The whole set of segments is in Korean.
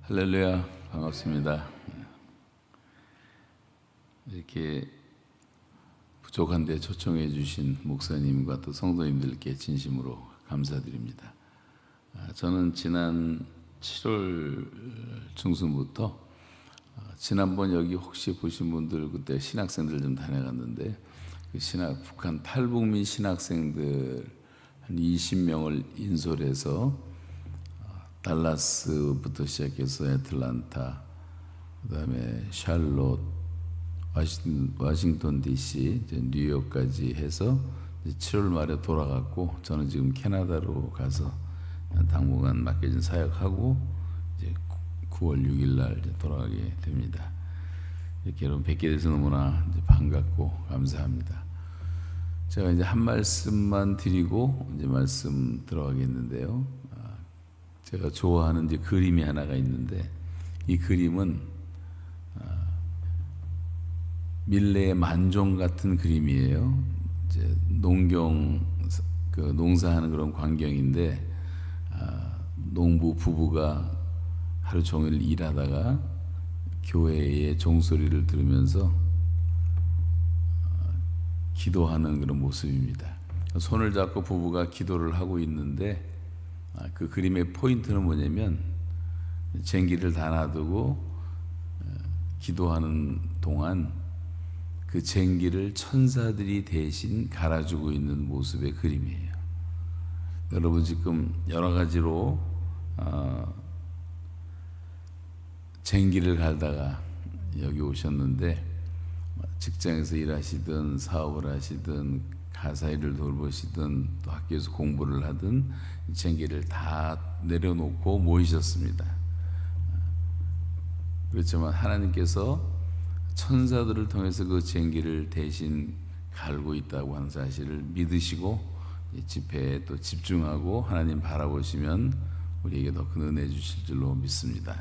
할렐루야, 반갑습니다. 이렇게 부족한데 초청해 주신 목사님과 또 성도님들께 진심으로 감사드립니다. 저는 지난 7월 중순부터 지난번 여기 혹시 보신 분들 그때 신학생들 좀 다녀갔는데 그 북한 탈북민 신학생들 한 20명을 인솔해서 달라스부터 시작해서 애틀란타, 그다음에 샬롯, 워싱턴 DC, 뉴욕까지 해서 7월 말에 돌아갔고, 저는 지금 캐나다로 가서 당분간 맡겨진 사역하고 이제 9월 6일 날 돌아가게 됩니다. 이렇게 여러분 뵙게 돼서 너무나 이제 반갑고 감사합니다. 제가 이제 한 말씀만 드리고 이제 말씀 들어가겠는데요. 제가 좋아하는 이제 그림이 하나가 있는데, 이 그림은 밀레의 만종 같은 그림이에요. 이제 농사하는 그런 광경인데, 농부 부부가 하루 종일 일하다가 교회의 종소리를 들으면서 기도하는 그런 모습입니다. 손을 잡고 부부가 기도를 하고 있는데, 그 그림의 포인트는 뭐냐면 쟁기를 다 놔두고 기도하는 동안 그 쟁기를 천사들이 대신 갈아주고 있는 모습의 그림이에요. 여러분 지금 여러 가지로 쟁기를 갈다가 여기 오셨는데, 직장에서 일하시든 사업을 하시든 가사 일을 돌보시든 또 학교에서 공부를 하든 쟁기를 다 내려놓고 모이셨습니다. 그렇지만 하나님께서 천사들을 통해서 그 쟁기를 대신 갈고 있다고 하는 사실을 믿으시고 집회에 또 집중하고 하나님 바라보시면 우리에게 더 큰 은혜 주실 줄로 믿습니다.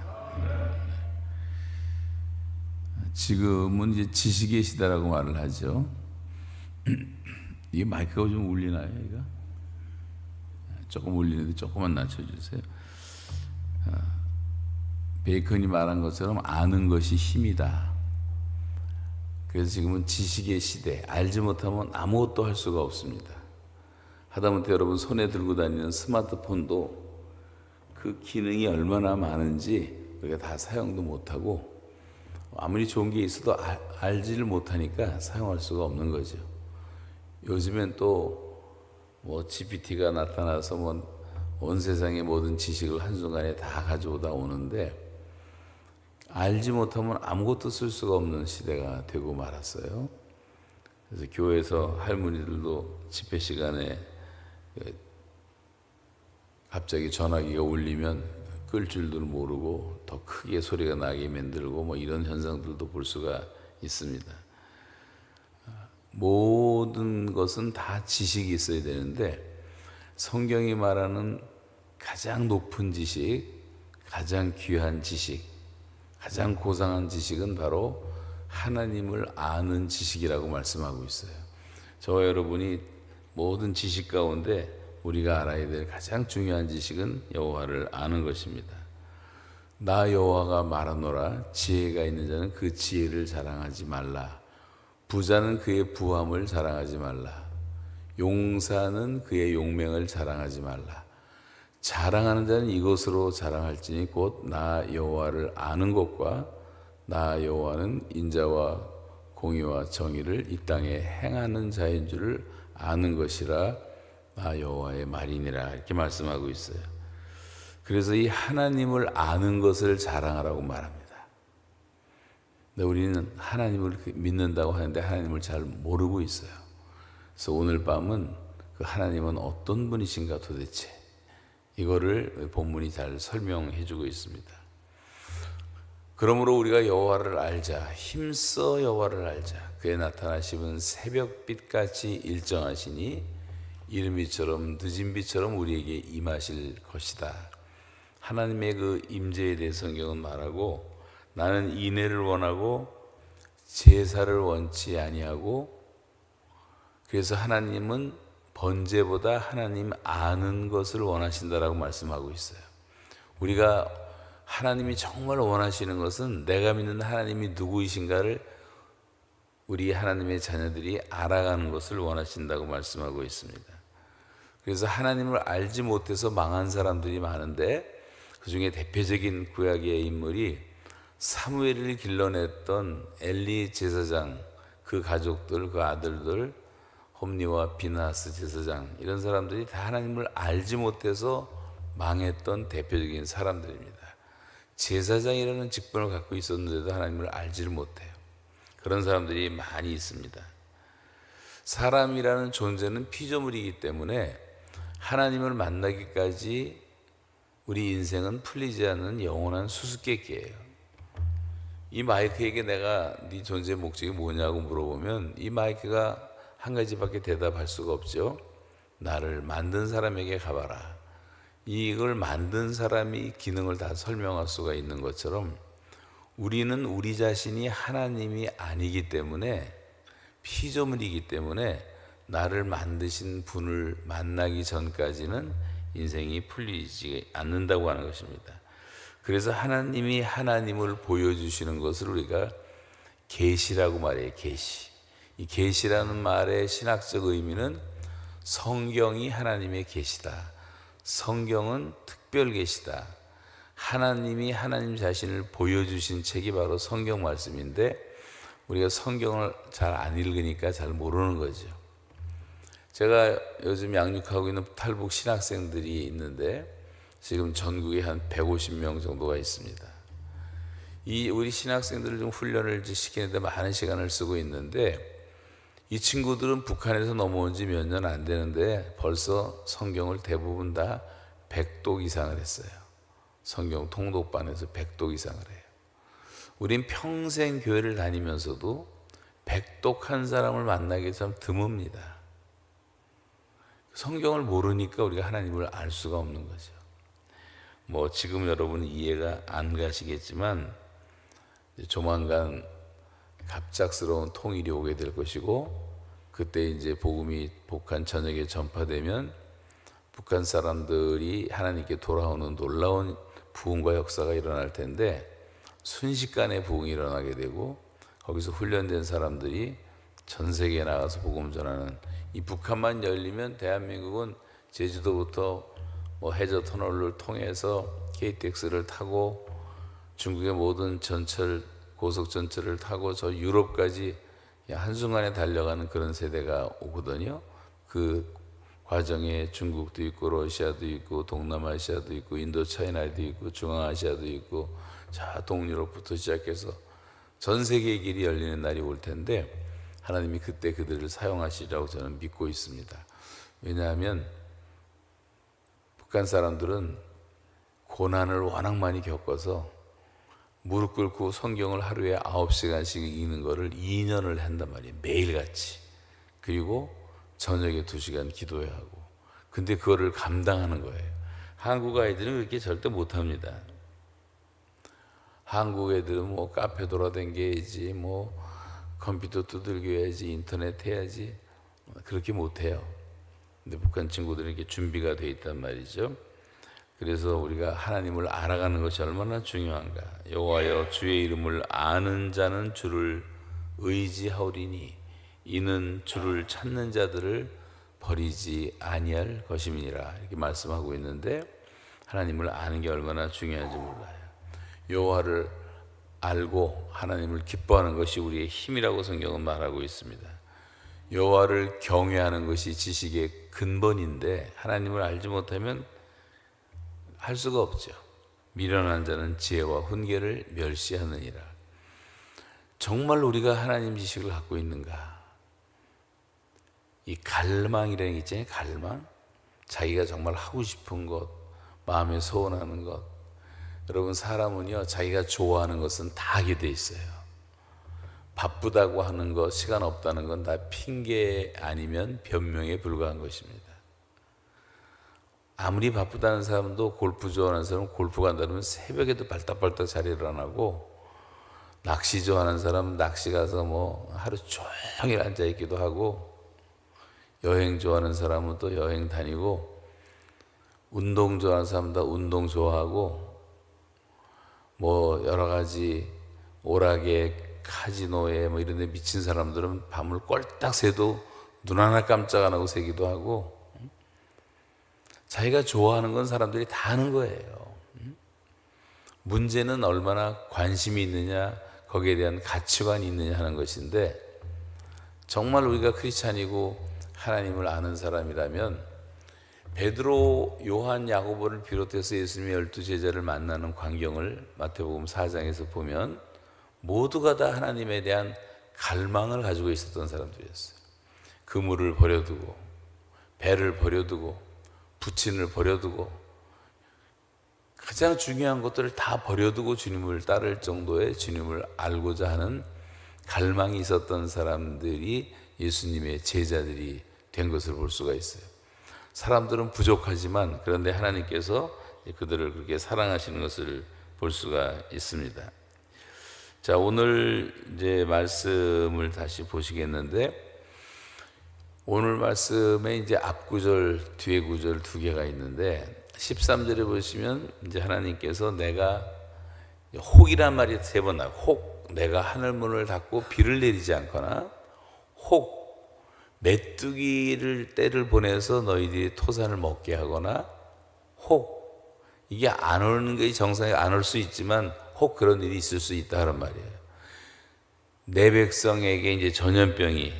지금은 이제 지식의 시대라고 말을 하죠. 이게 마이크가 좀 울리나요? 이거? 조금 울리는데 조금만 낮춰주세요. 베이컨이 말한 것처럼 아는 것이 힘이다. 그래서 지금은 지식의 시대, 알지 못하면 아무것도 할 수가 없습니다. 하다못해 여러분 손에 들고 다니는 스마트폰도 그 기능이 얼마나 많은지 우리가 다 사용도 못하고, 아무리 좋은 게 있어도 알지를 못하니까 사용할 수가 없는 거죠. 요즘엔 또 뭐 GPT가 나타나서 온 세상의 모든 지식을 한순간에 다 가져오다 오는데, 알지 못하면 아무것도 쓸 수가 없는 시대가 되고 말았어요. 그래서 교회에서 할머니들도 집회 시간에 갑자기 전화기가 울리면 끌 줄도 모르고 더 크게 소리가 나게 만들고 이런 현상들도 볼 수가 있습니다. 모든 것은 다 지식이 있어야 되는데, 성경이 말하는 가장 높은 지식, 가장 귀한 지식, 가장 고상한 지식은 바로 하나님을 아는 지식이라고 말씀하고 있어요. 저와 여러분이 모든 지식 가운데 우리가 알아야 될 가장 중요한 지식은 여호와를 아는 것입니다. 나 여호와가 말하노라, 지혜가 있는 자는 그 지혜를 자랑하지 말라. 부자는 그의 부함을 자랑하지 말라. 용사는 그의 용맹을 자랑하지 말라. 자랑하는 자는 이것으로 자랑할지니 곧 나 여호와를 아는 것과 나 여호와는 인자와 공의와 정의를 이 땅에 행하는 자인 줄을 아는 것이라, 나 여호와의 말이니라, 이렇게 말씀하고 있어요. 그래서 이 하나님을 아는 것을 자랑하라고 말합니다. 근데 우리는 하나님을 믿는다고 하는데 하나님을 잘 모르고 있어요. 그래서 오늘 밤은 그 하나님은 어떤 분이신가 도대체, 이거를 본문이 잘 설명해 주고 있습니다. 그러므로 우리가 여호와를 알자, 힘써 여호와를 알자. 그의 나타나심은 새벽빛같이 일정하시니 이른비처럼 늦은 비처럼 우리에게 임하실 것이다. 하나님의 그 임재에 대해 성경은 말하고, 나는 인애를 원하고 제사를 원치 아니하고, 그래서 하나님은 번제보다 하나님 아는 것을 원하신다라고 말씀하고 있어요. 우리가 하나님이 정말 원하시는 것은 내가 믿는 하나님이 누구이신가를 우리 하나님의 자녀들이 알아가는 것을 원하신다고 말씀하고 있습니다. 그래서 하나님을 알지 못해서 망한 사람들이 많은데 그 중에 대표적인 구약의 인물이 사무엘을 길러냈던 엘리 제사장, 그 가족들, 그 아들들, 홈리와 비나스 제사장, 이런 사람들이 다 하나님을 알지 못해서 망했던 대표적인 사람들입니다. 제사장이라는 직분을 갖고 있었는데도 하나님을 알지를 못해요. 그런 사람들이 많이 있습니다. 사람이라는 존재는 피조물이기 때문에 하나님을 만나기까지 우리 인생은 풀리지 않는 영원한 수수께끼예요. 이 마이크에게 내가 네 존재의 목적이 뭐냐고 물어보면 이 마이크가 한 가지밖에 대답할 수가 없죠. 나를 만든 사람에게 가봐라. 이걸 만든 사람이 기능을 다 설명할 수가 있는 것처럼 우리는 우리 자신이 하나님이 아니기 때문에, 피조물이기 때문에 나를 만드신 분을 만나기 전까지는 인생이 풀리지 않는다고 하는 것입니다. 그래서 하나님이 하나님을 보여주시는 것을 우리가 계시라고 말해요. 계시. 이 계시라는 말의 신학적 의미는 성경이 하나님의 계시다. 성경은 특별 계시다. 하나님이 하나님 자신을 보여주신 책이 바로 성경 말씀인데 우리가 성경을 잘 안 읽으니까 잘 모르는 거죠. 제가 요즘 양육하고 있는 탈북 신학생들이 있는데 지금 전국에 한 150명 정도가 있습니다. 이 우리 신학생들을 좀 훈련을 시키는데 많은 시간을 쓰고 있는데 이 친구들은 북한에서 넘어온 지 몇 년 안 되는데 벌써 성경을 대부분 다 100독 이상을 했어요. 성경 통독반에서 100독 이상을 해요. 우린 평생 교회를 다니면서도 100독 한 사람을 만나기 참 드뭅니다. 성경을 모르니까 우리가 하나님을 알 수가 없는 거죠. 뭐 지금 여러분은 이해가 안 가시겠지만 조만간 갑작스러운 통일이 오게 될 것이고 그때 이제 복음이 북한 전역에 전파되면 북한 사람들이 하나님께 돌아오는 놀라운 부흥과 역사가 일어날 텐데 순식간에 부흥이 일어나게 되고 거기서 훈련된 사람들이 전 세계에 나가서 복음 전하는, 이 북한만 열리면 대한민국은 제주도부터 뭐 해저 터널을 통해서 KTX를 타고 중국의 모든 전철, 고속 전철을 타고 저 유럽까지 한순간에 달려가는 그런 세대가 오거든요. 그 과정에 중국도 있고 러시아도 있고 동남아시아도 있고 인도차이나도 있고 중앙아시아도 있고 자 동유럽부터 시작해서 전 세계의 길이 열리는 날이 올 텐데 하나님이 그때 그들을 사용하시리라고 저는 믿고 있습니다. 왜냐하면 북한 사람들은 고난을 워낙 많이 겪어서 무릎 꿇고 성경을 하루에 9시간씩 읽는 거를 2년을 한단 말이에요. 매일같이. 그리고 저녁에 2시간 기도해야 하고. 근데 그거를 감당하는 거예요. 한국 아이들은 그렇게 절대 못합니다. 한국 애들은 뭐 카페 돌아다녀야지, 뭐 컴퓨터 두들겨 야지, 인터넷 해야지, 그렇게 못해요. 근데 북한 친구들은 이렇게 준비가 돼 있단 말이죠. 그래서 우리가 하나님을 알아가는 것이 얼마나 중요한가. 여호와여 주의 이름을 아는 자는 주를 의지하오리니 이는 주를 찾는 자들을 버리지 아니할 것임이니라, 이렇게 말씀하고 있는데 하나님을 아는 게 얼마나 중요한지 몰라요. 여호와를 알고 하나님을 기뻐하는 것이 우리의 힘이라고 성경은 말하고 있습니다. 여호와를 경외하는 것이 지식의 근본인데 하나님을 알지 못하면 할 수가 없죠. 미련한 자는 지혜와 훈계를 멸시하느니라. 정말 우리가 하나님 지식을 갖고 있는가? 이 갈망이라는 게 있잖아요. 갈망. 자기가 정말 하고 싶은 것, 마음에 소원하는 것. 여러분, 사람은요 자기가 좋아하는 것은 다 하게 돼 있어요. 바쁘다고 하는 것, 시간 없다는 건 다 핑계 아니면 변명에 불과한 것입니다. 아무리 바쁘다는 사람도 골프 좋아하는 사람은 골프 간다면 새벽에도 발딱발딱 잘 일어나고, 낚시 좋아하는 사람은 낚시 가서 뭐 하루 종일 앉아있기도 하고, 여행 좋아하는 사람은 또 여행 다니고, 운동 좋아하는 사람은 다 운동 좋아하고, 뭐 여러 가지 오락에 카지노에 뭐 이런 데 미친 사람들은 밤을 꼴딱 새도 눈 하나 깜짝 안 하고 새기도 하고, 자기가 좋아하는 건 사람들이 다 하는 거예요. 문제는 얼마나 관심이 있느냐, 거기에 대한 가치관이 있느냐 하는 것인데, 정말 우리가 크리스찬이고 하나님을 아는 사람이라면 베드로, 요한, 야고보를 비롯해서 예수님의 12제자를 만나는 광경을 마태복음 4장에서 보면 모두가 다 하나님에 대한 갈망을 가지고 있었던 사람들이었어요. 그물을 버려두고, 배를 버려두고, 부친을 버려두고, 가장 중요한 것들을 다 버려두고 주님을 따를 정도의 주님을 알고자 하는 갈망이 있었던 사람들이 예수님의 제자들이 된 것을 볼 수가 있어요. 사람들은 부족하지만 그런데 하나님께서 그들을 그렇게 사랑하시는 것을 볼 수가 있습니다. 자, 오늘 이제 말씀을 다시 보시겠는데, 오늘 말씀에 이제 앞구절, 뒤에 구절 두 개가 있는데 13절에 보시면 이제 하나님께서 내가, 혹이란 말이 세 번 나와요. 혹, 내가 하늘문을 닫고 비를 내리지 않거나, 혹, 메뚜기를 떼를 보내서 너희들이 토산을 먹게 하거나, 혹, 이게 안 오는 게 정상에 안 올 수 있지만 혹 그런 일이 있을 수 있다는 말이에요. 내 백성에게 이제 전염병이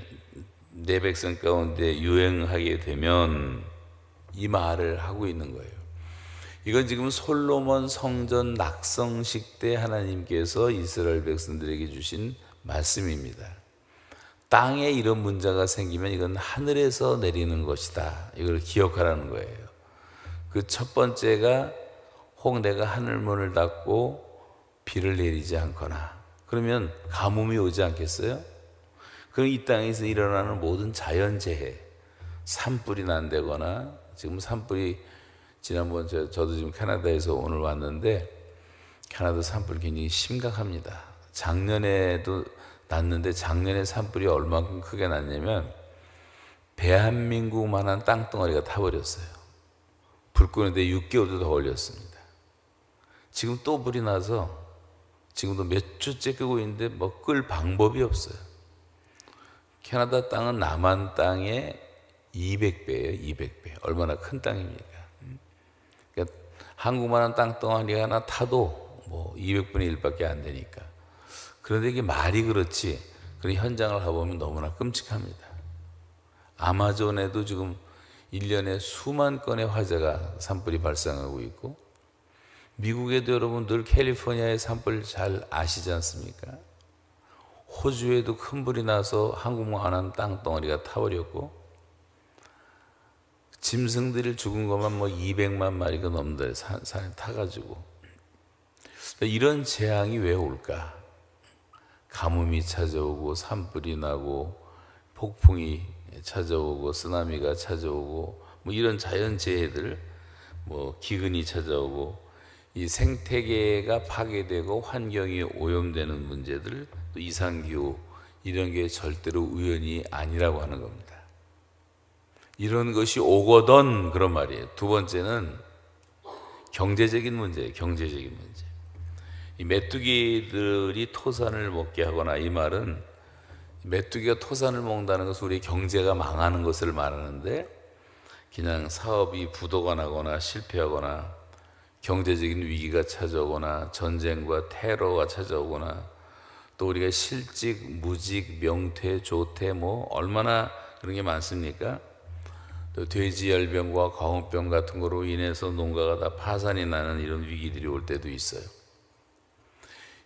내 백성 가운데 유행하게 되면 이 말을 하고 있는 거예요. 이건 지금 솔로몬 성전 낙성식 때 하나님께서 이스라엘 백성들에게 주신 말씀입니다. 땅에 이런 문제가 생기면 이건 하늘에서 내리는 것이다, 이걸 기억하라는 거예요. 그 첫 번째가 혹 내가 하늘문을 닫고 비를 내리지 않거나, 그러면 가뭄이 오지 않겠어요? 그럼 이 땅에서 일어나는 모든 자연재해, 산불이 난다거나, 지금 산불이 지난번 저도 지금 캐나다에서 오늘 왔는데 캐나다 산불 굉장히 심각합니다. 작년에도 났는데 작년에 산불이 얼마큼 크게 났냐면 대한민국만한 땅덩어리가 타버렸어요. 불 끄는데 6개월도 더 걸렸습니다. 지금 또 불이 나서 지금도 몇 주째 끄고 있는데 뭐 끌 방법이 없어요. 캐나다 땅은 남한 땅의 200배예요. 200배. 얼마나 큰 땅입니까? 그러니까 한국만한 땅덩어리 하나 타도 뭐 200분의 1밖에 안 되니까. 그런데 이게 말이 그렇지, 그런 현장을 가보면 너무나 끔찍합니다. 아마존에도 지금 1년에 수만 건의 화재가 산불이 발생하고 있고, 미국에도 여러분 늘 캘리포니아의 산불 잘 아시지 않습니까? 호주에도 큰 불이 나서 한국만한 땅덩어리가 타버렸고, 짐승들이 죽은 것만 뭐 200만 마리가 넘는다, 산에 타가지고. 이런 재앙이 왜 올까? 가뭄이 찾아오고, 산불이 나고, 폭풍이 찾아오고, 쓰나미가 찾아오고, 뭐 이런 자연재해들, 뭐 기근이 찾아오고, 이 생태계가 파괴되고 환경이 오염되는 문제들, 또 이상기후, 이런 게 절대로 우연이 아니라고 하는 겁니다. 이런 것이 오거든, 그런 말이에요. 두 번째는 경제적인 문제예요. 경제적인 문제. 이 메뚜기들이 토산을 먹게 하거나, 이 말은 메뚜기가 토산을 먹는다는 것은 우리 경제가 망하는 것을 말하는데, 그냥 사업이 부도가 나거나 실패하거나 경제적인 위기가 찾아오거나 전쟁과 테러가 찾아오거나, 또 우리가 실직, 무직, 명퇴, 조퇴, 뭐 얼마나 그런 게 많습니까? 또 돼지열병과 광우병 같은 거로 인해서 농가가 다 파산이 나는 이런 위기들이 올 때도 있어요.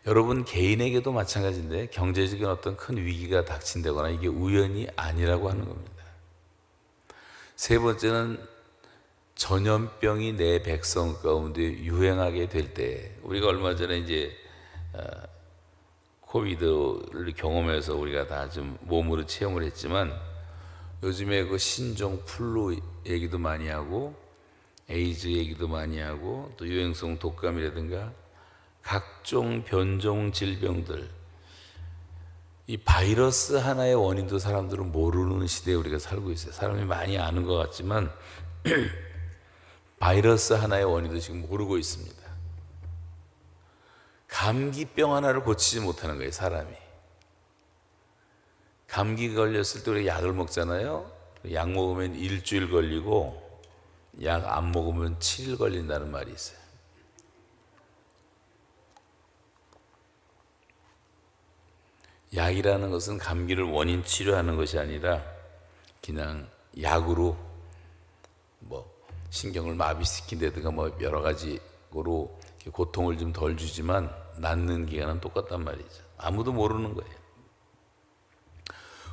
여러분 개인에게도 마찬가지인데, 경제적인 어떤 큰 위기가 닥친다거나 이게 우연이 아니라고 하는 겁니다. 세 번째는 전염병이 내 백성 가운데 유행하게 될 때, 우리가 얼마 전에 이제 코비드를 경험해서 우리가 다 좀 몸으로 체험을 했지만, 요즘에 그 신종 플루 얘기도 많이 하고, 에이즈 얘기도 많이 하고, 또 유행성 독감이라든가 각종 변종 질병들, 이 바이러스 하나의 원인도 사람들은 모르는 시대에 우리가 살고 있어요. 사람이 많이 아는 것 같지만 바이러스 하나의 원인도 지금 모르고 있습니다. 감기병 하나를 고치지 못하는 거예요, 사람이. 감기 걸렸을 때 우리 약을 먹잖아요. 약 먹으면 일주일 걸리고 약 안 먹으면 7일 걸린다는 말이 있어요. 약이라는 것은 감기를 원인 치료하는 것이 아니라 그냥 약으로 뭐 신경을 마비시킨다든가 뭐 여러 가지로 고통을 좀 덜 주지만 낫는 기간은 똑같단 말이죠. 아무도 모르는 거예요.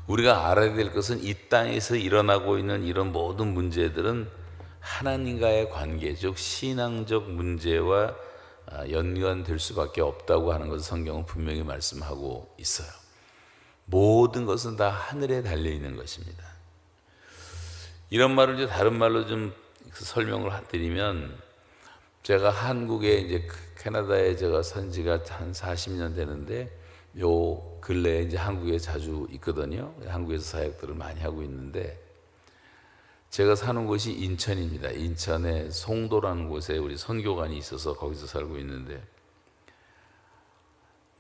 우리가 알아야 될 것은 이 땅에서 일어나고 있는 이런 모든 문제들은 하나님과의 관계, 즉 신앙적 문제와 연관될 수밖에 없다고 하는 것을 성경은 분명히 말씀하고 있어요. 모든 것은 다 하늘에 달려 있는 것입니다. 이런 말을 이제 다른 말로 좀 설명을 드리면, 제가 한국에 이제 캐나다에 제가 산 지가 한 40년 되는데 요 근래에 이제 한국에 자주 있거든요. 한국에서 사역들을 많이 하고 있는데, 제가 사는 곳이 인천입니다. 인천에 송도라는 곳에 우리 선교관이 있어서 거기서 살고 있는데,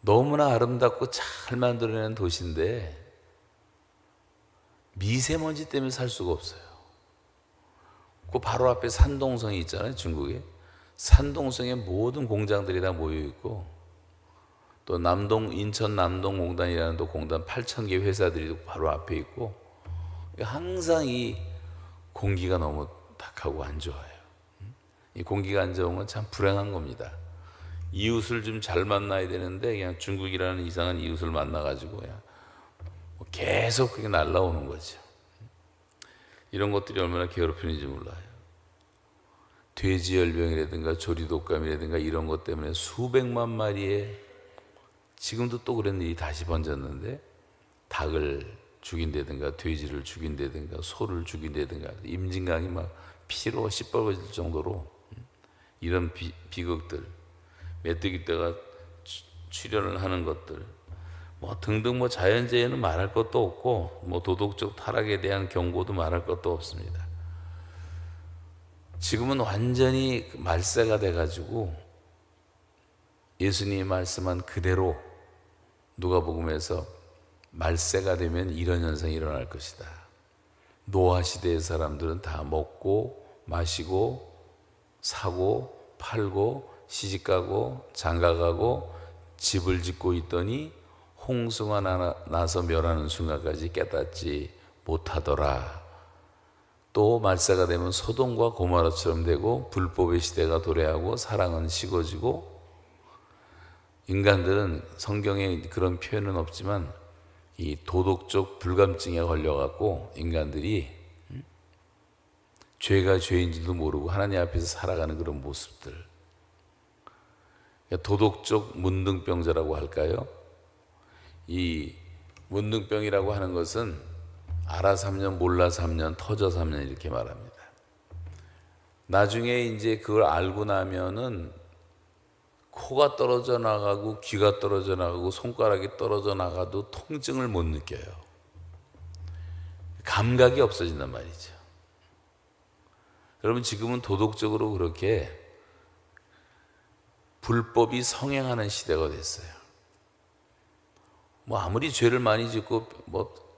너무나 아름답고 잘 만들어낸 도시인데 미세먼지 때문에 살 수가 없어요. 그 바로 앞에 산동성이 있잖아요, 중국에. 산동성에 모든 공장들이 다 모여 있고, 또 인천 남동공단이라는 또 공단 8,000개 회사들이 바로 앞에 있고, 항상 이 공기가 너무 탁하고 안 좋아요. 이 공기가 안 좋은 건 참 불행한 겁니다. 이웃을 좀 잘 만나야 되는데 그냥 중국이라는 이상한 이웃을 만나가지고 그냥 계속 그게 날라오는 거죠. 이런 것들이 얼마나 괴롭히는지 몰라요. 돼지열병이라든가 조리독감이라든가 이런 것 때문에 수백만 마리의, 지금도 또 그런 일이 다시 번졌는데, 닭을 죽인다든가 돼지를 죽인다든가 소를 죽인다든가 임진강이 막 피로 시뻘거질 정도로 이런 비극들, 메뚜기떼가 출현을 하는 것들, 뭐 등등 뭐 자연재해는 말할 것도 없고, 뭐 도덕적 타락에 대한 경고도 말할 것도 없습니다. 지금은 완전히 말세가 돼가지고 예수님이 말씀한 그대로 누가복음에서 말세가 되면 이런 현상이 일어날 것이다. 노아 시대의 사람들은 다 먹고 마시고 사고 팔고 시집가고 장가가고 집을 짓고 있더니 홍수가 나서 멸하는 순간까지 깨닫지 못하더라. 또 말세가 되면 소돔과 고모라처럼 되고 불법의 시대가 도래하고 사랑은 식어지고, 인간들은 성경에 그런 표현은 없지만 이 도덕적 불감증에 걸려갖고 인간들이 죄가 죄인지도 모르고 하나님 앞에서 살아가는 그런 모습들, 도덕적 문둥병자라고 할까요? 이 문둥병이라고 하는 것은 알아 3년 몰라 3년 터져 3년 이렇게 말합니다. 나중에 이제 그걸 알고 나면은 코가 떨어져 나가고 귀가 떨어져 나가고 손가락이 떨어져 나가도 통증을 못 느껴요. 감각이 없어진단 말이죠. 여러분, 지금은 도덕적으로 그렇게 불법이 성행하는 시대가 됐어요. 뭐 아무리 죄를 많이 짓고 뭐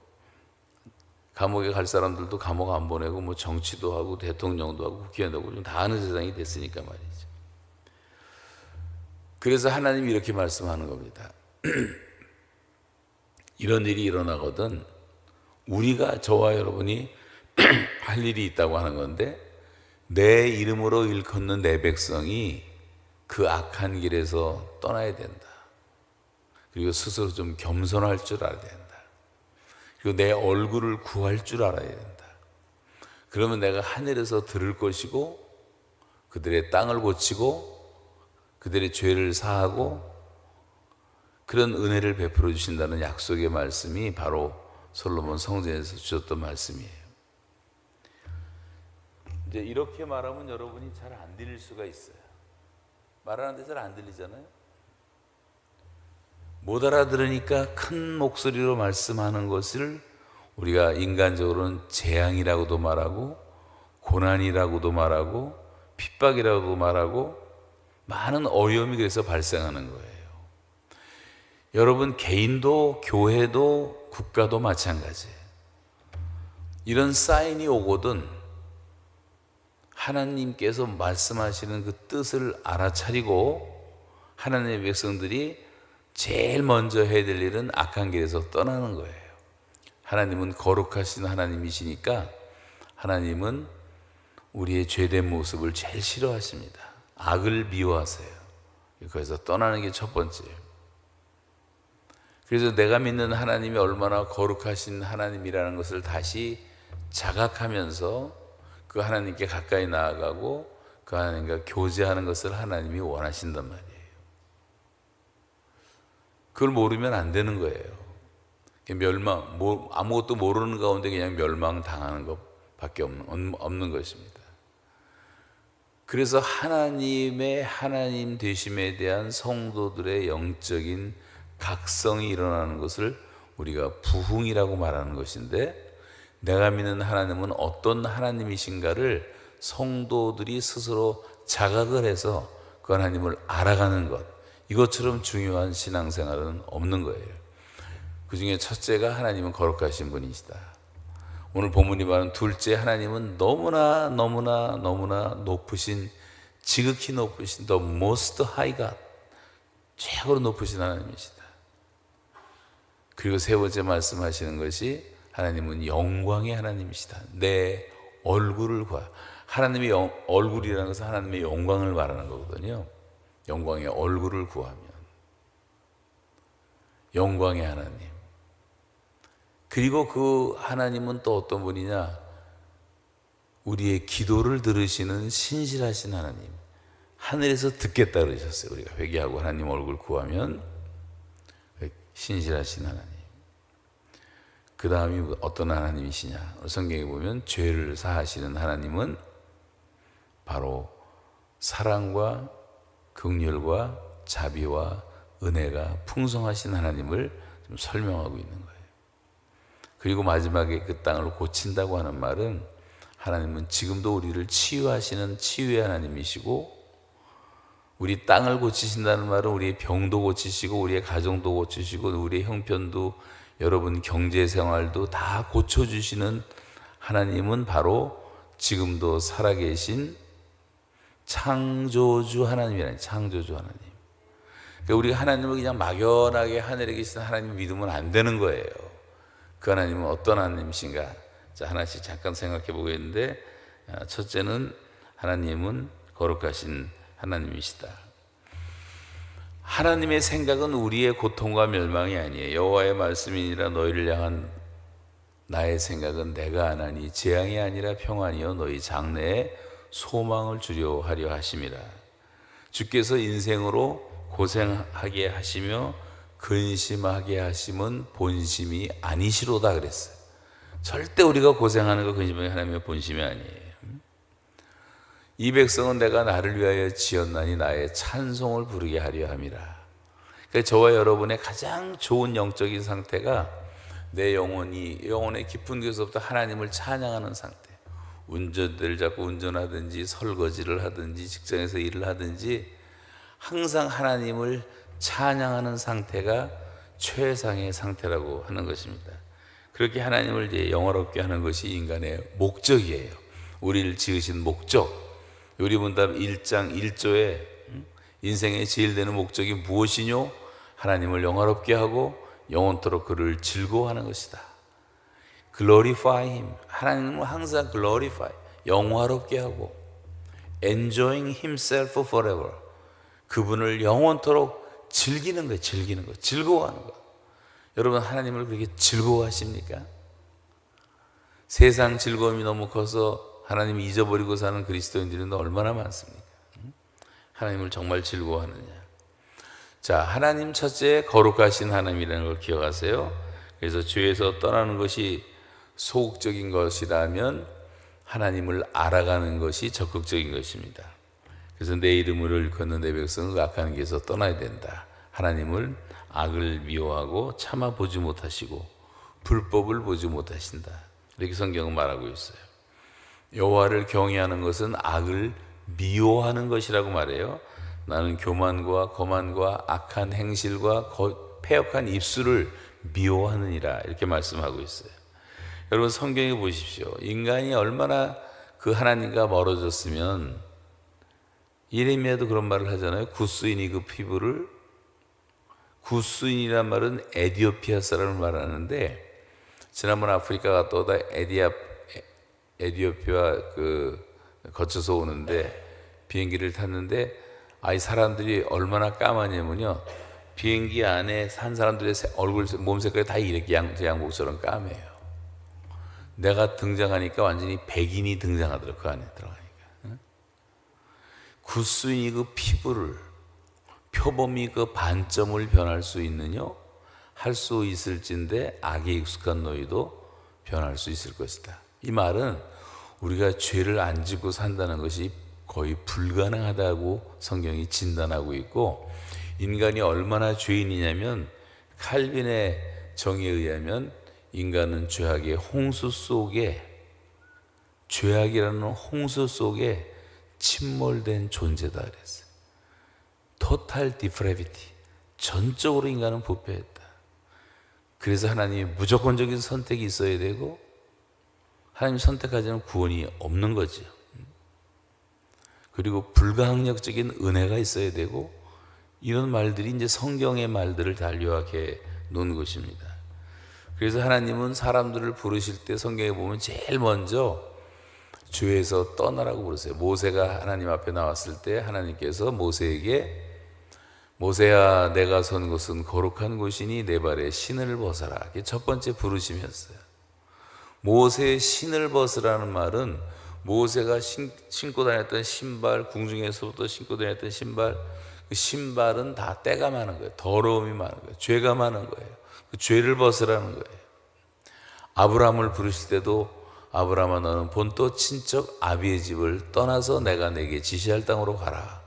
감옥에 갈 사람들도 감옥 안 보내고 뭐 정치도 하고 대통령도 하고 국회의원도 하고 좀 다 아는 세상이 됐으니까 말이죠. 그래서 하나님이 이렇게 말씀하는 겁니다. 이런 일이 일어나거든 우리가, 저와 여러분이 할 일이 있다고 하는 건데, 내 이름으로 일컫는 내 백성이 그 악한 길에서 떠나야 된다. 그리고 스스로 좀 겸손할 줄 알아야 된다. 그리고 내 얼굴을 구할 줄 알아야 된다. 그러면 내가 하늘에서 들을 것이고 그들의 땅을 고치고 그들의 죄를 사하고 그런 은혜를 베풀어 주신다는 약속의 말씀이 바로 솔로몬 성전에서 주셨던 말씀이에요. 이제 이렇게 말하면 여러분이 잘 안 들릴 수가 있어요. 말하는데 잘 안 들리잖아요. 못 알아들으니까 큰 목소리로 말씀하는 것을 우리가 인간적으로는 재앙이라고도 말하고 고난이라고도 말하고 핍박이라고도 말하고 많은 어려움이 그래서 발생하는 거예요. 여러분 개인도 교회도 국가도 마찬가지예요. 이런 사인이 오거든 하나님께서 말씀하시는 그 뜻을 알아차리고 하나님의 백성들이 제일 먼저 해야 될 일은 악한 길에서 떠나는 거예요. 하나님은 거룩하신 하나님이시니까 하나님은 우리의 죄된 모습을 제일 싫어하십니다. 악을 미워하세요. 그래서 떠나는 게 첫 번째예요. 그래서 내가 믿는 하나님이 얼마나 거룩하신 하나님이라는 것을 다시 자각하면서 그 하나님께 가까이 나아가고 그 하나님과 교제하는 것을 하나님이 원하신단 말이에요. 그걸 모르면 안 되는 거예요. 아무것도 모르는 가운데 그냥 멸망당하는 것밖에 없는 것입니다. 그래서 하나님의 하나님 되심에 대한 성도들의 영적인 각성이 일어나는 것을 우리가 부흥이라고 말하는 것인데, 내가 믿는 하나님은 어떤 하나님이신가를 성도들이 스스로 자각을 해서 그 하나님을 알아가는 것, 이것처럼 중요한 신앙생활은 없는 거예요. 그 중에 첫째가 하나님은 거룩하신 분이시다. 오늘 본문이 말하는 둘째, 하나님은 너무나 높으신, 지극히 높으신 The Most High God, 최고로 높으신 하나님이시다. 그리고 세 번째 말씀하시는 것이 하나님은 영광의 하나님이시다. 내 얼굴을 하나님의 얼굴이라는 것은 하나님의 영광을 말하는 거거든요. 영광의 얼굴을 구하면 영광의 하나님. 그리고 그 하나님은 또 어떤 분이냐? 우리의 기도를 들으시는 신실하신 하나님. 하늘에서 듣겠다 그러셨어요. 우리가 회개하고 하나님 얼굴 구하면 신실하신 하나님. 그 다음이 어떤 하나님이시냐? 성경에 보면 죄를 사하시는 하나님은 바로 사랑과 긍휼과 자비와 은혜가 풍성하신 하나님을 좀 설명하고 있는 거예요. 그리고 마지막에 그 땅을 고친다고 하는 말은 하나님은 지금도 우리를 치유하시는 치유의 하나님이시고, 우리 땅을 고치신다는 말은 우리의 병도 고치시고 우리의 가정도 고치시고 우리의 형편도, 여러분 경제생활도 다 고쳐주시는 하나님은 바로 지금도 살아계신 창조주 하나님이라는, 창조주 하나님. 그러니까 우리가 하나님을 그냥 막연하게 하늘에 계신 하나님 믿으면 안 되는 거예요. 그 하나님은 어떤 하나님이신가? 자, 하나씩 잠깐 생각해 보겠는데, 첫째는 하나님은 거룩하신 하나님이시다. 하나님의 생각은 우리의 고통과 멸망이 아니에요. 여호와의 말씀이니라 너희를 향한 나의 생각은 내가 하나니 재앙이 아니라 평안이요 너희 장래에 소망을 주려 하려 하심이라. 주께서 인생으로 고생하게 하시며 근심하게 하심은 본심이 아니시로다 그랬어요. 절대 우리가 고생하는 거 근심하게 하나님의 본심이 아니에요. 이 백성은 내가 나를 위하여 지었나니 나의 찬송을 부르게 하려 함이라. 그러니까 저와 여러분의 가장 좋은 영적인 상태가 내 영혼의 깊은 곳에서부터 하나님을 찬양하는 상태. 운전대를 잡고 운전하든지 설거지를 하든지 직장에서 일을 하든지 항상 하나님을 찬양하는 상태가 최상의 상태라고 하는 것입니다. 그렇게 하나님을 이제 영화롭게 하는 것이 인간의 목적이에요. 우리를 지으신 목적. 요리문답 1장 1조에 인생의 제일 되는 목적이 무엇이뇨? 하나님을 영화롭게 하고 영원토록 그를 즐거워하는 것이다. Glorify Him. 하나님은 항상 glorify, 영화롭게 하고 enjoying Himself forever. 그분을 영원토록 즐기는 거예요. 즐기는 거, 즐거워하는 거. 여러분 하나님을 그렇게 즐거워하십니까? 세상 즐거움이 너무 커서 하나님을 잊어버리고 사는 그리스도인들은 얼마나 많습니까? 하나님을 정말 즐거워하느냐? 자, 하나님 첫째 거룩하신 하나님이라는 걸 기억하세요. 그래서 죄에서 떠나는 것이 소극적인 것이라면 하나님을 알아가는 것이 적극적인 것입니다. 그래서 내 이름을 일컫는 내 백성은 악한 길에서 떠나야 된다. 하나님을 악을 미워하고 참아 보지 못하시고 불법을 보지 못하신다. 이렇게 성경은 말하고 있어요. 여호와를 경외하는 것은 악을 미워하는 것이라고 말해요. 나는 교만과 거만과 악한 행실과 패역한 입술을 미워하느니라 이렇게 말씀하고 있어요. 여러분 성경에 보십시오. 인간이 얼마나 그 하나님과 멀어졌으면 예레미야도 그런 말을 하잖아요. 구스인이 그 피부를, 구스인이란 말은 에디오피아 사람을 말하는데, 지난번 아프리카 갔다 오다 에디오피아 거쳐서 오는데 비행기를 탔는데 이 사람들이 얼마나 까마냐면요, 비행기 안에 산 사람들의 얼굴 몸 색깔이 다 이렇게 양복처럼 까매요. 내가 등장하니까 완전히 백인이 등장하더라고요. 그 안에 들어가니까. 구스인이 그 피부를, 표범이 그 반점을 변할 수 있느냐? 할 수 있을진데 악에 익숙한 너희도 변할 수 있을 것이다. 이 말은 우리가 죄를 안 짓고 산다는 것이 거의 불가능하다고 성경이 진단하고 있고, 인간이 얼마나 죄인이냐면 칼빈의 정의에 의하면 인간은 죄악의 홍수 속에, 죄악이라는 홍수 속에 침몰된 존재다 그랬어요. 토탈 디프레비티, 전적으로 인간은 부패했다. 그래서 하나님이 무조건적인 선택이 있어야 되고, 하나님 선택하지 않으면 구원이 없는 거죠. 그리고 불가항력적인 은혜가 있어야 되고, 이런 말들이 이제 성경의 말들을 다 요약해 놓은 것입니다. 그래서 하나님은 사람들을 부르실 때 성경에 보면 제일 먼저 죄에서 떠나라고 부르세요. 모세가 하나님 앞에 나왔을 때 하나님께서 모세에게, 모세야 내가 선 곳은 거룩한 곳이니 내 발에 신을 벗어라. 이게 첫 번째 부르심이었어요. 모세의 신을 벗으라는 말은 모세가 신고 다녔던 신발, 궁중에서부터 신고 다녔던 신발, 그 신발은 다 때가 많은 거예요. 더러움이 많은 거예요. 죄가 많은 거예요. 그 죄를 벗으라는 거예요. 아브라함을 부르실 때도 아브라함아 너는 본토 친척 아비의 집을 떠나서 내가 내게 지시할 땅으로 가라.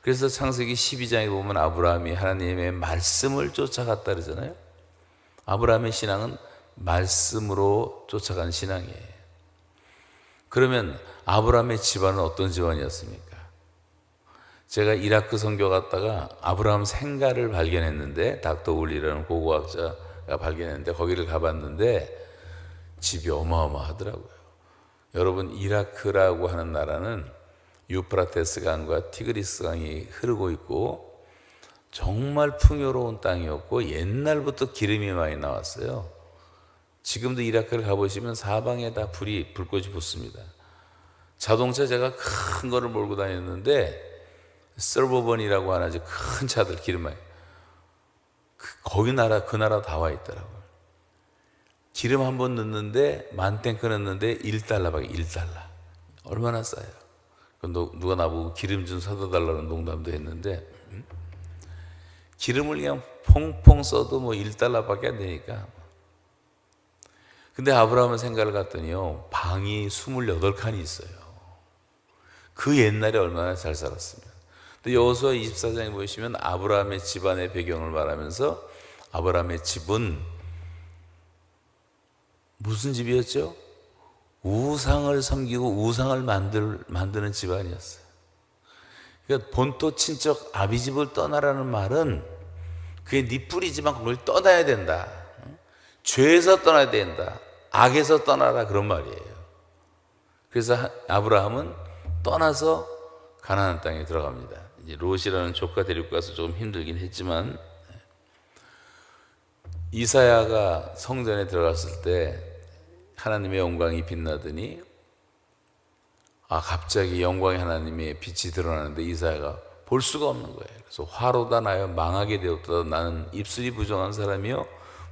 그래서 창세기 12장에 보면 아브라함이 하나님의 말씀을 쫓아갔다 그러잖아요. 아브라함의 신앙은 말씀으로 쫓아간 신앙이에요. 그러면 아브라함의 집안은 어떤 집안이었습니까? 제가 이라크 선교 갔다가 아브라함 생가를 발견했는데, 닥터 울리라는 고고학자가 발견했는데 거기를 가봤는데 집이 어마어마하더라고요. 여러분, 이라크라고 하는 나라는 유프라테스 강과 티그리스 강이 흐르고 있고 정말 풍요로운 땅이었고 옛날부터 기름이 많이 나왔어요. 지금도 이라크를 가보시면 사방에 다 불꽃이 붙습니다. 자동차 제가 큰 거를 몰고 다녔는데 서버번이라고 하나 큰 차들 기름 많이, 거기 나라 그 나라 다 와 있더라고요. 기름 한 번 넣는데 만탱크 넣는데 1달러밖에, 1달러. 얼마나 싸요. 누가 나보고 기름 좀 사다 달라는 농담도 했는데, 기름을 그냥 퐁퐁 써도 뭐 1달러밖에 안 되니까. 근데 아브라함은 생각을 갔더니요, 방이 28칸이 있어요. 그 옛날에 얼마나 잘 살았으면. 근데 여호수아 24장에 보시면 아브라함의 집안의 배경을 말하면서 아브라함의 집은 무슨 집이었죠? 우상을 섬기고 우상을 만드는 집안이었어요. 그러니까 본토 친척 아비 집을 떠나라는 말은 그게 네 뿌리지만 그걸 떠나야 된다. 죄에서 떠나야 된다. 악에서 떠나라, 그런 말이에요. 그래서 아브라함은 떠나서 가나안 땅에 들어갑니다. 이제 롯이라는 조카 데리고 가서 조금 힘들긴 했지만, 이사야가 성전에 들어갔을 때 하나님의 영광이 빛나더니 갑자기 영광의 하나님의 빛이 드러나는데 이사야가 볼 수가 없는 거예요. 그래서 화로다 나여 망하게 되었다. 나는 입술이 부정한 사람이요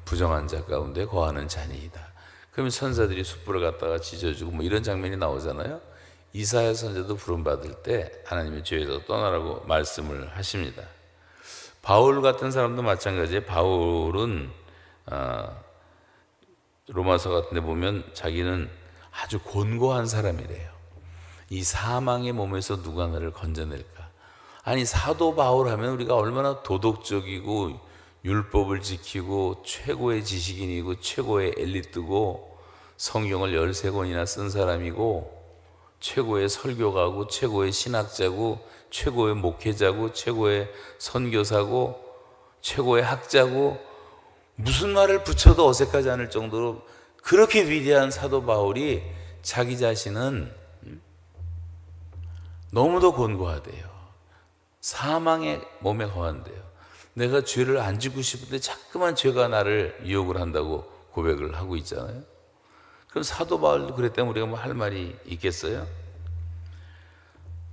부정한 자 가운데 거하는 자니이다. 그러면 천사들이 숯불을 갖다가 지져주고 뭐 이런 장면이 나오잖아요. 이사야 선지자도 부름받을 때 하나님의 죄에서 떠나라고 말씀을 하십니다. 바울 같은 사람도 마찬가지예요. 바울은 로마서 같은 데 보면 자기는 아주 곤고한 사람이래요. 이 사망의 몸에서 누가 나를 건져낼까? 아니, 사도 바울 하면 우리가 얼마나 도덕적이고 율법을 지키고 최고의 지식인이고 최고의 엘리트고 성경을 13권이나 쓴 사람이고 최고의 설교가고 최고의 신학자고 최고의 목회자고 최고의 선교사고 최고의 학자고 무슨 말을 붙여도 어색하지 않을 정도로 그렇게 위대한 사도 바울이 자기 자신은 너무도 곤고하대요. 사망의 몸에 거한대요. 내가 죄를 안 짓고 싶은데 자꾸만 죄가 나를 유혹을 한다고 고백을 하고 있잖아요. 그럼 사도 바울도 그랬다면 우리가 뭐 할 말이 있겠어요?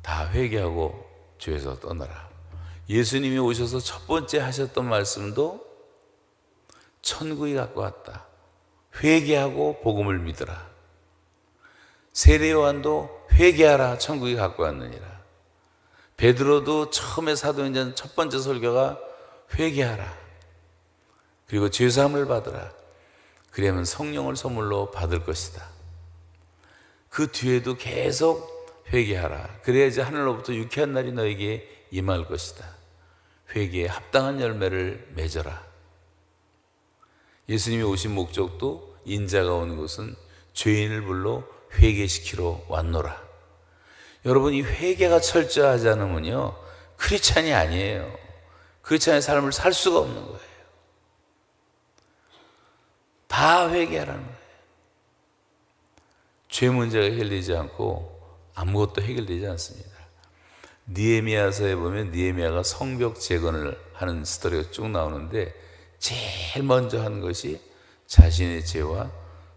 다 회개하고 죄에서 떠나라. 예수님이 오셔서 첫 번째 하셨던 말씀도 천국이 갖고 왔다. 회개하고 복음을 믿으라. 세례 요한도 회개하라. 천국이 갖고 왔느니라. 베드로도 처음에 사도행전 첫 번째 설교가 회개하라. 그리고 죄사함을 받으라. 그러면 성령을 선물로 받을 것이다. 그 뒤에도 계속 회개하라. 그래야지 하늘로부터 유쾌한 날이 너에게 임할 것이다. 회개에 합당한 열매를 맺어라. 예수님이 오신 목적도 인자가 온 것은 죄인을 불러 회개시키러 왔노라. 여러분, 이 회개가 철저하지 않으면요 크리스찬이 아니에요. 크리스찬의 삶을 살 수가 없는 거예요. 다 회개하라는 거예요. 죄 문제가 해결되지 않고 아무것도 해결되지 않습니다. 느헤미야서에 보면 느헤미야가 성벽 재건을 하는 스토리가 쭉 나오는데 제일 먼저 한 것이 자신의 죄와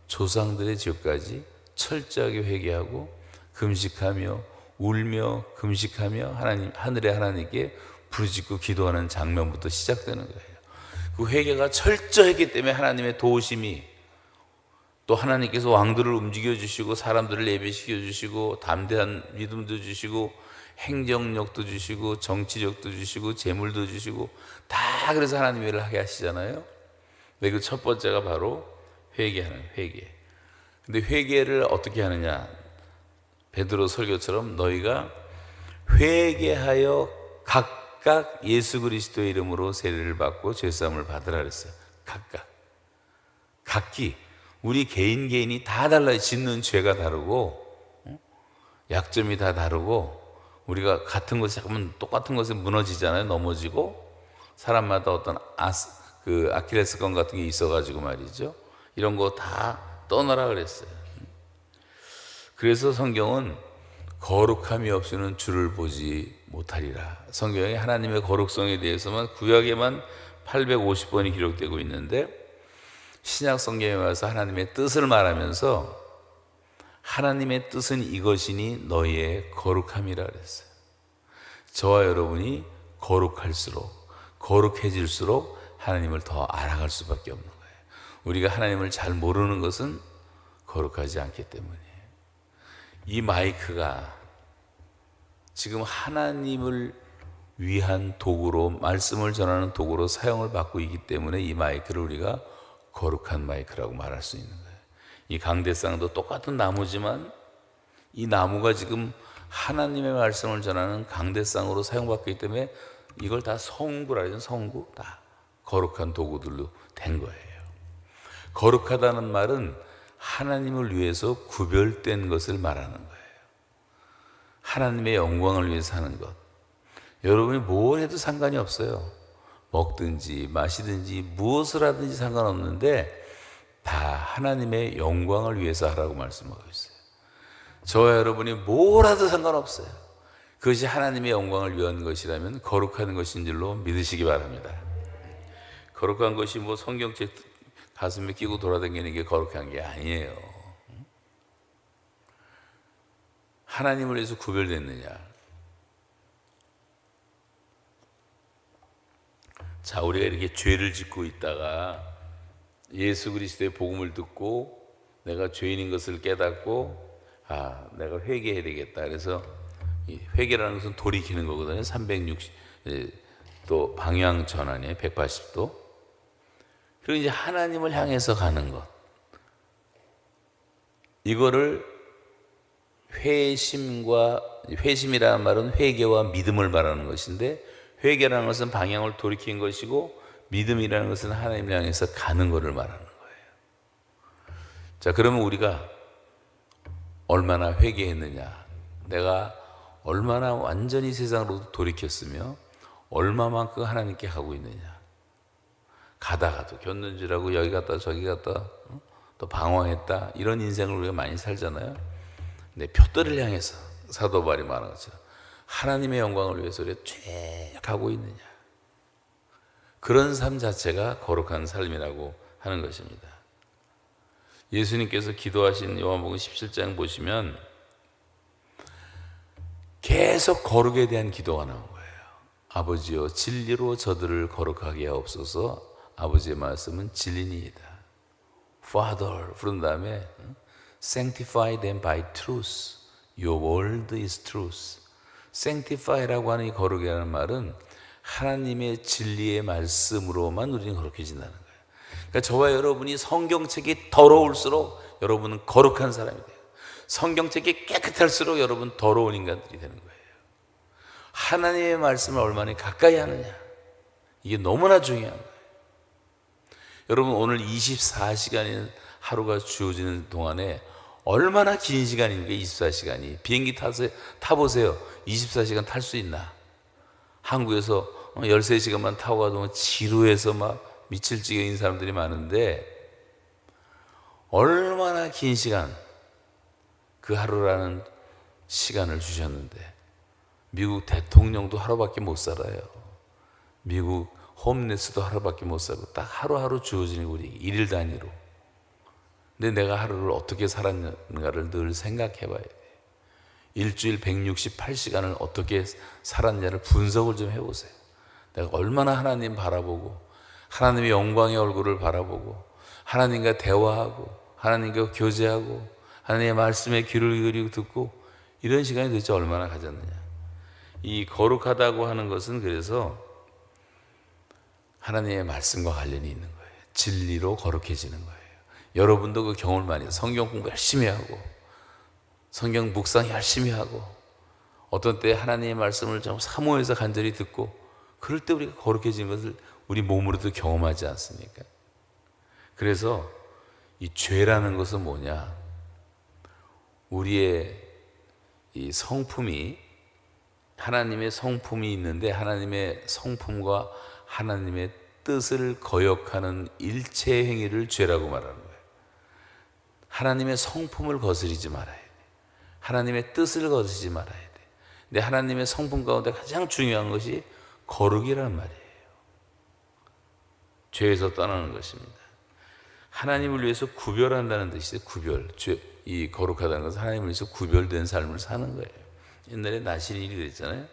조상들의 죄까지 철저하게 회개하고 금식하며 울며 금식하며 하늘의 하나님께 부르짖고 기도하는 장면부터 시작되는 거예요. 그 회개가 철저했기 때문에 하나님의 도우심이, 또 하나님께서 왕들을 움직여 주시고 사람들을 예배시켜 주시고 담대한 믿음도 주시고 행정력도 주시고 정치력도 주시고 재물도 주시고 다 그래서 하나님 일을 하게 하시잖아요. 근데 그 첫 번째가 바로 회개하는 회개. 근데 회개를 어떻게 하느냐? 베드로 설교처럼 너희가 회개하여 각각 예수 그리스도의 이름으로 세례를 받고 죄사함을 받으라 그랬어요. 각기 우리 개인이 다 달라요. 짓는 죄가 다르고 약점이 다 다르고 우리가 같은 것이 잠깐만 똑같은 것에 무너지잖아요. 넘어지고 사람마다 어떤 아킬레스건 같은 게 있어가지고 말이죠. 이런 거 다 떠나라 그랬어요. 그래서 성경은 거룩함이 없이는 주를 보지 못하리라. 성경에 하나님의 거룩성에 대해서만 구약에만 850번이 기록되고 있는데 신약 성경에 와서 하나님의 뜻을 말하면서 하나님의 뜻은 이것이니 너희의 거룩함이라 그랬어요. 저와 여러분이 거룩해질수록 하나님을 더 알아갈 수밖에 없는 거예요. 우리가 하나님을 잘 모르는 것은 거룩하지 않기 때문이에요. 이 마이크가 지금 하나님을 위한 도구로, 말씀을 전하는 도구로 사용을 받고 있기 때문에 이 마이크를 우리가 거룩한 마이크라고 말할 수 있는 거예요. 이 강대상도 똑같은 나무지만 이 나무가 지금 하나님의 말씀을 전하는 강대상으로 사용받고 있기 때문에 이걸 다 성구라 해서 성구, 다 거룩한 도구들로 된 거예요. 거룩하다는 말은 하나님을 위해서 구별된 것을 말하는 거예요. 하나님의 영광을 위해서 하는 것. 여러분이 뭘 해도 상관이 없어요. 먹든지 마시든지 무엇을 하든지 상관없는데 다 하나님의 영광을 위해서 하라고 말씀하고 있어요. 저와 여러분이 뭘 하도 상관없어요. 그것이 하나님의 영광을 위한 것이라면 거룩한 것인 줄로 믿으시기 바랍니다. 거룩한 것이 뭐 성경책 가슴에 끼고 돌아다니는 게 거룩한 게 아니에요. 하나님을 위해서 구별됐느냐? 자, 우리가 이렇게 죄를 짓고 있다가 예수 그리스도의 복음을 듣고 내가 죄인인 것을 깨닫고 내가 회개해야 되겠다. 그래서 이 회개라는 것은 돌이키는 거거든요. 360, 또 방향 전환이에요. 180도. 그리고 이제 하나님을 향해서 가는 것. 이거를 회심이라는 말은 회개와 믿음을 말하는 것인데, 회개라는 것은 방향을 돌이킨 것이고 믿음이라는 것은 하나님을 향해서 가는 것을 말하는 거예요. 자, 그러면 우리가 얼마나 회개했느냐, 내가 얼마나 완전히 세상으로 돌이켰으며 얼마만큼 하나님께 가고 있느냐. 가다가도 곁눈질하고 여기 갔다 저기 갔다 또 방황했다, 이런 인생을 우리가 많이 살잖아요. 근데 표대를 향해서 사도 바울이 말하는 것처럼 하나님의 영광을 위해서 우리가 쭉 가고 있느냐, 그런 삶 자체가 거룩한 삶이라고 하는 것입니다. 예수님께서 기도하신 요한복음 17장 보시면 계속 거룩에 대한 기도가 나온 거예요. 아버지여 진리로 저들을 거룩하게 하옵소서. 아버지의 말씀은 진리니이다. Father 부른 다음에 Sanctify them by truth. Your word is truth. Sanctify라고 하는 이 거룩이라는 말은 하나님의 진리의 말씀으로만 우리는 거룩해진다는 거예요. 그러니까 저와 여러분이 성경책이 더러울수록 여러분은 거룩한 사람이 돼요. 성경책이 깨끗할수록 여러분 더러운 인간들이 되는 거예요. 하나님의 말씀을 얼마나 가까이 하느냐, 이게 너무나 중요한 거예요. 여러분 오늘 24시간인 하루가 주어지는 동안에 얼마나 긴 시간입니까? 24시간이. 비행기 타보세요. 24시간 탈 수 있나? 한국에서 13시간만 타고 가도 지루해서 막 미칠 지경인 사람들이 많은데, 얼마나 긴 시간, 그 하루라는 시간을 주셨는데 미국 대통령도 하루밖에 못 살아요. 미국 홈레스도 하루밖에 못 살고 딱 하루하루 주어지는 우리 일일 단위로. 근데 내가 하루를 어떻게 살았는가를 늘 생각해 봐야 돼. 일주일 168시간을 어떻게 살았냐를 분석을 좀 해보세요. 내가 얼마나 하나님 바라보고 하나님의 영광의 얼굴을 바라보고 하나님과 대화하고 하나님과 교제하고 하나님의 말씀에 귀를 기울이고 듣고, 이런 시간이 도대체 얼마나 가졌느냐. 이 거룩하다고 하는 것은 그래서 하나님의 말씀과 관련이 있는 거예요. 진리로 거룩해지는 거예요. 여러분도 그 경험을 많이 해요. 성경 공부 열심히 하고 성경 묵상 열심히 하고 어떤 때 하나님의 말씀을 좀 사모해서 간절히 듣고, 그럴 때 우리가 거룩해지는 것을 우리 몸으로도 경험하지 않습니까? 그래서 이 죄라는 것은 뭐냐, 우리의 이 성품이, 하나님의 성품이 있는데 하나님의 성품과 하나님의 뜻을 거역하는 일체 행위를 죄라고 말하는 거예요. 하나님의 성품을 거스르지 말아야 돼. 하나님의 뜻을 거스르지 말아야 돼. 근데 하나님의 성품 가운데 가장 중요한 것이 거룩이란 말이에요. 죄에서 떠나는 것입니다. 하나님을 위해서 구별한다는 뜻이에요. 구별. 이 거룩하다는 것은 하나님을 위해서 구별된 삶을 사는 거예요. 옛날에 나실일이 그랬잖아요.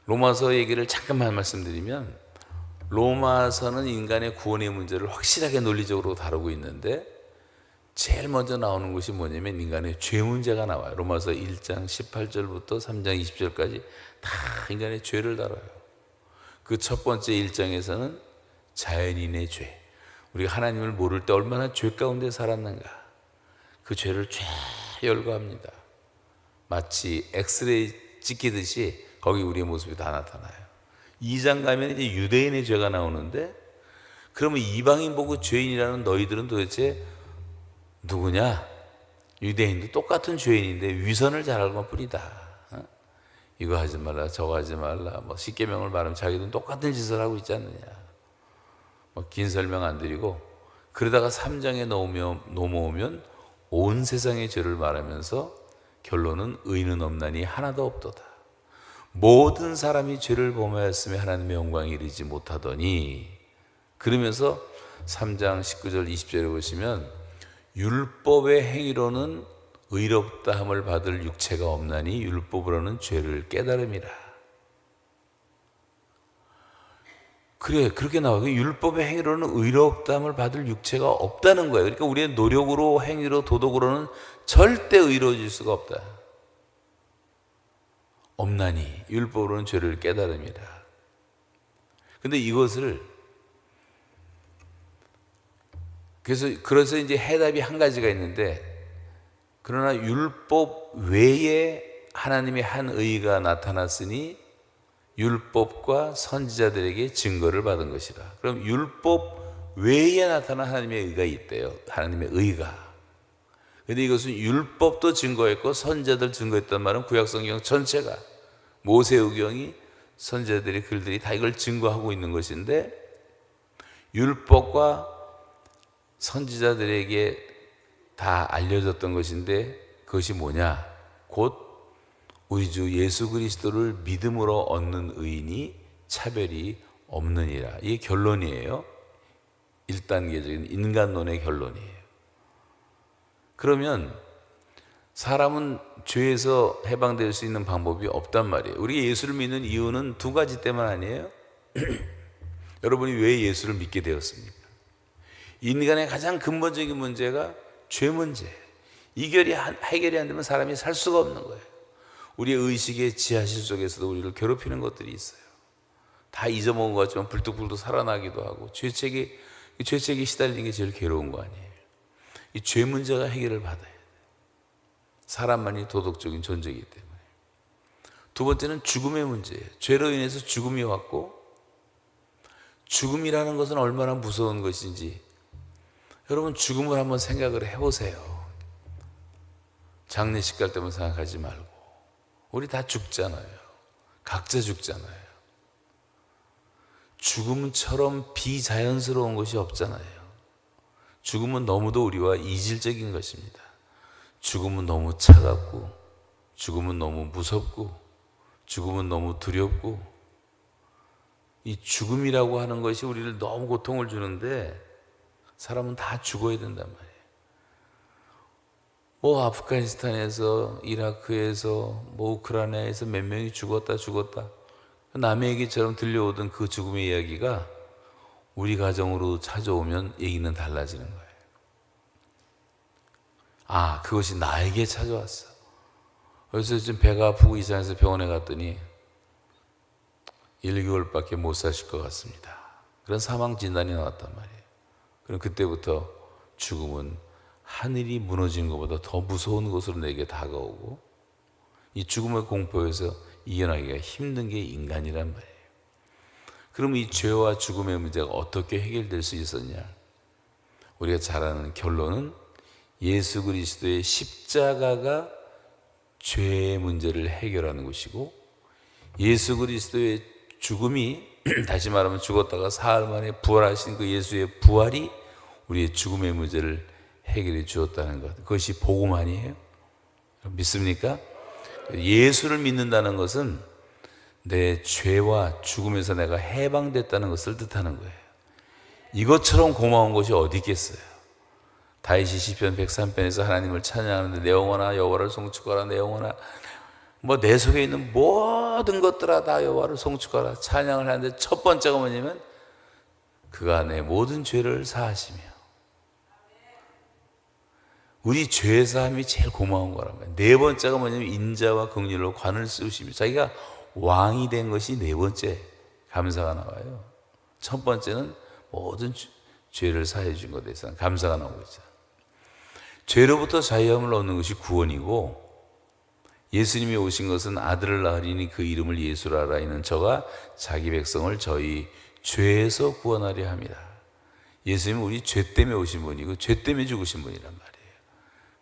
로마서 얘기를 잠깐만 말씀드리면, 로마서는 인간의 구원의 문제를 확실하게 논리적으로 다루고 있는데 제일 먼저 나오는 것이 뭐냐면 인간의 죄 문제가 나와요. 로마서 1장 18절부터 3장 20절까지 다 인간의 죄를 다뤄요. 그 첫 번째 1장에서는 자연인의 죄, 우리가 하나님을 모를 때 얼마나 죄 가운데 살았는가, 그 죄를 쫙 열거합니다. 마치 엑스레이 찍히듯이 거기 우리의 모습이 다 나타나요. 2장 가면 이제 유대인의 죄가 나오는데, 그러면 이방인 보고 죄인이라는 너희들은 도대체 누구냐? 유대인도 똑같은 죄인인데 위선을 잘할 것뿐이다. 이거 하지 말라 저거 하지 말라 뭐 십계명을 말하면 자기들은 똑같은 짓을 하고 있지 않느냐. 뭐 긴 설명 안 드리고, 그러다가 3장에 넘어오면 온 세상의 죄를 말하면서 결론은 의는 없나니 하나도 없도다. 모든 사람이 죄를 범하였으며 하나님의 영광에 이르지 못하더니, 그러면서 3장 19절 20절에 보시면 율법의 행위로는 의롭다 함을 받을 육체가 없나니 율법으로는 죄를 깨달음이라. 그래, 그렇게 나와요. 율법의 행위로는 의롭다 함을 받을 육체가 없다는 거예요. 그러니까 우리의 노력으로, 행위로, 도덕으로는 절대 의로워질 수가 없다. 없나니 율법으로는 죄를 깨달음이라. 근데 이것을, 그래서 이제 해답이 한 가지가 있는데, 그러나 율법 외에 하나님의 한 의가 나타났으니 율법과 선지자들에게 증거를 받은 것이라. 그럼 율법 외에 나타난 하나님의 의가 있대요. 하나님의 의가. 근데 이것은 율법도 증거했고 선지자들 증거했단 말은 구약성경 전체가, 모세우경이, 선지자들의 글들이 다 이걸 증거하고 있는 것인데, 율법과 선지자들에게 다 알려졌던 것인데 그것이 뭐냐? 곧 우리 주 예수 그리스도를 믿음으로 얻는 의인이 차별이 없느니라. 이게 결론이에요. 1단계적인 인간론의 결론이에요. 그러면 사람은 죄에서 해방될 수 있는 방법이 없단 말이에요. 우리가 예수를 믿는 이유는 두 가지 때문 아니에요? 여러분이 왜 예수를 믿게 되었습니까? 인간의 가장 근본적인 문제가 죄 문제예요. 해결이 안 되면 사람이 살 수가 없는 거예요. 우리의 의식의 지하실 속에서도 우리를 괴롭히는 것들이 있어요. 다 잊어먹은 것 같지만 불뚝불뚝 살아나기도 하고 죄책에 시달리는 게 제일 괴로운 거 아니에요. 이 죄 문제가 해결을 받아야 돼요. 사람만이 도덕적인 존재이기 때문에. 두 번째는 죽음의 문제예요. 죄로 인해서 죽음이 왔고, 죽음이라는 것은 얼마나 무서운 것인지 여러분 죽음을 한번 생각을 해보세요. 장례식 갈 때만 생각하지 말고. 우리 다 죽잖아요. 각자 죽잖아요. 죽음처럼 비자연스러운 것이 없잖아요. 죽음은 너무도 우리와 이질적인 것입니다. 죽음은 너무 차갑고, 죽음은 너무 무섭고, 죽음은 너무 두렵고, 이 죽음이라고 하는 것이 우리를 너무 고통을 주는데 사람은 다 죽어야 된단 말이에요. 뭐 아프가니스탄에서, 이라크에서, 뭐 우크라이나에서 몇 명이 죽었다 남의 얘기처럼 들려오던 그 죽음의 이야기가 우리 가정으로 찾아오면 얘기는 달라지는 거예요. 아, 그것이 나에게 찾아왔어. 그래서 좀 배가 아프고 이상해서 병원에 갔더니 1개월밖에 못 사실 것 같습니다. 그런 사망 진단이 나왔단 말이에요. 그럼 그때부터 죽음은 하늘이 무너진 것보다 더 무서운 것으로 내게 다가오고, 이 죽음의 공포에서 이겨나기가 힘든 게 인간이란 말이에요. 그럼 이 죄와 죽음의 문제가 어떻게 해결될 수 있었냐? 우리가 잘 아는 결론은 예수 그리스도의 십자가가 죄의 문제를 해결하는 것이고, 예수 그리스도의 죽음이 다시 말하면 죽었다가 사흘 만에 부활하신 그 예수의 부활이 우리의 죽음의 문제를 해결해 주었다는 것, 그것이 복음 아니에요? 믿습니까? 예수를 믿는다는 것은 내 죄와 죽음에서 내가 해방됐다는 것을 뜻하는 거예요. 이것처럼 고마운 것이 어디 있겠어요? 다윗이 시편 103편에서 하나님을 찬양하는데 내 영혼아 여호와를 송축하라, 내 영혼아, 뭐 내 속에 있는 모든 것들아 다 여호와를 송축하라 찬양을 하는데 첫 번째가 뭐냐면 그가 내 모든 죄를 사하시며, 우리 죄 사함이 제일 고마운 거란 말이에요. 네 번째가 뭐냐면 인자와 긍휼로 관을 씌우시며, 자기가 왕이 된 것이 네 번째 감사가 나와요. 첫 번째는 모든 죄를 사해 준 것에 대해서 감사가 나오고 있잖아요. 죄로부터 자유함을 얻는 것이 구원이고, 예수님이 오신 것은 아들을 낳으리니 그 이름을 예수라 하라 이는 저가 자기 백성을 저희 죄에서 구원하려 합니다. 예수님은 우리 죄 때문에 오신 분이고 죄 때문에 죽으신 분이란 말이에요.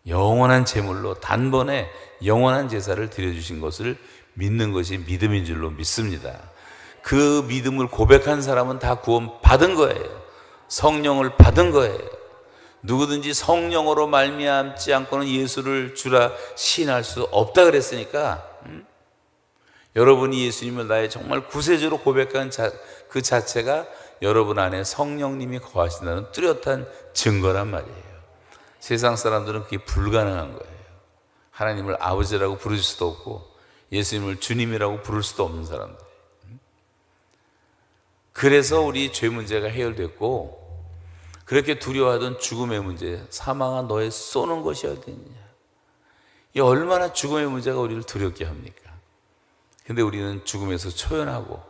영원한 제물로 단번에 영원한 제사를 드려주신 것을 믿는 것이 믿음인 줄로 믿습니다. 그 믿음을 고백한 사람은 다 구원 받은 거예요. 성령을 받은 거예요. 누구든지 성령으로 말미암지 않고는 예수를 주라 시인할 수 없다 그랬으니까, 여러분이 예수님을 나의 정말 구세주로 고백한 그 자체가 여러분 안에 성령님이 거하신다는 뚜렷한 증거란 말이에요. 세상 사람들은 그게 불가능한 거예요. 하나님을 아버지라고 부를 수도 없고 예수님을 주님이라고 부를 수도 없는 사람들. 그래서 우리 죄 문제가 해결됐고, 그렇게 두려워하던 죽음의 문제, 사망아 너의 쏘는 것이 어디있느냐, 이 얼마나 죽음의 문제가 우리를 두렵게 합니까? 근데 우리는 죽음에서 초연하고,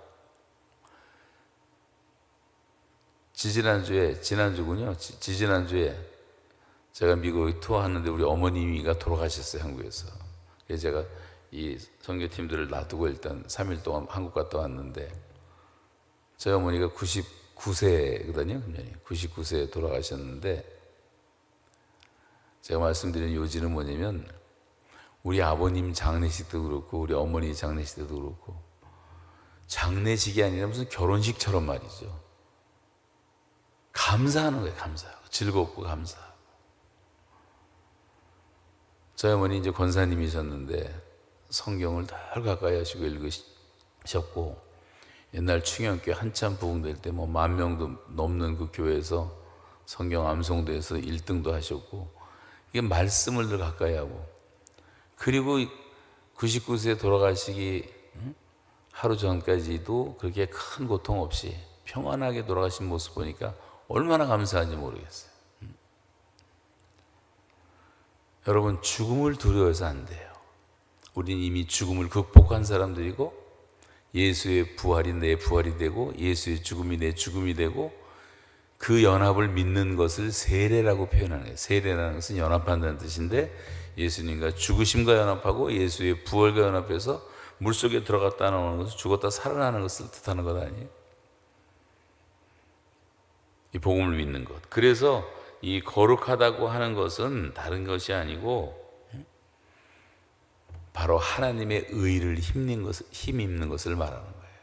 지지난주에 제가 미국에 투어하는데 우리 어머님이가 돌아가셨어요, 한국에서. 그래서 제가 이 선교팀들을 놔두고 일단 3일 동안 한국 갔다 왔는데, 저희 어머니가 99세거든요. 99세에 돌아가셨는데, 제가 말씀드린 요지는 뭐냐면, 우리 아버님 장례식도 그렇고 우리 어머니 장례식도 그렇고 장례식이 아니라 무슨 결혼식처럼 말이죠. 감사하는 거예요. 감사하고 즐겁고 감사하고. 저희 어머니 이제 권사님이셨는데 성경을 늘 가까이 하시고 읽으셨고, 옛날 충영교회 한참 부흥될 때 뭐 10,000명도 넘는 그 교회에서 성경 암송대에서 1등도 하셨고, 이게 말씀을 늘 가까이 하고, 그리고 99세 돌아가시기 하루 전까지도 그렇게 큰 고통 없이 평안하게 돌아가신 모습 보니까 얼마나 감사한지 모르겠어요. 여러분, 죽음을 두려워해서 안 돼요. 우리는 이미 죽음을 극복한 사람들이고, 예수의 부활이 내 부활이 되고 예수의 죽음이 내 죽음이 되고, 그 연합을 믿는 것을 세례라고 표현하는 거예요. 세례라는 것은 연합한다는 뜻인데, 예수님과 죽으심과 연합하고 예수의 부활과 연합해서 물속에 들어갔다 나오는 것을, 죽었다 살아나는 것을 뜻하는 것 아니에요? 이 복음을 믿는 것. 그래서 이 거룩하다고 하는 것은 다른 것이 아니고 바로 하나님의 의를 힘입는 것을 말하는 거예요.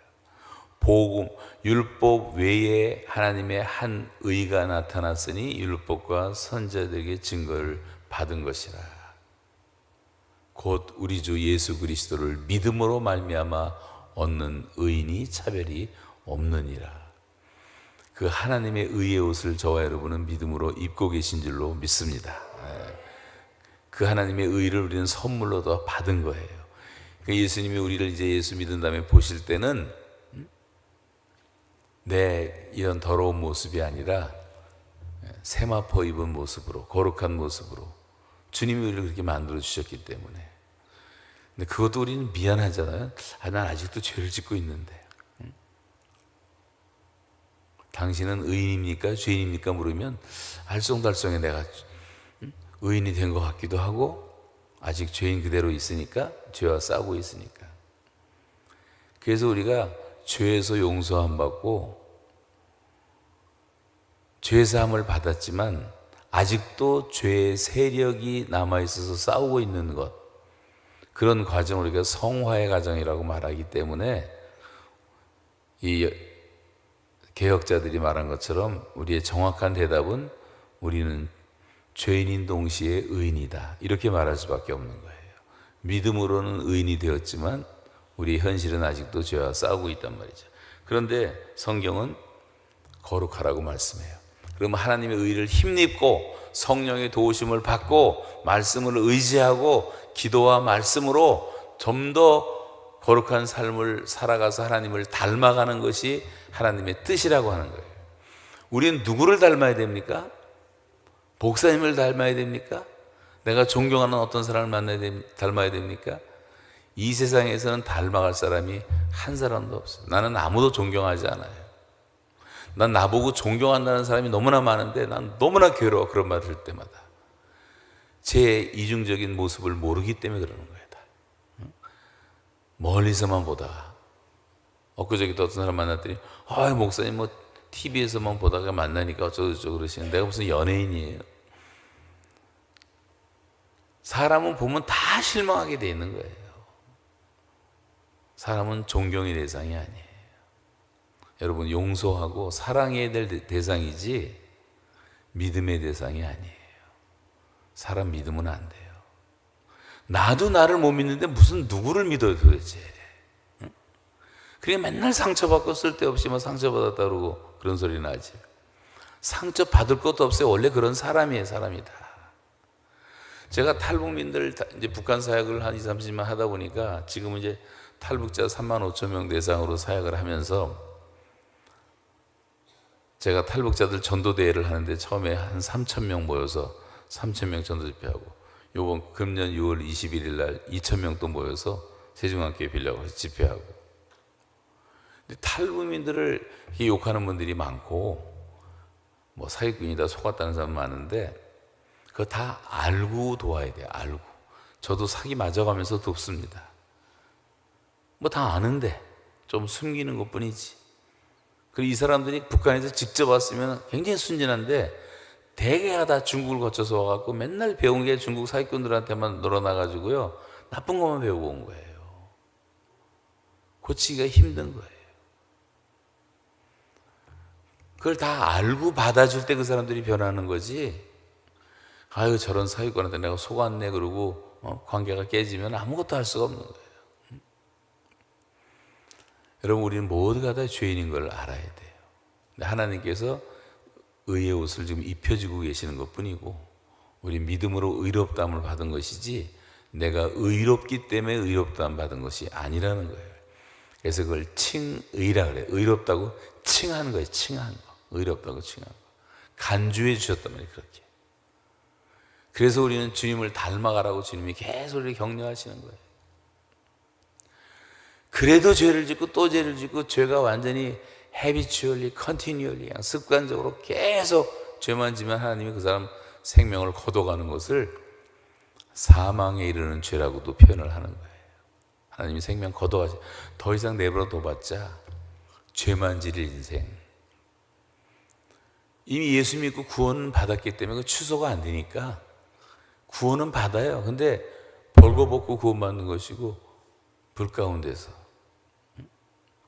복음, 율법 외에 하나님의 한 의가 나타났으니 율법과 선지자들에게 증거를 받은 것이라. 곧 우리 주 예수 그리스도를 믿음으로 말미암아 얻는 의인이 차별이 없느니라. 그 하나님의 의의 옷을 저와 여러분은 믿음으로 입고 계신 줄로 믿습니다. 그 하나님의 의를 우리는 선물로 더 받은 거예요. 예수님이 우리를 이제 예수 믿은 다음에 보실 때는 내 이런 더러운 모습이 아니라 세마포 입은 모습으로, 거룩한 모습으로 주님이 우리를 그렇게 만들어 주셨기 때문에. 근데 그것도 우리는 미안하잖아요. 난 아직도 죄를 짓고 있는데. 당신은 의인입니까? 죄인입니까? 물으면 알쏭달쏭에 내가 의인이 된 것 같기도 하고, 아직 죄인 그대로 있으니까, 죄와 싸우고 있으니까. 그래서 우리가 죄에서 용서함 받고 죄사함을 받았지만 아직도 죄의 세력이 남아있어서 싸우고 있는 것, 그런 과정을 우리가 성화의 과정이라고 말하기 때문에, 이 개혁자들이 말한 것처럼 우리의 정확한 대답은 우리는 죄인인 동시에 의인이다, 이렇게 말할 수밖에 없는 거예요. 믿음으로는 의인이 되었지만 우리 현실은 아직도 죄와 싸우고 있단 말이죠. 그런데 성경은 거룩하라고 말씀해요. 그러면 하나님의 의를 힘입고 성령의 도우심을 받고 말씀을 의지하고 기도와 말씀으로 좀 더 거룩한 삶을 살아가서 하나님을 닮아가는 것이 하나님의 뜻이라고 하는 거예요. 우리는 누구를 닮아야 됩니까? 목사님을 닮아야 됩니까? 내가 존경하는 어떤 사람을 닮아야 됩니까? 이 세상에서는 닮아갈 사람이 한 사람도 없어요. 나는 아무도 존경하지 않아요. 난 나보고 존경한다는 사람이 너무나 많은데 난 너무나 괴로워. 그런 말 들을 때마다 제 이중적인 모습을 모르기 때문에 그러는 거예요. 다. 멀리서만 보다가, 엊그저께도 어떤 사람 만났더니 목사님 뭐 TV에서만 보다가 만나니까 어쩌고저쩌고 그러시는, 내가 무슨 연예인이에요. 사람은 보면 다 실망하게 돼 있는 거예요. 사람은 존경의 대상이 아니에요. 여러분, 용서하고 사랑해야 될 대상이지 믿음의 대상이 아니에요. 사람 믿으면 안 돼요. 나도 나를 못 믿는데 무슨 누구를 믿어요 도대체. 그게 맨날 상처받고 쓸데없이 뭐 상처받았다 그러고 그런 소리 나지. 상처받을 것도 없어요. 원래 그런 사람이에요. 사람이다. 제가 탈북민들 이제 북한 사역을 한 20, 30년 하다 보니까 지금은 이제 탈북자 35,000명 대상으로 사역을 하면서, 제가 탈북자들 전도대회를 하는데 처음에 한 3,000명 모여서 3,000명 전도 집회하고, 요번 금년 6월 21일 날 2,000명 또 모여서 세종학교에 빌려가서 집회하고. 근데 탈북민들을 욕하는 분들이 많고 뭐 사기꾼이다 속았다는 사람 많은데, 그거 다 알고 도와야 돼요. 알고. 저도 사기 맞아가면서 돕습니다. 뭐 다 아는데 좀 숨기는 것 뿐이지. 그리고 이 사람들이 북한에서 직접 왔으면 굉장히 순진한데, 대개가 다 중국을 거쳐서 와갖고 맨날 배운 게 중국 사기꾼들한테만 놀아나가지고요, 나쁜 것만 배우고 온 거예요. 고치기가 힘든 거예요. 그걸 다 알고 받아줄 때 그 사람들이 변하는 거지. 아유, 저런 사위꾼한테 내가 속았네 그러고 관계가 깨지면 아무것도 할 수가 없는 거예요. 여러분, 우리는 모두가 다 죄인인 걸 알아야 돼요. 근데 하나님께서 의의 옷을 지금 입혀주고 계시는 것 뿐이고, 우리 믿음으로 의롭다함을 받은 것이지 내가 의롭기 때문에 의롭다함 받은 것이 아니라는 거예요. 그래서 그걸 칭의라 그래요. 의롭다고 칭하는 거예요. 칭한 거. 의롭다고 칭한 거. 간주해 주셨단 말이에요. 그렇게. 그래서 우리는 주님을 닮아가라고 주님이 계속 우리를 격려하시는 거예요. 그래도 죄를 짓고 또 죄를 짓고 죄가 완전히 habitually, continually, 습관적으로 계속 죄만 지면 하나님이 그 사람 생명을 거둬가는 것을 사망에 이르는 죄라고도 표현을 하는 거예요. 하나님이 생명 거둬가지 더 이상 내버려 둬봤자 죄만 지를 인생. 이미 예수 믿고 구원은 받았기 때문에 그 취소가 안 되니까 구원은 받아요. 근데 벌거벗고 구원받는 것이고 불 가운데서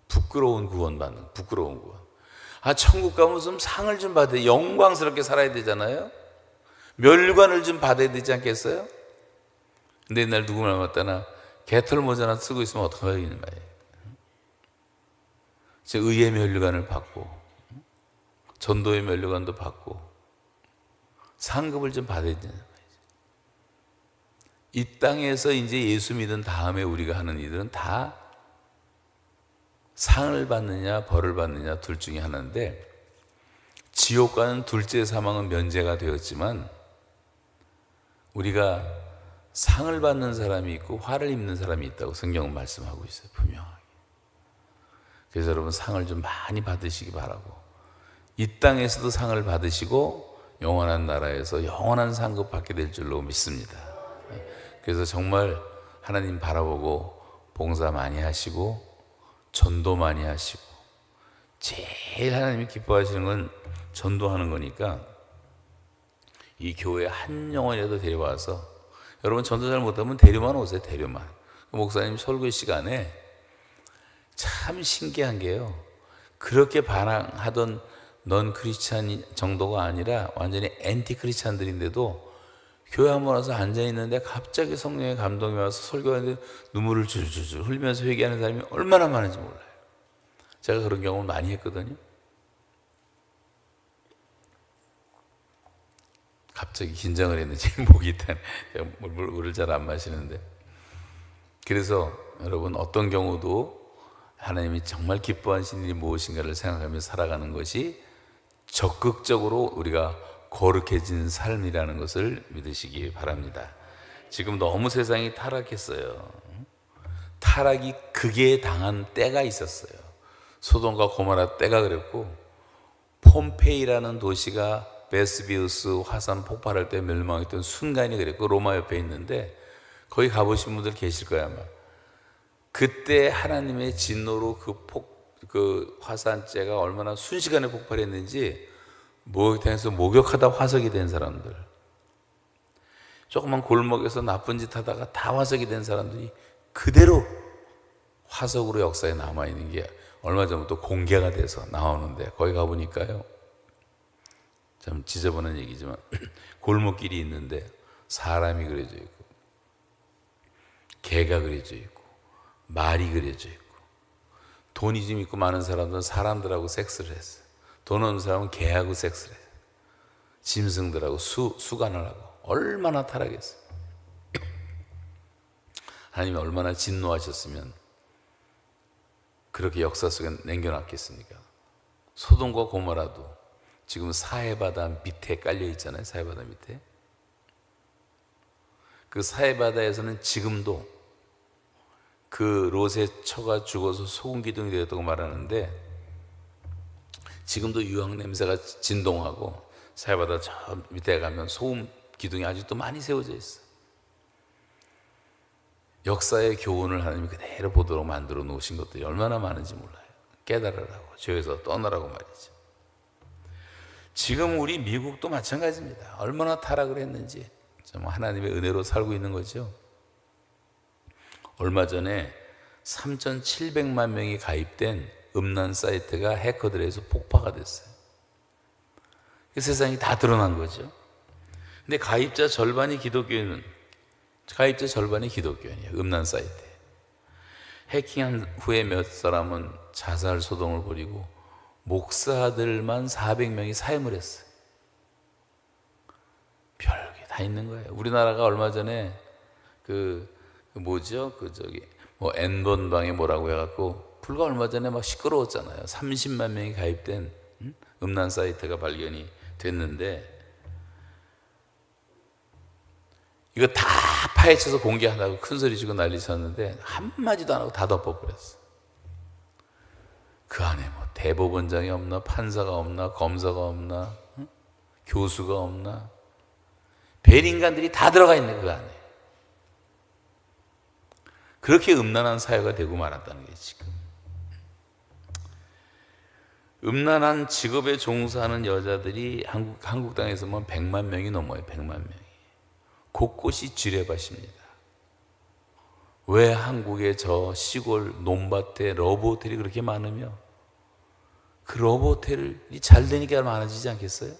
부끄러운 구원 받는, 부끄러운 구원. 천국 가면 좀 상을 좀 받아야, 영광스럽게 살아야 되잖아요. 멸관을 좀 받아야 되지 않겠어요? 근데 옛날 누구 닮았다나 개털 모자나 쓰고 있으면 어떡하겠냐 말이에요. 의의 멸관을 받고 전도의 멸관도 받고 상급을 좀 받아야 되는 거예요. 이 땅에서 이제 예수 믿은 다음에 우리가 하는 일들은 다 상을 받느냐 벌을 받느냐 둘 중에 하나인데, 지옥 가는 둘째 사망은 면제가 되었지만 우리가 상을 받는 사람이 있고 화를 입는 사람이 있다고 성경은 말씀하고 있어요. 분명하게. 그래서 여러분, 상을 좀 많이 받으시기 바라고, 이 땅에서도 상을 받으시고 영원한 나라에서 영원한 상급 받게 될 줄로 믿습니다. 그래서 정말 하나님 바라보고 봉사 많이 하시고 전도 많이 하시고, 제일 하나님이 기뻐하시는 건 전도하는 거니까 이 교회 한 영혼이라도 데려와서, 여러분 전도 잘 못하면 데려만 오세요. 데려만. 목사님 설교 시간에 참 신기한 게요, 그렇게 반항하던 넌 크리스찬 정도가 아니라 완전히 앤티 크리스찬들인데도 교회 한 번 와서 앉아있는데 갑자기 성령의 감동이 와서 설교하는데 눈물을 줄줄줄 흘리면서 회개하는 사람이 얼마나 많은지 몰라요. 제가 그런 경험을 많이 했거든요. 갑자기 긴장을 했는지 목이 있다네. 제가 물을 잘 안 마시는데. 그래서 여러분, 어떤 경우도 하나님이 정말 기뻐하시는 일이 무엇인가를 생각하며 살아가는 것이 적극적으로 우리가 거룩해진 삶이라는 것을 믿으시기 바랍니다. 지금 너무 세상이 타락했어요. 타락이 극에 당한 때가 있었어요. 소돔과 고모라 때가 그랬고, 폼페이라는 도시가 베스비우스 화산 폭발할 때 멸망했던 순간이 그랬고, 로마 옆에 있는데 거기 가보신 분들 계실 거야 아마. 그때 하나님의 진노로 그 화산재가 얼마나 순식간에 폭발했는지 목욕탕에서 목욕하다 화석이 된 사람들, 조그만 골목에서 나쁜 짓 하다가 다 화석이 된 사람들이 그대로 화석으로 역사에 남아있는 게 얼마 전부터 공개가 돼서 나오는데, 거기 가보니까요, 참 지저분한 얘기지만 골목길이 있는데 사람이 그려져 있고 개가 그려져 있고 말이 그려져 있고, 돈이 좀 있고 많은 사람들은 사람들하고 섹스를 했어요. 돈 없는 사람은 개하고 섹스를 해요. 짐승들하고 수간을 하고. 얼마나 타락했어요. 하나님이 얼마나 진노하셨으면 그렇게 역사 속에 남겨놨겠습니까? 소돔과 고모라도 지금 사해바다 밑에 깔려 있잖아요. 사해바다 밑에. 그 사해바다에서는 지금도 그 롯의 처가 죽어서 소금 기둥이 되었다고 말하는데, 지금도 유황 냄새가 진동하고 사해바다 저 밑에 가면 소금 기둥이 아직도 많이 세워져 있어요. 역사의 교훈을 하나님이 그대로 보도록 만들어 놓으신 것들이 얼마나 많은지 몰라요. 깨달으라고, 죄에서 떠나라고 말이죠. 지금 우리 미국도 마찬가지입니다. 얼마나 타락을 했는지 정말 하나님의 은혜로 살고 있는 거죠. 얼마 전에 3,700만 명이 가입된 음란 사이트가 해커들에서 폭파가 됐어요. 그 세상이 다 드러난 거죠. 근데 가입자 절반이 기독교인이에요. 음란 사이트. 해킹한 후에 몇 사람은 자살 소동을 벌이고 목사들만 400명이 사임을 했어요. 별게 다 있는 거예요. 우리나라가 얼마 전에 N번방에 뭐라고 해갖고 불과 얼마 전에 막 시끄러웠잖아요. 30만 명이 가입된 음란 사이트가 발견이 됐는데 이거 다 파헤쳐서 공개한다고 큰 소리 치고 난리 쳤는데 한마디도 안 하고 다 덮어버렸어. 그 안에 뭐 대법원장이 없나, 판사가 없나, 검사가 없나, 교수가 없나, 별인간들이 다 들어가 있네 그 안에. 그렇게 음란한 사회가 되고 말았다는 게 지금. 음란한 직업에 종사하는 여자들이 한국 땅에서만 100만 명이 넘어요. 100만 명이. 곳곳이 지뢰밭입니다. 왜 한국의 저 시골 논밭에 러브호텔이 그렇게 많으며 그 러브호텔이 잘 되니까 많아지지 않겠어요?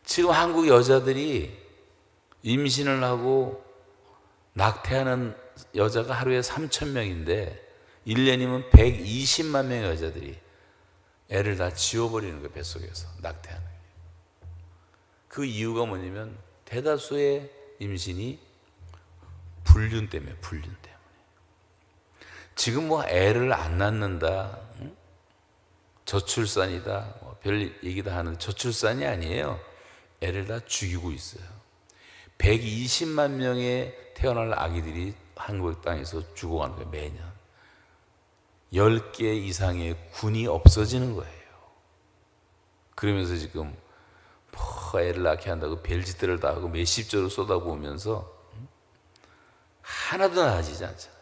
지금 한국 여자들이 임신을 하고 낙태하는 여자가 하루에 3,000명인데 1년이면 120만 명의 여자들이 애를 다 지워버리는 거예요. 뱃속에서 낙태하는 거예요. 그 이유가 뭐냐면 대다수의 임신이 불륜 때문에. 지금 뭐 애를 안 낳는다, 저출산이다, 별 얘기 다 하는데 저출산이 아니에요. 애를 다 죽이고 있어요. 120만 명의 태어날 아기들이 한국 땅에서 죽어가는 거예요. 매년 10개 이상의 군이 없어지는 거예요. 그러면서 지금 애를 낳게 한다고 별짓들을 다 하고 몇십조를 쏟아부으면서 하나도 나아지지 않잖아요.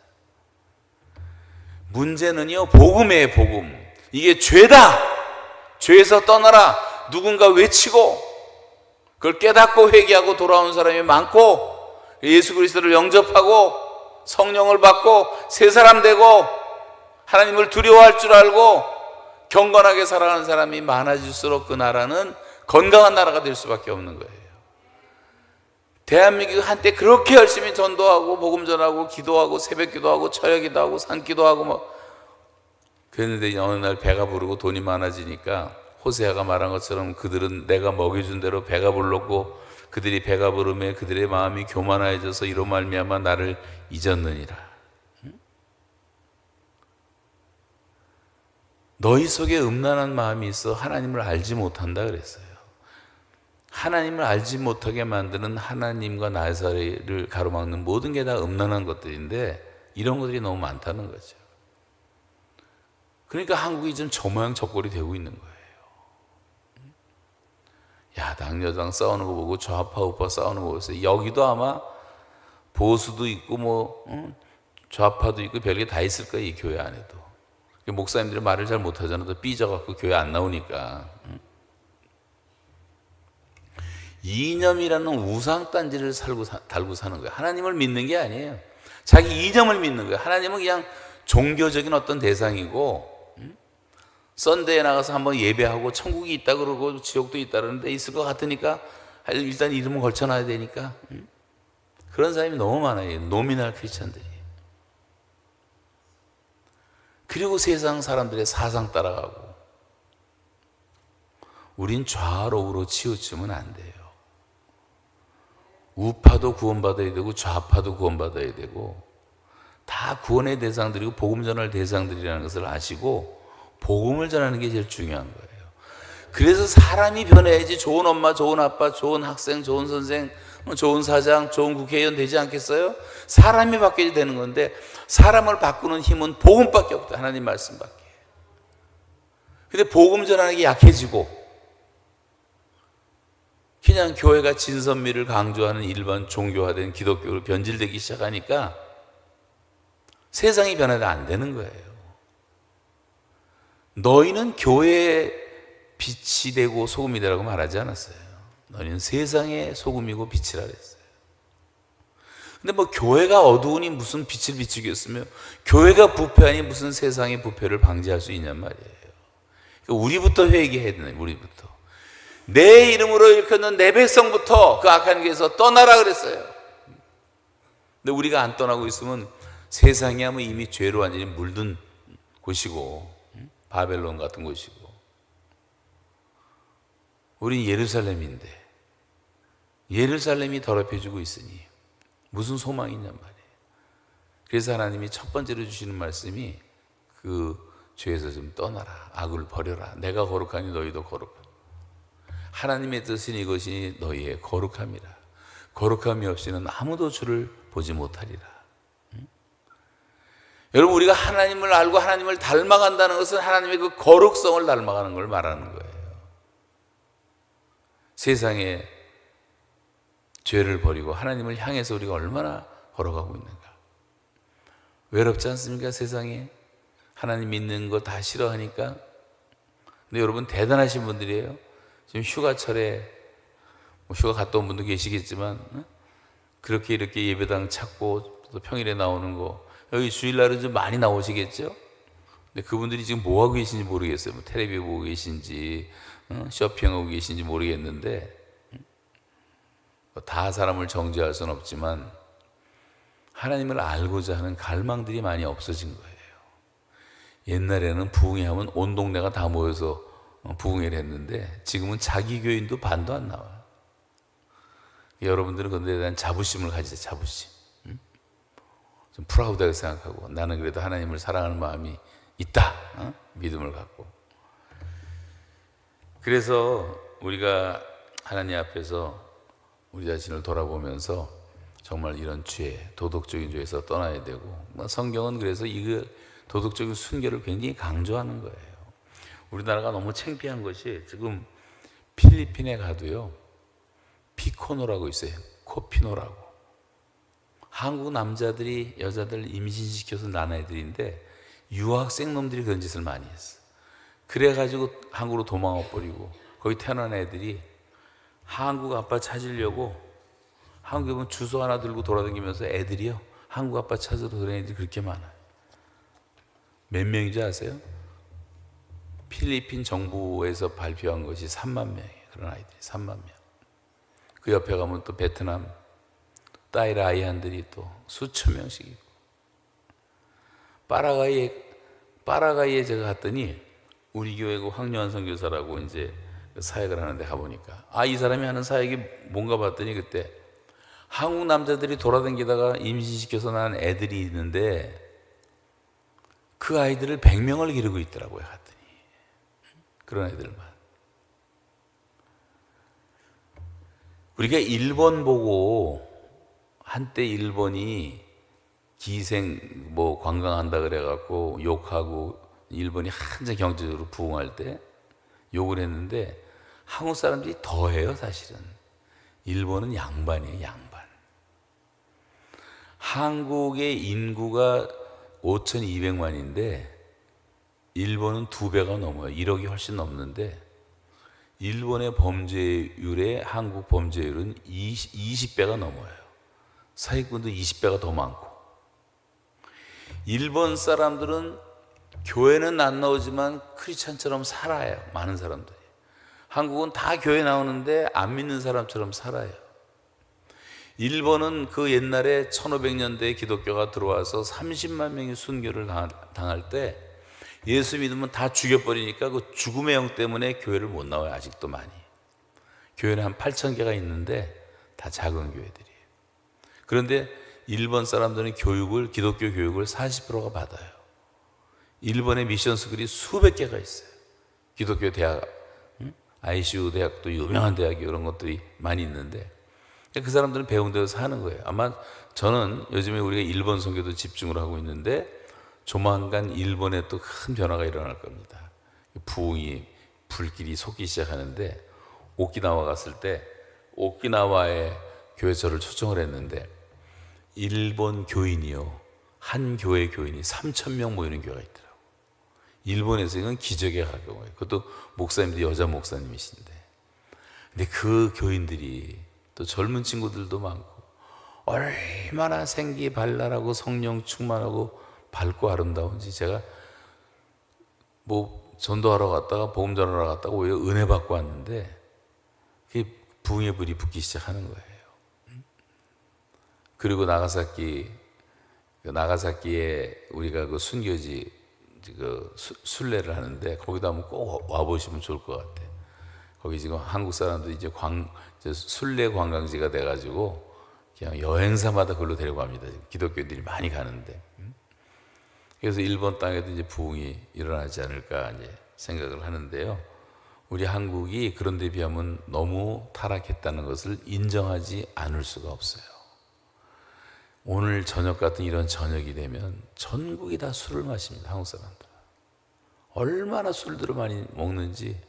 문제는요, 복음이에요. 복음. 이게 죄다. 죄에서 떠나라. 누군가 외치고 그걸 깨닫고 회개하고 돌아오는 사람이 많고 예수 그리스도를 영접하고 성령을 받고 새 사람 되고 하나님을 두려워할 줄 알고 경건하게 살아가는 사람이 많아질수록 그 나라는 건강한 나라가 될 수밖에 없는 거예요. 대한민국 한때 그렇게 열심히 전도하고 복음 전하고 기도하고 새벽 기도하고 철야 기도하고 산 기도하고 뭐 그랬는데 어느 날 배가 부르고 돈이 많아지니까 호세아가 말한 것처럼 그들은 내가 먹여준 대로 배가 불렀고 그들이 배가 부르매 그들의 마음이 교만해져서 이로 말미암아 나를 잊었느니라. 너희 속에 음란한 마음이 있어 하나님을 알지 못한다 그랬어요. 하나님을 알지 못하게 만드는 하나님과 나사렛을 가로막는 모든 게 다 음란한 것들인데 이런 것들이 너무 많다는 거죠. 그러니까 한국이 지금 저 모양 저 꼴이 되고 있는 거예요. 야당 여당 싸우는 거 보고 좌파 우파 싸우는 거 보세요. 여기도 아마 보수도 있고 뭐 좌파도 있고 별게 다 있을 거예요. 이 교회 안에도. 목사님들이 말을 잘 못하잖아요. 또 삐져갖고 교회 안 나오니까. 이념이라는 우상단지를 달고 사는 거예요. 하나님을 믿는 게 아니에요. 자기 이념을 믿는 거예요. 하나님은 그냥 종교적인 어떤 대상이고 썬데이에 나가서 한번 예배하고 천국이 있다 그러고 지옥도 있다 그러는데 있을 것 같으니까 일단 이름은 걸쳐놔야 되니까 그런 사람이 너무 많아요. 노미널 크리스천들이. 그리고 세상 사람들의 사상 따라가고 우린 좌로 우로 치우치면 안 돼요. 우파도 구원받아야 되고 좌파도 구원받아야 되고 다 구원의 대상들이고 복음 전할 대상들이라는 것을 아시고 복음을 전하는 게 제일 중요한 거예요. 그래서 사람이 변해야지 좋은 엄마, 좋은 아빠, 좋은 학생, 좋은 선생, 좋은 사장, 좋은 국회의원 되지 않겠어요? 사람이 바뀌어야 되는 건데 사람을 바꾸는 힘은 복음밖에 없다. 하나님 말씀밖에. 근데 복음 전하는 게 약해지고 그냥 교회가 진선미를 강조하는 일반 종교화된 기독교로 변질되기 시작하니까 세상이 변화가 안 되는 거예요. 너희는 교회의 빛이 되고 소금이 되라고 말하지 않았어요. 너희는 세상의 소금이고 빛이라 그랬어요. 근데 뭐 교회가 어두우니 무슨 빛을 비추겠으며 교회가 부패하니 무슨 세상의 부패를 방지할 수 있냔 말이에요. 우리부터 회개해야 되네. 우리부터. 내 이름으로 일컫는 내 백성부터 그 악한 길에서 떠나라 그랬어요. 근데 우리가 안 떠나고 있으면 세상이 하면 이미 죄로 완전히 물든 곳이고 바벨론 같은 곳이고, 우린 예루살렘인데 예루살렘이 더럽혀지고 있으니 무슨 소망이 있냔 말이에요. 그래서 하나님이 첫 번째로 주시는 말씀이 그 죄에서 좀 떠나라, 악을 버려라. 내가 거룩하니 너희도 거룩하라. 하나님의 뜻은 이것이 너희의 거룩함이라. 거룩함이 없이는 아무도 주를 보지 못하리라. 여러분, 우리가 하나님을 알고 하나님을 닮아간다는 것은 하나님의 그 거룩성을 닮아가는 걸 말하는 거예요. 세상에 죄를 버리고 하나님을 향해서 우리가 얼마나 걸어가고 있는가. 외롭지 않습니까? 세상에 하나님 믿는 거 다 싫어하니까. 근데 여러분 대단하신 분들이에요. 지금 휴가철에 휴가 갔다 온 분도 계시겠지만 그렇게 이렇게 예배당 찾고 또 평일에 나오는 거, 여기 주일날은 좀 많이 나오시겠죠? 근데 그분들이 지금 뭐 하고 계신지 모르겠어요. 뭐 텔레비 보고 계신지 쇼핑하고 계신지 모르겠는데, 다 사람을 정죄할 수는 없지만 하나님을 알고자 하는 갈망들이 많이 없어진 거예요. 옛날에는 부흥회 하면 온 동네가 다 모여서 부흥회를 했는데 지금은 자기 교인도 반도 안 나와요. 여러분들은 그런데 대한 자부심을 가지세요. 자부심. 좀 프라우드하게 생각하고, 나는 그래도 하나님을 사랑하는 마음이 있다. 믿음을 갖고. 그래서 우리가 하나님 앞에서 우리 자신을 돌아보면서 정말 이런 죄, 도덕적인 죄에서 떠나야 되고, 성경은 그래서 이 도덕적인 순결을 굉장히 강조하는 거예요. 우리나라가 너무 창피한 것이 지금 필리핀에 가도요, 피코노라고 있어요. 코피노라고. 한국 남자들이 여자들 임신시켜서 낳은 애들인데 유학생 놈들이 그런 짓을 많이 했어. 그래가지고 한국으로 도망가 버리고, 거기 태어난 애들이 한국 아빠 찾으려고 한국에 보면 주소 하나 들고 돌아다니면서 애들이요, 한국 아빠 찾으러 돌아다니는 애들이 그렇게 많아요. 몇 명인지 아세요? 필리핀 정부에서 발표한 것이 3만 명이에요. 그런 아이들이 3만 명. 그 옆에 가면 또 베트남 딸아이한들이 또 수천 명씩 있고. 파라과이에 제가 갔더니 우리 교회 그 황요한 선교사라고 이제 사역을 하는데 가보니까, 이 사람이 하는 사역이 뭔가 봤더니, 그때 한국 남자들이 돌아다니다가 임신시켜서 낳은 애들이 있는데 그 아이들을 100명을 기르고 있더라고요. 갔더니 그런 애들만. 우리가 일본 보고 한때 일본이 기생 관광한다 그래갖고 욕하고, 일본이 한참 경제적으로 부흥할 때 욕을 했는데 한국 사람들이 더 해요. 사실은 일본은 양반이에요. 양반. 한국의 인구가 5,200만인데 일본은 2배가 넘어요. 1억이 훨씬 넘는데 일본의 범죄율에 한국 범죄율은 20배가 넘어요. 사기꾼도 20배가 더 많고. 일본 사람들은 교회는 안 나오지만 크리스찬처럼 살아요. 많은 사람들이. 한국은 다 교회 나오는데 안 믿는 사람처럼 살아요. 일본은 그 옛날에 1500년대에 기독교가 들어와서 30만 명이 순교를 당할 때 예수 믿으면 다 죽여버리니까 그 죽음의 영 때문에 교회를 못 나와요. 아직도 많이. 교회는 한 8,000개가 있는데 다 작은 교회들이에요. 그런데 일본 사람들은 기독교 교육을 40%가 받아요. 일본의 미션 스쿨이 수백 개가 있어요. 기독교 대학, ICU 대학도 유명한 대학이 이런 것들이 많이 있는데 그 사람들은 배운 데서 사는 거예요. 아마 저는 요즘에 우리가 일본 선교도 집중을 하고 있는데 조만간 일본에 또 큰 변화가 일어날 겁니다. 부흥이 불길이 솟기 시작하는데, 오키나와 갔을 때 오키나와의 교회처를 초청을 했는데 일본 교인이요, 한 교회 교인이 3,000명 모이는 교회가 있더라고요. 일본에서 이건 기적에 가까워요. 그것도 목사님도 여자 목사님이신데. 근데 그 교인들이 또 젊은 친구들도 많고 얼마나 생기 발랄하고 성령 충만하고 밝고 아름다운지, 제가 전도하러 갔다가 복음 전하러 갔다가 오히려 은혜 받고 왔는데 그게 부흥의 불이 붙기 시작하는 거예요. 그리고 나가사키에 우리가 그 순교지 그 순례를 하는데 거기도 한번 꼭 와보시면 좋을 것 같아요. 거기 지금 한국 사람들이 이제 순례 관광지가 돼가지고 그냥 여행사마다 그걸로 데려갑니다. 기독교인들이 많이 가는데. 그래서 일본 땅에도 이제 부흥이 일어나지 않을까 이제 생각을 하는데요. 우리 한국이 그런 데 비하면 너무 타락했다는 것을 인정하지 않을 수가 없어요. 오늘 저녁 같은 이런 저녁이 되면 전국이 다 술을 마십니다. 한국 사람들. 얼마나 술들을 많이 먹는지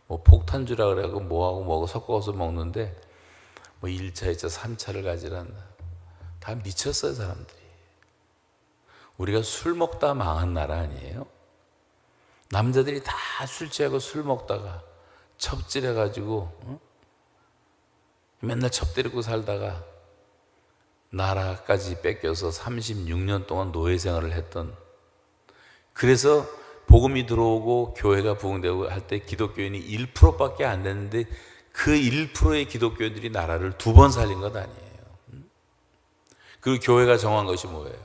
뭐 폭탄주라 그래갖고 뭐하고 섞어서 먹는데 뭐 1차, 2차, 3차를 가지란 다 미쳤어요, 사람들이. 우리가 술 먹다 망한 나라 아니에요? 남자들이 다 술 취하고 술 먹다가 첩질해가지고 맨날 첩 때리고 살다가 나라까지 뺏겨서 36년 동안 노예 생활을 했던, 그래서 복음이 들어오고 교회가 부흥되고 할 때 기독교인이 1%밖에 안 됐는데 그 1%의 기독교인들이 나라를 2번 살린 것 아니에요. 그리고 교회가 정한 것이 뭐예요?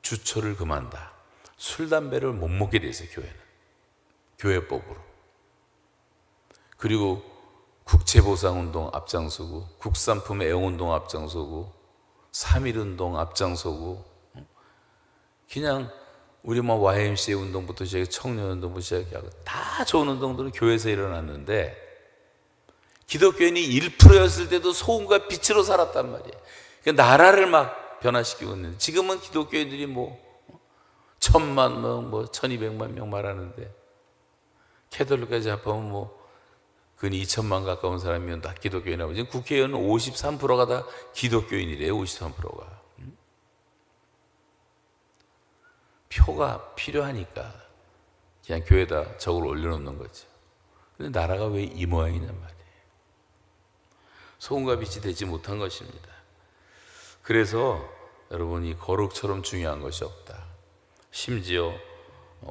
주초를 금한다. 술, 담배를 못 먹게 돼 있어요, 교회는. 교회법으로. 그리고 국채보상운동 앞장서고, 국산품 애용운동 앞장서고, 3.1운동 앞장서고, 그냥 우리 뭐 YMCA 운동부터 시작해 청년운동부터 시작하고 다 좋은 운동들은 교회에서 일어났는데 기독교인이 1%였을 때도 소금과 빛으로 살았단 말이에요. 그러니까 나라를 막 변화시키고 있는데 지금은 기독교인들이 뭐 1,000만 명, 뭐 1,200만 명 말하는데 캐톨릭까지 합하면 뭐 근 2천만 가까운 사람이면 다 기독교인이라고. 지금 국회의원은 53%가 다 기독교인이래요. 53%가. 표가 필요하니까 그냥 교회에다 저걸 올려놓는 거죠. 근데 나라가 왜 이 모양이냔 말이에요. 소금과 빛이 되지 못한 것입니다. 그래서 여러분, 이 거룩처럼 중요한 것이 없다. 심지어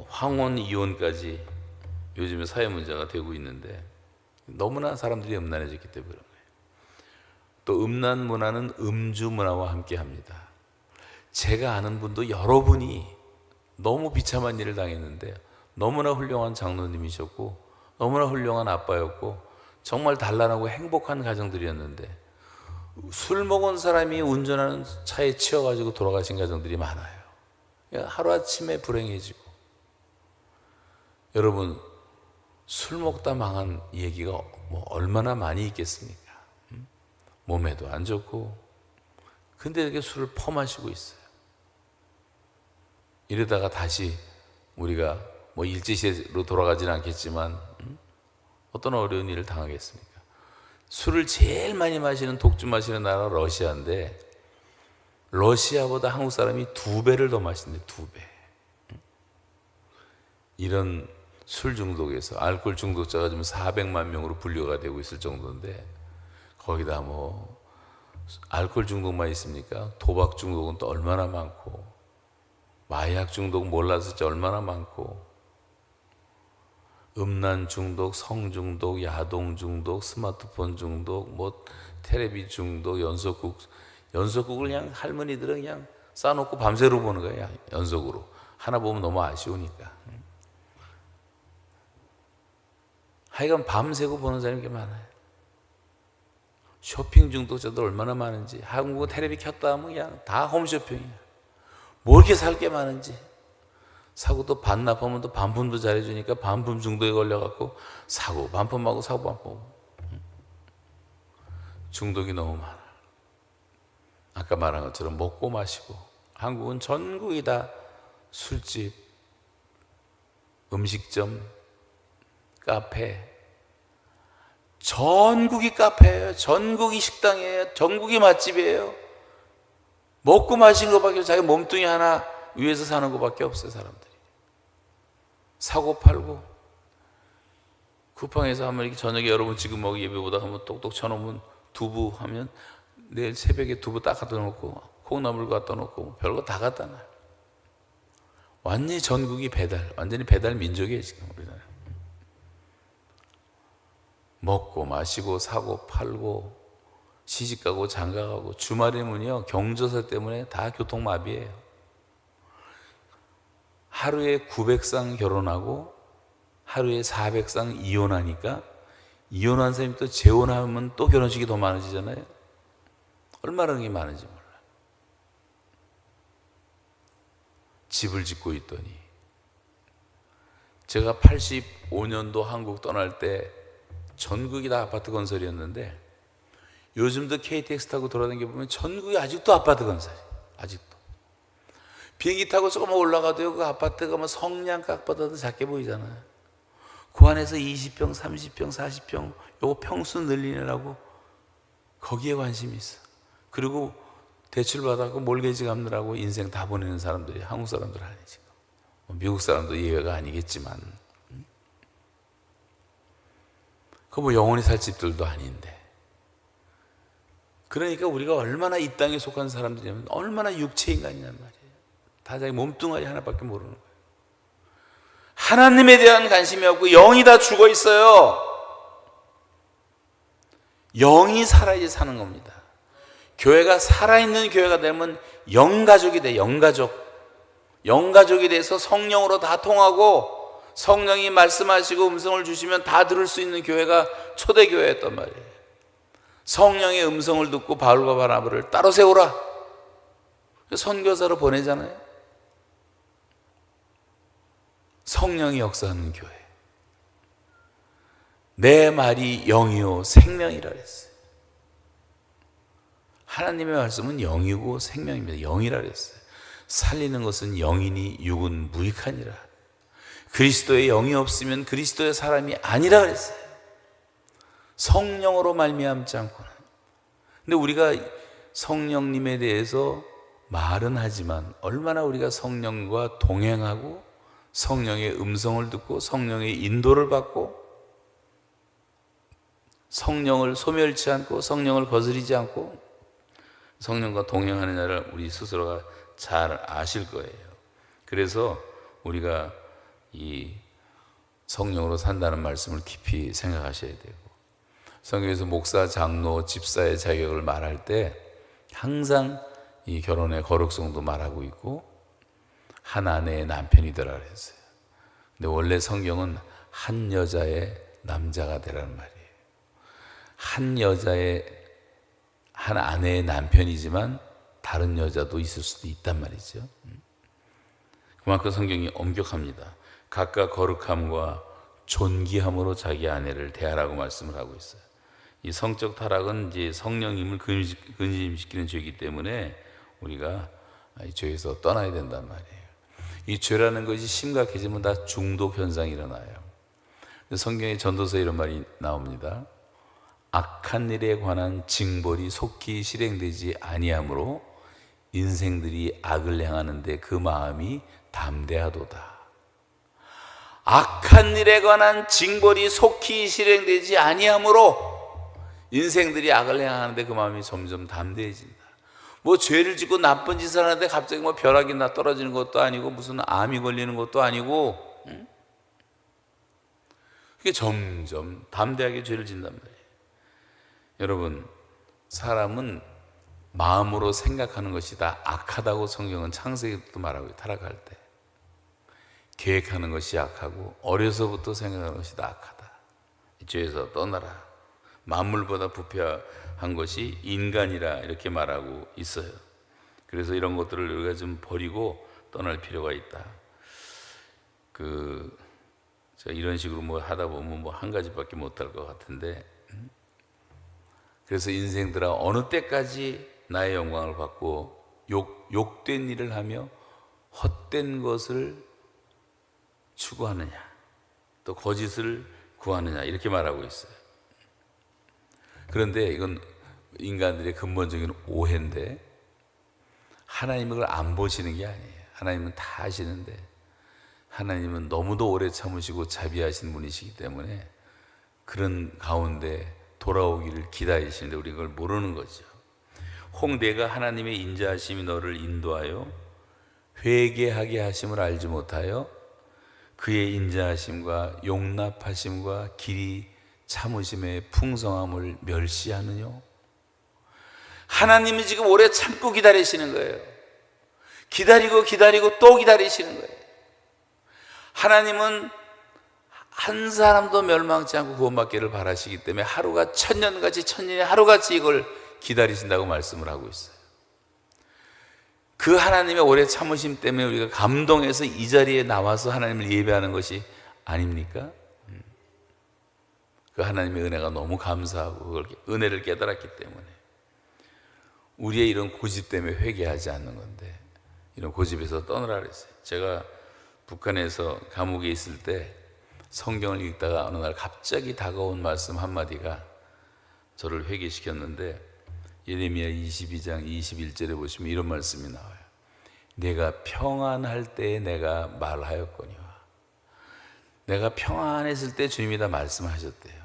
황혼 이혼까지 요즘에 사회 문제가 되고 있는데 너무나 사람들이 음란해졌기 때문에 그런 거예요. 또 음란 문화는 음주 문화와 함께 합니다. 제가 아는 분도 여러분이 너무 비참한 일을 당했는데 너무나 훌륭한 장로님이셨고 너무나 훌륭한 아빠였고 정말 단란하고 행복한 가정들이었는데 술 먹은 사람이 운전하는 차에 치여가지고 돌아가신 가정들이 많아요. 하루아침에 불행해지고. 여러분, 술 먹다 망한 얘기가 뭐 얼마나 많이 있겠습니까? 몸에도 안 좋고. 근데 이렇게 술을 퍼마시고 있어요. 이러다가 다시 우리가 뭐 일제시대로 돌아가지는 않겠지만 어떤 어려운 일을 당하겠습니까? 술을 제일 많이 마시는, 독주 마시는 나라가 러시아인데 러시아보다 한국 사람이 2배를 더 마신대. 2배. 이런 술 중독에서 알코올 중독자가 지금 400만 명으로 분류가 되고 있을 정도인데 거기다 뭐 알코올 중독만 있습니까? 도박 중독은 또 얼마나 많고, 마약 중독 몰랐을지 얼마나 많고, 음란 중독, 성 중독, 야동 중독, 스마트폰 중독, 뭐 텔레비 중독, 연속국을 그냥 할머니들은 그냥 싸놓고 밤새로 보는 거예요. 연속으로 하나 보면 너무 아쉬우니까. 하여간 밤새고 보는 사람이 꽤 많아요. 쇼핑 중독자도 얼마나 많은지. 한국은 텔레비 켰다 하면 그냥 다 홈쇼핑이야. 뭐 이렇게 살 게 많은지. 사고 또 반납하면 또 반품도 잘해주니까 반품 중독에 걸려갖고 사고 반품하고 사고 반품. 중독이 너무 많아. 아까 말한 것처럼 먹고 마시고. 한국은 전국이 다 술집, 음식점, 카페, 전국이 카페예요. 전국이 식당이에요. 전국이 맛집이에요. 먹고 마신 것밖에, 자기 몸뚱이 하나 위해서 사는 것밖에 없어요. 사람들이 사고 팔고. 쿠팡에서 하면 이렇게 저녁에 여러분 지금 먹이 예배보다 하면 똑똑 쳐놓으면 두부 하면 내일 새벽에 두부 딱 갖다 놓고 콩나물 갖다 놓고 별거 다 갖다 놔요. 완전히 전국이 완전히 배달 민족이에요 지금 우리나라. 먹고 마시고 사고 팔고 시집가고 장가가고 주말이면요 경조사 때문에 다 교통마비예요. 하루에 900쌍 결혼하고 하루에 400쌍 이혼하니까 이혼한 사람이 또 재혼하면 또 결혼식이 더 많아지잖아요. 얼마나 그게 많은지 몰라. 집을 짓고 있더니 제가 85년도 한국 떠날 때 전국이 다 아파트 건설이었는데 요즘도 KTX 타고 돌아다니게 보면 전국이 아직도 아파트 건설이에요. 아직도 비행기 타고 조금만 올라가도요 그 아파트가 뭐 성냥각보다도 작게 보이잖아요. 그 안에서 20평, 30평, 40평 요거 평수 늘리느라고 거기에 관심이 있어. 그리고 대출 받아서 몰개지 갚느라고 인생 다 보내는 사람들이 한국 사람들 아니지. 미국 사람도 예외가 아니겠지만 그 뭐 영원히 살 집들도 아닌데. 그러니까 우리가 얼마나 이 땅에 속한 사람들이냐면 얼마나 육체인간이란 말이에요. 다 자기 몸뚱아리 하나밖에 모르는 거예요. 하나님에 대한 관심이 없고 영이 다 죽어 있어요. 영이 살아야지 사는 겁니다. 교회가 살아있는 교회가 되면 영가족이 돼. 영가족이 돼서 성령으로 다 통하고 성령이 말씀하시고 음성을 주시면 다 들을 수 있는 교회가 초대교회였단 말이에요. 성령의 음성을 듣고 바울과 바나바를 따로 세우라. 선교사로 보내잖아요. 성령이 역사하는 교회. 내 말이 영이요 생명이라 그랬어요. 하나님의 말씀은 영이고 생명입니다. 영이라 그랬어요. 살리는 것은 영이니 육은 무익하니라. 그리스도의 영이 없으면 그리스도의 사람이 아니라 그랬어요. 성령으로 말미암지 않고는. 근데 우리가 성령님에 대해서 말은 하지만 얼마나 우리가 성령과 동행하고 성령의 음성을 듣고 성령의 인도를 받고 성령을 소멸치 않고 성령을 거스리지 않고 성령과 동행하느냐를 우리 스스로가 잘 아실 거예요. 그래서 우리가 이 성령으로 산다는 말씀을 깊이 생각하셔야 되고, 성경에서 목사, 장로, 집사의 자격을 말할 때 항상 이 결혼의 거룩성도 말하고 있고 한 아내의 남편이더라 그랬어요. 근데 원래 성경은 한 여자의 남자가 되라는 말이에요. 한 여자의 한 아내의 남편이지만 다른 여자도 있을 수도 있단 말이죠. 그만큼 성경이 엄격합니다. 각각 거룩함과 존귀함으로 자기 아내를 대하라고 말씀을 하고 있어요. 이 성적 타락은 이제 성령님을 근심시키는 죄이기 때문에 우리가 이 죄에서 떠나야 된단 말이에요. 이 죄라는 것이 심각해지면 다 중독 현상이 일어나요. 성경의 전도서에 이런 말이 나옵니다. 악한 일에 관한 징벌이 속히 실행되지 아니하므로 인생들이 악을 행하는데 그 마음이 담대하도다. 악한 일에 관한 징벌이 속히 실행되지 아니하므로 인생들이 악을 행하는데 그 마음이 점점 담대해진다. 뭐 죄를 짓고 나쁜 짓을 하는데 갑자기 뭐 벼락이 나 떨어지는 것도 아니고 무슨 암이 걸리는 것도 아니고, 그게 점점 담대하게 죄를 짓는단 말이에요. 여러분, 사람은 마음으로 생각하는 것이 다 악하다고 성경은 창세기도 말하고 있어요. 타락할 때 계획하는 것이 악하고 어려서부터 생각하는 것이 다 악하다. 이 죄에서 떠나라. 만물보다 부패한 것이 인간이라 이렇게 말하고 있어요. 그래서 이런 것들을 우리가 좀 버리고 떠날 필요가 있다. 제가 이런 식으로 뭐 하다 보면 뭐 한 가지밖에 못할 것 같은데, 그래서 인생들아 어느 때까지 나의 영광을 받고 욕된 일을 하며 헛된 것을 추구하느냐, 또 거짓을 구하느냐, 이렇게 말하고 있어요. 그런데 이건 인간들의 근본적인 오해인데, 하나님은 그걸 안 보시는 게 아니에요. 하나님은 다 아시는데, 하나님은 너무도 오래 참으시고 자비하신 분이시기 때문에 그런 가운데 돌아오기를 기다리시는데 우리 그걸 모르는 거죠. 혹 내가 하나님의 인자하심이 너를 인도하여 회개하게 하심을 알지 못하여 그의 인자하심과 용납하심과 길이 참으심의 풍성함을 멸시하느냐? 하나님이 지금 오래 참고 기다리시는 거예요. 기다리고 또 기다리시는 거예요. 하나님은 한 사람도 멸망치 않고 구원받기를 바라시기 때문에 하루가 천년같이 천년이 하루같이 이걸 기다리신다고 말씀을 하고 있어요. 그 하나님의 오래 참으심 때문에 우리가 감동해서 이 자리에 나와서 하나님을 예배하는 것이 아닙니까? 그 하나님의 은혜가 너무 감사하고 그걸 은혜를 깨달았기 때문에 우리의 이런 고집 때문에 회개하지 않는 건데, 이런 고집에서 떠나라 그랬어요. 제가 북한에서 감옥에 있을 때 성경을 읽다가 어느 날 갑자기 다가온 말씀 한마디가 저를 회개시켰는데, 예레미야 22장 21절에 보시면 이런 말씀이 나와요. 내가 평안할 때에 내가 말하였거니와. 내가 평안했을 때 주님이 다 말씀하셨대요.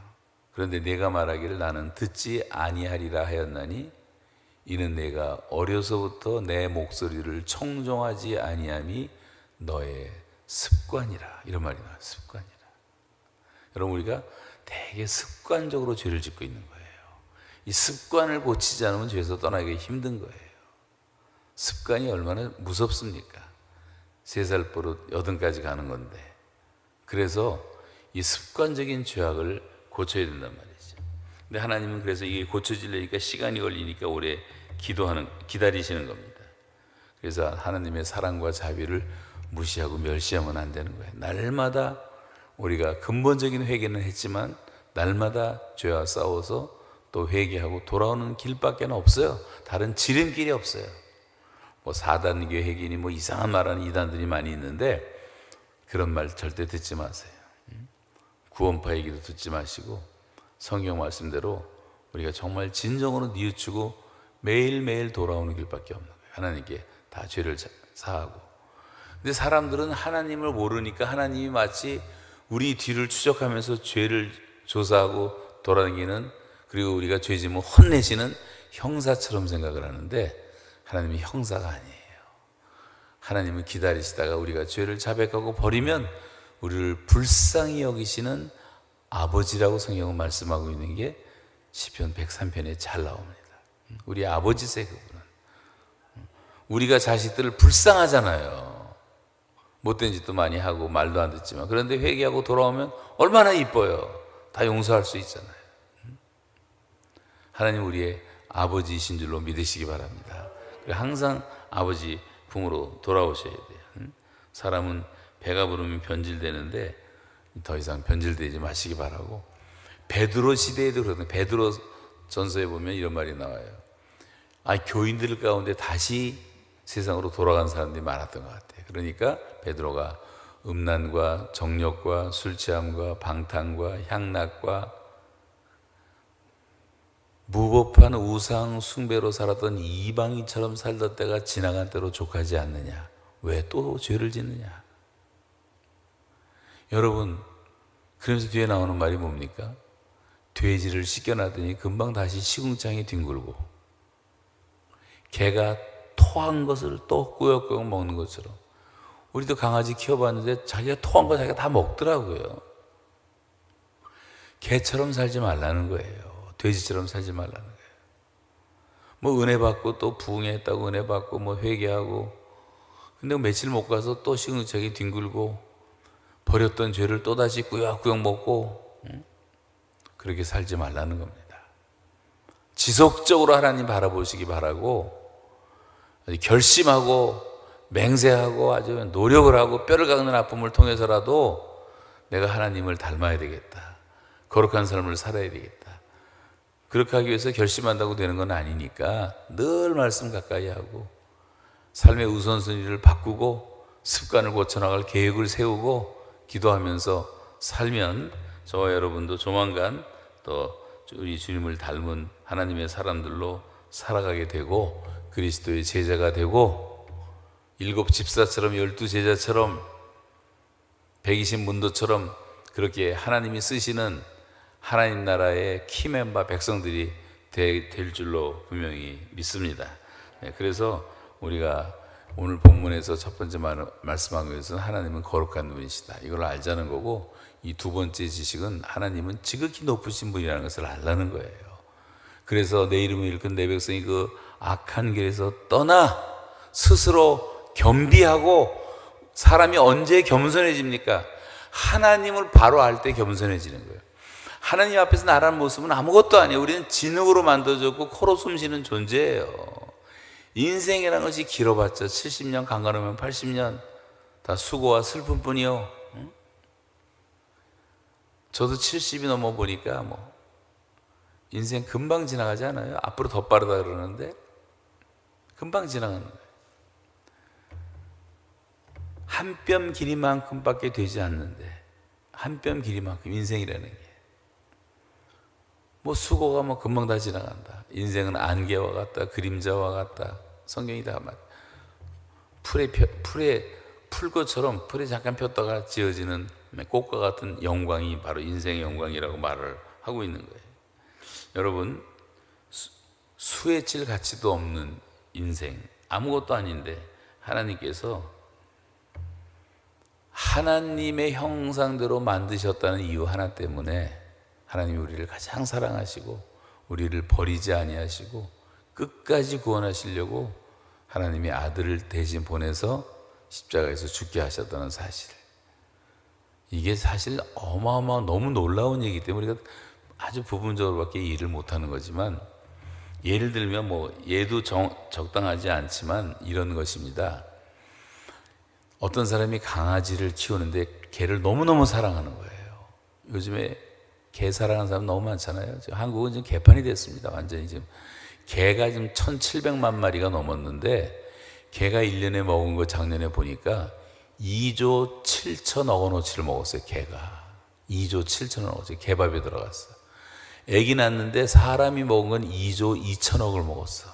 그런데 내가 말하기를 나는 듣지 아니하리라 하였나니 이는 내가 어려서부터 내 목소리를 청종하지 아니함이 너의 습관이라. 이런 말이 나와요. 습관이라. 여러분, 우리가 되게 습관적으로 죄를 짓고 있는 거예요. 이 습관을 고치지 않으면 죄에서 떠나기가 힘든 거예요. 습관이 얼마나 무섭습니까? 3살 버릇 80까지 가는 건데. 그래서 이 습관적인 죄악을 고쳐야 된단 말이죠. 근데 하나님은 그래서 이게 고쳐지려니까 시간이 걸리니까 오래 기다리시는 겁니다. 그래서 하나님의 사랑과 자비를 무시하고 멸시하면 안 되는 거예요. 날마다 우리가 근본적인 회개는 했지만 날마다 죄와 싸워서 또 회개하고 돌아오는 길밖에 없어요. 다른 지름길이 없어요. 뭐 4단계 회개니 뭐 이상한 말하는 이단들이 많이 있는데 그런 말 절대 듣지 마세요. 구원파 얘기도 듣지 마시고 성경 말씀대로 우리가 정말 진정으로 뉘우치고 매일매일 돌아오는 길밖에 없는 거예요. 하나님께 다 죄를 사하고. 근데 사람들은 하나님을 모르니까 하나님이 마치 우리 뒤를 추적하면서 죄를 조사하고 돌아다니는, 그리고 우리가 죄 지으면 혼내시는 형사처럼 생각을 하는데 하나님이 형사가 아니에요. 하나님은 기다리시다가 우리가 죄를 자백하고 버리면 우리를 불쌍히 여기시는 아버지라고 성경은 말씀하고 있는 게 시편 103편에 잘 나옵니다. 우리 아버지세요. 그분은. 우리가 자식들을 불쌍하잖아요. 못된 짓도 많이 하고 말도 안 듣지만, 그런데 회개하고 돌아오면 얼마나 이뻐요. 다 용서할 수 있잖아요. 하나님 우리의 아버지이신 줄로 믿으시기 바랍니다. 항상 아버지 품으로 돌아오셔야 돼요. 사람은 배가 부르면 변질되는데 더 이상 변질되지 마시기 바라고. 베드로 시대에도 그러거든요. 베드로 전서에 보면 이런 말이 나와요. 교인들 가운데 다시 세상으로 돌아간 사람들이 많았던 것 같아요. 그러니까 베드로가 음란과 정욕과 술취함과 방탕과 향락과 무법한 우상 숭배로 살았던 이방인처럼 살던 때가 지나간 때로 족하지 않느냐? 왜 또 죄를 짓느냐? 여러분, 그러면서 뒤에 나오는 말이 뭡니까? 돼지를 씻겨놨더니 금방 다시 시궁창에 뒹굴고, 개가 토한 것을 또 꾸역꾸역 먹는 것처럼, 우리도 강아지 키워봤는데 자기가 토한 거 자기가 다 먹더라고요. 개처럼 살지 말라는 거예요. 돼지처럼 살지 말라는 거예요. 뭐 은혜 받고 또 부흥했다고 은혜 받고 뭐 회개하고, 근데 며칠 못 가서 또 시궁창에 뒹굴고 버렸던 죄를 또다시 꾸역꾸역 먹고, 그렇게 살지 말라는 겁니다. 지속적으로 하나님 바라보시기 바라고, 결심하고 맹세하고 아주 노력을 하고 뼈를 깎는 아픔을 통해서라도 내가 하나님을 닮아야 되겠다. 거룩한 삶을 살아야 되겠다. 그렇게 하기 위해서 결심한다고 되는 건 아니니까 늘 말씀 가까이 하고 삶의 우선순위를 바꾸고 습관을 고쳐나갈 계획을 세우고 기도하면서 살면 저와 여러분도 조만간 또 우리 주님을 닮은 하나님의 사람들로 살아가게 되고 그리스도의 제자가 되고 7 집사처럼 12 제자처럼 120 문도처럼 그렇게 하나님이 쓰시는 하나님 나라의 키멤버 백성들이 될 줄로 분명히 믿습니다. 그래서 우리가 오늘 본문에서 첫 번째 말씀한 것은 하나님은 거룩한 분이시다, 이걸 알자는 거고, 이 두 번째 지식은 하나님은 지극히 높으신 분이라는 것을 알라는 거예요. 그래서 내 이름을 일컫는 내 백성이 그 악한 길에서 떠나 스스로 겸비하고, 사람이 언제 겸손해집니까? 하나님을 바로 알 때 겸손해지는 거예요. 하나님 앞에서 나라는 모습은 아무것도 아니에요. 우리는 진흙으로 만들어졌고 코로 숨쉬는 존재예요. 인생이라는 것이 길어봤자 70년, 강간하면 80년, 다 수고와 슬픔뿐이요. 저도 70이 넘어 보니까 뭐 인생 금방 지나가지 않아요? 앞으로 더 빠르다 그러는데 금방 지나가는 거예요. 한 뼘 길이만큼밖에 되지 않는데, 한 뼘 길이만큼 인생이라는 게, 뭐 수고가 뭐 금방 다 지나간다, 인생은 안개와 같다, 그림자와 같다, 성경이 다 말. 풀꽃처럼 풀에 잠깐 폈다가 지어지는 꽃과 같은 영광이 바로 인생의 영광이라고 말을 하고 있는 거예요. 여러분, 수에 칠 가치도 없는 인생, 아무것도 아닌데 하나님께서 하나님의 형상대로 만드셨다는 이유 하나 때문에 하나님이 우리를 가장 사랑하시고 우리를 버리지 아니하시고 끝까지 구원하시려고 하나님의 아들을 대신 보내서 십자가에서 죽게 하셨다는 사실, 이게 사실 어마어마한 너무 놀라운 얘기이기 때문에 우리가 아주 부분적으로밖에 이해를 못하는 거지만, 예를 들면 뭐 얘도 적당하지 않지만 이런 것입니다. 어떤 사람이 강아지를 키우는데 개를 너무너무 사랑하는 거예요. 요즘에 개 사랑하는 사람 너무 많잖아요. 한국은 지금 개판이 됐습니다. 완전히 지금 개가 지금 1,700만 마리가 넘었는데, 개가 1년에 먹은 거 작년에 보니까 2조 7천억 원어치를 먹었어요. 개가 2조 7천억 원어치 개밥에 들어갔어. 애기 낳는데 사람이 먹은 건 2조 2천억을 먹었어.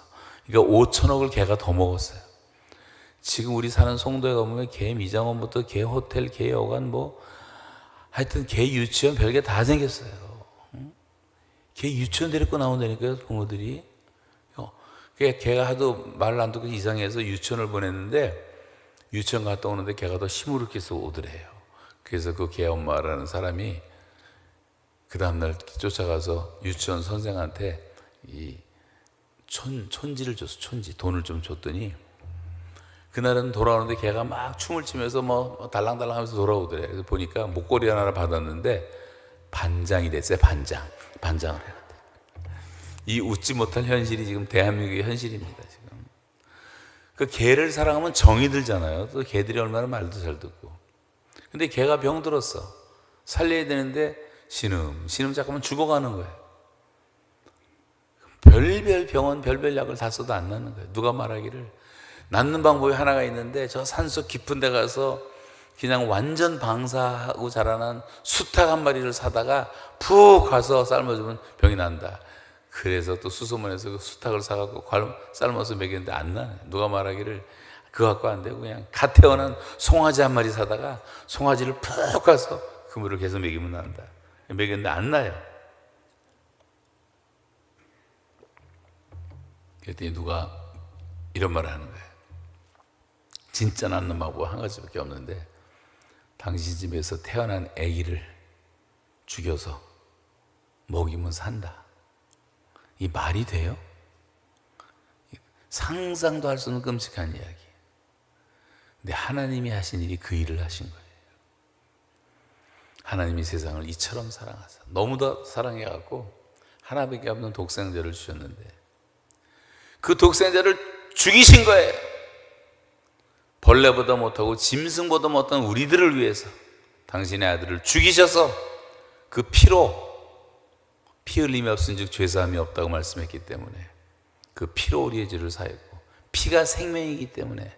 그러니까 5천억을 개가 더 먹었어요. 지금 우리 사는 송도에 가보면 개 미장원부터 개 호텔, 개 여관, 뭐 하여튼 개 유치원 별게 다 생겼어요. 개 유치원 데리고 나온다니까요, 부모들이. 개가 하도 말을 안 듣고 이상해서 유치원을 보냈는데, 유치원 갔다 오는데 개가 더 시무룩해서 오더래요. 그래서 그 개 엄마라는 사람이 그 다음날 쫓아가서 유치원 선생한테 이 촌지를 줬어. 촌지 돈을 좀 줬더니 그날은 돌아오는데 개가 막 춤을 추면서 뭐 달랑달랑 하면서 돌아오더래. 그래서 보니까 목걸이 하나를 받았는데 반장이 됐어요. 반장을 해야 돼. 이 웃지 못할 현실이 지금 대한민국의 현실입니다. 지금 그 개를 사랑하면 정이 들잖아요. 또 개들이 얼마나 말도 잘 듣고. 근데 개가 병들었어. 살려야 되는데 신음 잠깐만 죽어가는 거예요. 별별 병원 별별 약을 다 써도 안 낫는 거예요. 누가 말하기를 낫는 방법이 하나가 있는데, 저 산속 깊은 데 가서 그냥 완전 방사하고 자라난 수탉 한 마리를 사다가 푹 가서 삶아주면 병이 난다. 그래서 또 수소문에서 그 수탉을 사갖고 삶아서 먹였는데 안 나요. 누가 말하기를 그거 갖고 안 되고 그냥 갓 태어난 송아지 한 마리 사다가 송아지를 푹 가서 그 물을 계속 먹이면 난다. 먹였는데 안 나요. 그랬더니 누가 이런 말을 하는 거예요. 진짜 낫는 방법 한 가지밖에 없는데, 당신 집에서 태어난 아기를 죽여서 먹이면 산다. 이 말이 돼요? 상상도 할 수 없는 끔찍한 이야기. 근데 하나님이 하신 일이 그 일을 하신 거예요. 하나님이 세상을 이처럼 사랑하사 너무도 사랑해갖고 하나밖에 없는 독생자를 주셨는데, 그 독생자를 죽이신 거예요. 벌레보다 못하고 짐승보다 못한 우리들을 위해서 당신의 아들을 죽이셔서 그 피로, 피 흘림이 없은즉 죄사함이 없다고 말씀했기 때문에 그 피로 우리의 죄를 사했고, 피가 생명이기 때문에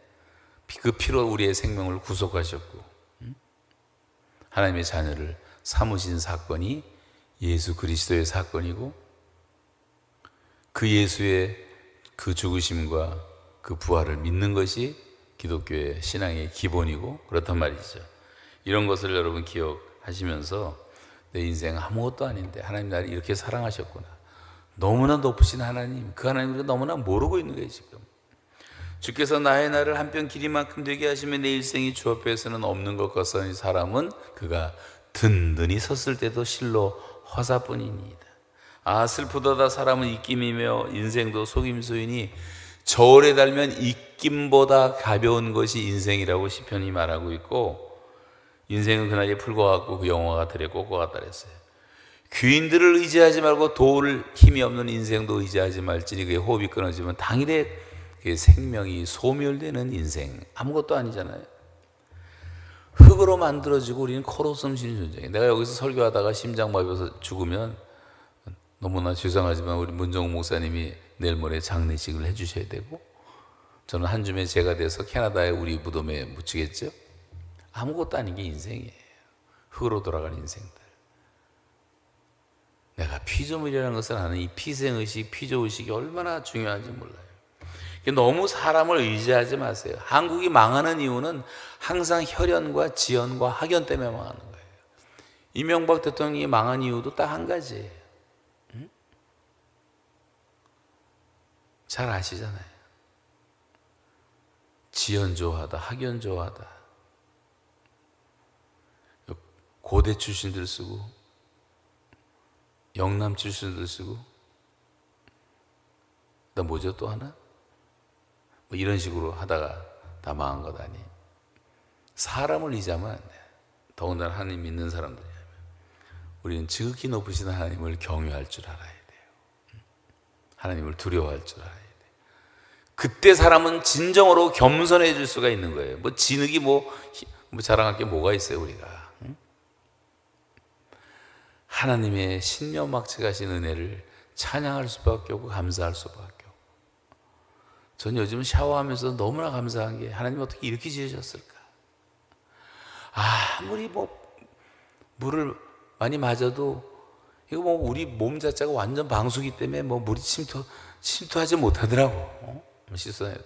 그 피로 우리의 생명을 구속하셨고, 하나님의 자녀를 삼으신 사건이 예수 그리스도의 사건이고, 그 예수의 그 죽으심과 그 부활을 믿는 것이 기독교의 신앙의 기본이고 그렇단 말이죠. 이런 것을 여러분 기억하시면서 내 인생 아무것도 아닌데 하나님 나를 이렇게 사랑하셨구나, 너무나 높으신 하나님, 그 하나님을 너무나 모르고 있는 거예요. 지금 주께서 나의 날을 한뼘 길이만큼 되게 하시면 내 일생이 주 앞에서는 없는 것 같사오니 사람은 그가 든든히 섰을 때도 실로 화사뿐이니이다. 아, 슬프도다. 사람은 입김이며 인생도 속임수이니 저울에 달면 입김보다 가벼운 것이 인생이라고 시편이 말하고 있고, 인생은 그날이 풀과 같고 그 영화가 들에 꽃과 같다 그랬어요. 귀인들을 의지하지 말고 도울 힘이 없는 인생도 의지하지 말지니 그의 호흡이 끊어지면 당일에 그의 생명이 소멸되는 인생. 아무것도 아니잖아요. 흙으로 만들어지고 우리는 코로 숨 쉬는 존재예요. 내가 여기서 설교하다가 심장마비에서 죽으면 너무나 죄송하지만 우리 문정욱 목사님이 내일 모레 장례식을 해주셔야 되고, 저는 한 줌의 제가 돼서 캐나다의 우리 무덤에 묻히겠죠. 아무것도 아닌 게 인생이에요. 흙으로 돌아가는 인생들. 내가 피조물이라는 것을 아는 이 피생의식, 피조의식이 얼마나 중요한지 몰라요. 너무 사람을 의지하지 마세요. 한국이 망하는 이유는 항상 혈연과 지연과 학연 때문에 망하는 거예요. 이명박 대통령이 망한 이유도 딱 한 가지예요. 응? 잘 아시잖아요. 지연 좋아하다, 학연 좋아하다. 고대 출신들 쓰고 영남 출신들 쓰고, 나 뭐죠 또 하나? 뭐 이런 식으로 하다가 다 망한 것 아니. 사람을 의지하면 안 돼. 더군다나 하나님 믿는 사람들이라면 우리는 지극히 높으신 하나님을 경외할 줄 알아야 돼요. 하나님을 두려워할 줄 알아야 돼요. 그때 사람은 진정으로 겸손해질 수가 있는 거예요. 뭐 진흙이 뭐 자랑할 게 뭐가 있어요 우리가. 하나님의 신묘막측하신 은혜를 찬양할 수밖에 없고 감사할 수밖에 없고. 전 요즘 샤워하면서 너무나 감사한 게, 하나님 어떻게 이렇게 지으셨을까? 아무리 뭐 물을 많이 맞아도 이거 뭐 우리 몸 자체가 완전 방수기 때문에 뭐 물이 침투하지 못하더라고. 씻어내도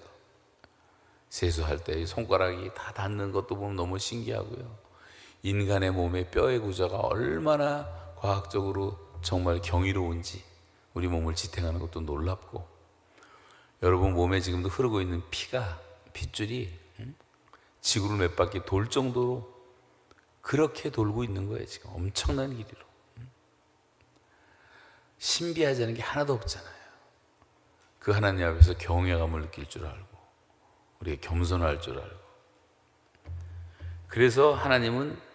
세수할 때 손가락이 다 닿는 것도 보면 너무 신기하고요. 인간의 몸의 뼈의 구조가 얼마나 과학적으로 정말 경이로운지 우리 몸을 지탱하는 것도 놀랍고, 여러분 몸에 지금도 흐르고 있는 핏줄이 지구를 몇 바퀴 돌 정도로 그렇게 돌고 있는 거예요. 지금 엄청난 길이로. 신비하지 않은 게 하나도 없잖아요. 그 하나님 앞에서 경외감을 느낄 줄 알고 우리가 겸손할 줄 알고. 그래서 하나님은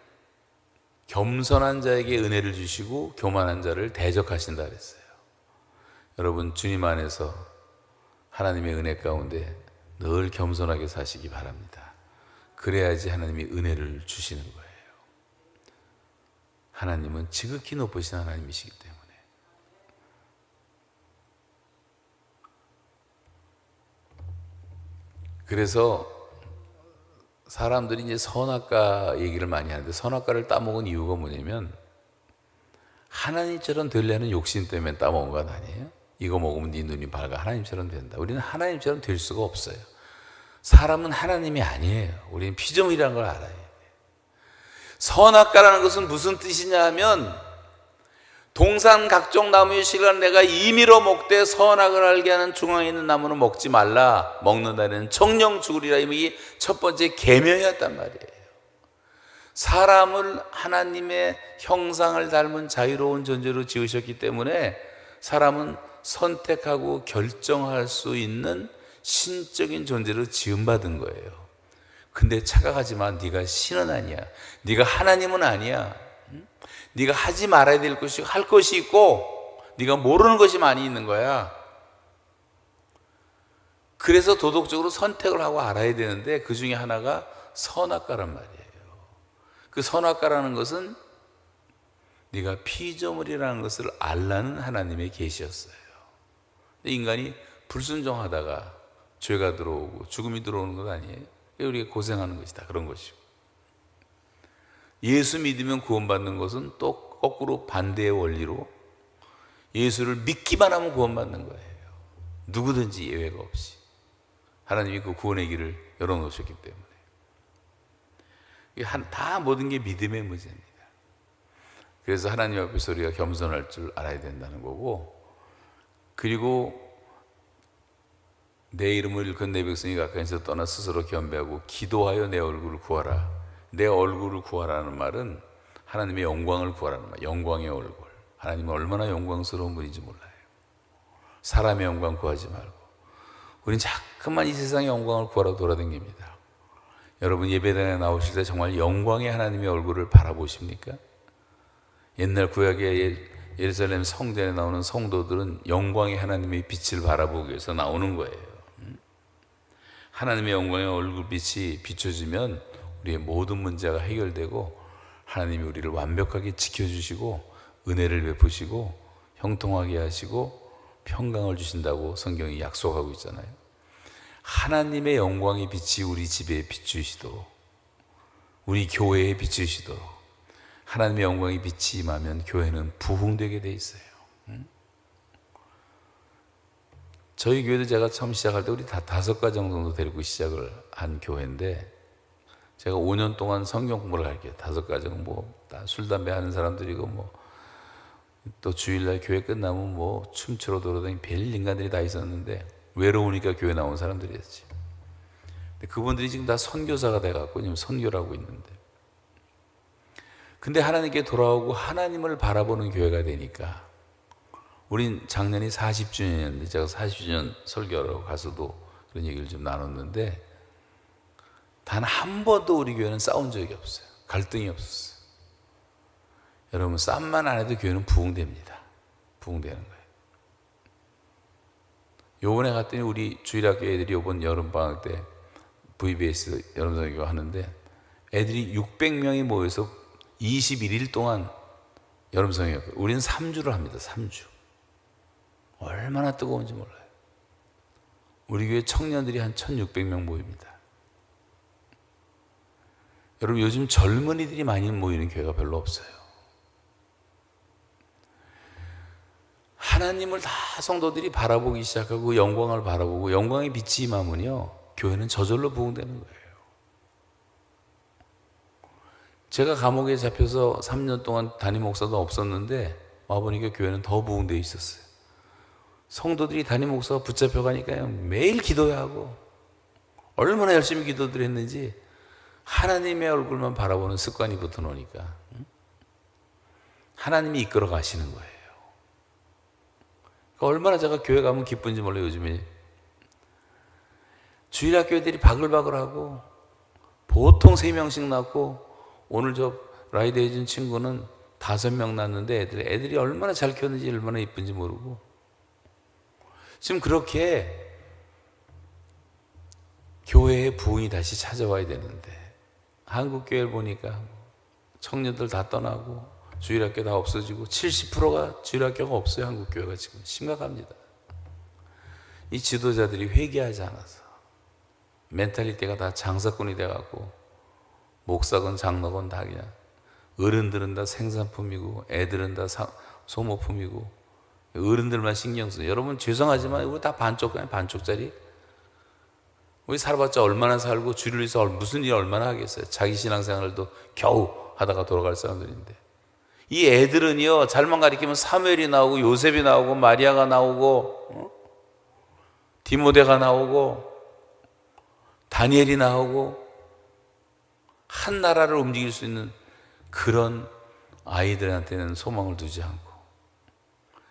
겸손한 자에게 은혜를 주시고 교만한 자를 대적하신다 그랬어요. 여러분 주님 안에서 하나님의 은혜 가운데 늘 겸손하게 사시기 바랍니다. 그래야지 하나님이 은혜를 주시는 거예요. 하나님은 지극히 높으신 하나님이시기 때문에. 그래서 사람들이 이제 선악과 얘기를 많이 하는데, 선악과를 따먹은 이유가 뭐냐면 하나님처럼 되려는 욕심 때문에 따먹은 것 아니에요? 이거 먹으면 네 눈이 밝아, 하나님처럼 된다. 우리는 하나님처럼 될 수가 없어요. 사람은 하나님이 아니에요. 우리는 피조물이라는 걸 알아야 돼요. 선악과라는 것은 무슨 뜻이냐 하면, 동산 각종 나무의 실과는 내가 임의로 먹되 선악을 알게 하는 중앙에 있는 나무는 먹지 말라. 먹는다는 청령 죽으리라. 이게 첫 번째 계명이었단 말이에요. 사람을 하나님의 형상을 닮은 자유로운 존재로 지으셨기 때문에 사람은 선택하고 결정할 수 있는 신적인 존재로 지음받은 거예요. 근데 착각하지 마. 네가 신은 아니야. 네가 하나님은 아니야. 네가 하지 말아야 될 것이, 할 것이 있고 네가 모르는 것이 많이 있는 거야. 그래서 도덕적으로 선택을 하고 알아야 되는데, 그 중에 하나가 선악과란 말이에요. 그 선악과라는 것은 네가 피조물이라는 것을 알라는 하나님의 계시였어요. 인간이 불순종하다가 죄가 들어오고 죽음이 들어오는 것 아니에요? 우리가 고생하는 것이다, 그런 것이고. 예수 믿으면 구원받는 것은 또 거꾸로 반대의 원리로 예수를 믿기만 하면 구원받는 거예요. 누구든지 예외가 없이. 하나님이 그 구원의 길을 열어놓으셨기 때문에. 다 모든 게 믿음의 문제입니다. 그래서 하나님 앞에서 우리가 겸손할 줄 알아야 된다는 거고, 그리고 내 이름을 일컫는 내 백성이 가까이서 떠나 스스로 겸비하고 기도하여 내 얼굴을 구하라. 내 얼굴을 구하라는 말은 하나님의 영광을 구하라는 말. 영광의 얼굴. 하나님은 얼마나 영광스러운 분인지 몰라요. 사람의 영광 구하지 말고 우린 자꾸만 이 세상의 영광을 구하러 돌아다닙니다. 여러분 예배당에 나오실 때 정말 영광의 하나님의 얼굴을 바라보십니까? 옛날 구약의 예루살렘 성전에 나오는 성도들은 영광의 하나님의 빛을 바라보기 위해서 나오는 거예요. 하나님의 영광의 얼굴빛이 비춰지면 우리의 모든 문제가 해결되고 하나님이 우리를 완벽하게 지켜주시고 은혜를 베푸시고 형통하게 하시고 평강을 주신다고 성경이 약속하고 있잖아요. 하나님의 영광의 빛이 우리 집에 비추시도록, 우리 교회에 비추시도록 하나님의 영광의 빛이 임하면 교회는 부흥되게 돼 있어요. 저희 교회도 제가 처음 시작할 때 우리 다 5가정 정도 데리고 시작을 한 교회인데, 제가 5년 동안 성경 공부를 할게요. 5가정 술 담배 하는 사람들이고 또 주일날 교회 끝나면 춤추러 돌아다니는 별 인간들이 다 있었는데 외로우니까 교회 나온 사람들이었지. 근데 그분들이 지금 다 선교사가 돼갖고 지금 선교를 하고 있는데, 근데 하나님께 돌아오고 하나님을 바라보는 교회가 되니까, 우린 작년이 40주년이었는데 제가 40주년 설교하러 가서도 그런 얘기를 좀 나눴는데, 단 한 번도 우리 교회는 싸운 적이 없어요. 갈등이 없었어요. 여러분 싸움만 안 해도 교회는 부흥됩니다. 부흥되는 거예요. 요번에 갔더니 우리 주일학교 애들이 요번 여름방학 때 VBS 여름성교 하는데 애들이 600명이 모여서 21일 동안 여름성교, 우리는 3주를 합니다. 3주. 얼마나 뜨거운지 몰라요. 우리 교회 청년들이 한 1600명 모입니다. 여러분 요즘 젊은이들이 많이 모이는 교회가 별로 없어요. 하나님을 다 성도들이 바라보기 시작하고 영광을 바라보고 영광의 빛이 임하면요, 교회는 저절로 부흥되는 거예요. 제가 감옥에 잡혀서 3년 동안 담임 목사도 없었는데 와보니까 교회는 더 부흥되어 있었어요. 성도들이 담임 목사가 붙잡혀 가니까요, 매일 기도해야 하고 얼마나 열심히 기도들 했는지 하나님의 얼굴만 바라보는 습관이 붙어 놓으니까 하나님이 이끌어 가시는 거예요. 그러니까 얼마나 제가 교회 가면 기쁜지 몰라요. 요즘에 주일학교 애들이 바글바글하고 보통 3명씩 낳고, 오늘 저 라이드 해준 친구는 5명 낳는데 애들이 얼마나 잘 키웠는지 얼마나 이쁜지 모르고, 지금 그렇게 교회의 부흥이 다시 찾아와야 되는데 한국 교회를 보니까 청년들 다 떠나고 주일학교 다 없어지고 70%가 주일학교가 없어요. 한국 교회가 지금 심각합니다. 이 지도자들이 회개하지 않아서 멘탈리티가 다 장사꾼이 돼갖고 목사건 장로건 다 그냥, 어른들은 다 생산품이고 애들은 다 소모품이고 어른들만 신경 써요. 여러분 죄송하지만 우리 다 반쪽짜리. 우리 살아봤자 얼마나 살고 주를 위해서 무슨 일 얼마나 하겠어요. 자기 신앙생활도 겨우 하다가 돌아갈 사람들인데, 이 애들은요 잘만 가리키면 사무엘이 나오고 요셉이 나오고 마리아가 나오고 디모데가 나오고 다니엘이 나오고 한 나라를 움직일 수 있는 그런 아이들한테는 소망을 두지 않고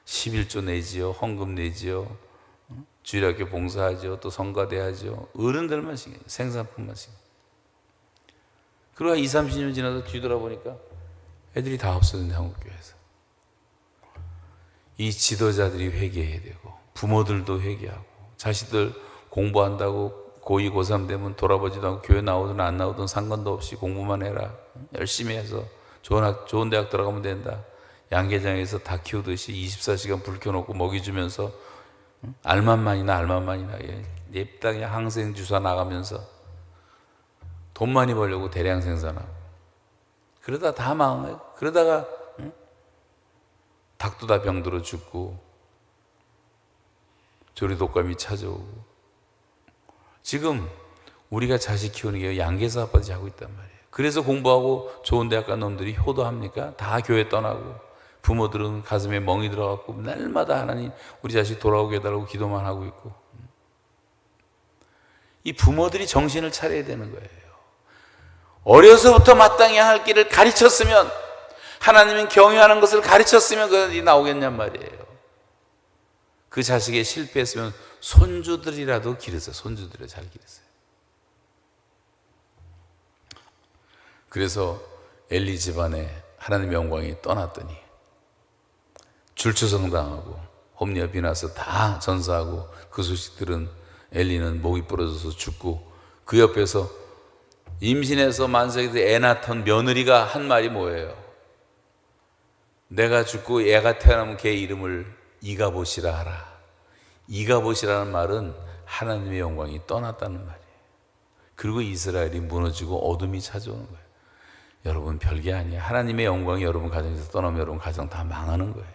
11조 내지요, 헌금 내지요, 주일학교 봉사하죠, 또 성가대 하죠. 어른들만 신경, 생산품만 신경. 그리고 20, 30년 지나서 뒤돌아보니까 애들이 다 없어졌는데 한국교회에서. 이 지도자들이 회개해야 되고 부모들도 회개하고, 자식들 공부한다고 고2, 고3 되면 돌아보지도 않고 교회 나오든 안 나오든 상관도 없이 공부만 해라, 열심히 해서 좋은 대학 들어가면 된다, 양계장에서 다 키우듯이 24시간 불 켜놓고 먹이 주면서 알만만이나 내 땅에 항생 주사 나가면서 돈 많이 벌려고 대량 생산하고, 그러다 다 망해요. 그러다가 닭도 다 병들어 죽고 조리독감이 찾아오고. 지금 우리가 자식 키우는 게 양계사 아빠들이 하고 있단 말이에요. 그래서 공부하고 좋은 대학 간 놈들이 효도합니까? 다 교회 떠나고 부모들은 가슴에 멍이 들어갖고 날마다 하나님 우리 자식 돌아오게 해달라고 기도만 하고 있고. 이 부모들이 정신을 차려야 되는 거예요. 어려서부터 마땅히 할 길을 가르쳤으면, 하나님은 경외하는 것을 가르쳤으면 그것이 나오겠냔 말이에요. 그 자식이 실패했으면 손주들이라도 기르세요. 손주들이 잘 기르세요. 그래서 엘리 집안에 하나님의 영광이 떠났더니 줄초성당하고 홈리와 비나스 다 전사하고, 그 소식 들은 엘리는 목이 부러져서 죽고, 그 옆에서 임신해서 만삭이 애 낳던 며느리가 한 말이 뭐예요? 내가 죽고 애가 태어나면 걔 이름을 이가봇이라 하라. 이가봇이라는 말은 하나님의 영광이 떠났다는 말이에요. 그리고 이스라엘이 무너지고 어둠이 찾아오는 거예요. 여러분, 별게 아니에요. 하나님의 영광이 여러분 가정에서 떠나면 여러분 가정 다 망하는 거예요.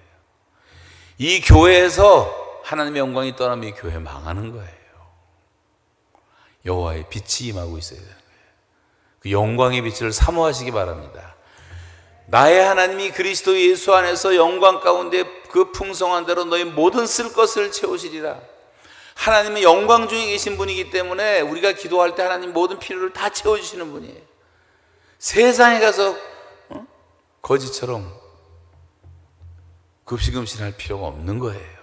이 교회에서 하나님의 영광이 떠나면 이 교회 망하는 거예요. 여호와의 빛이 임하고 있어야 되는 거예요. 그 영광의 빛을 사모하시기 바랍니다. 나의 하나님이 그리스도 예수 안에서 영광 가운데 그 풍성한 대로 너희 모든 쓸 것을 채우시리라. 하나님은 영광 중에 계신 분이기 때문에 우리가 기도할 때 하나님 모든 필요를 다 채워주시는 분이에요. 세상에 가서 거지처럼 급식음식할 필요가 없는 거예요.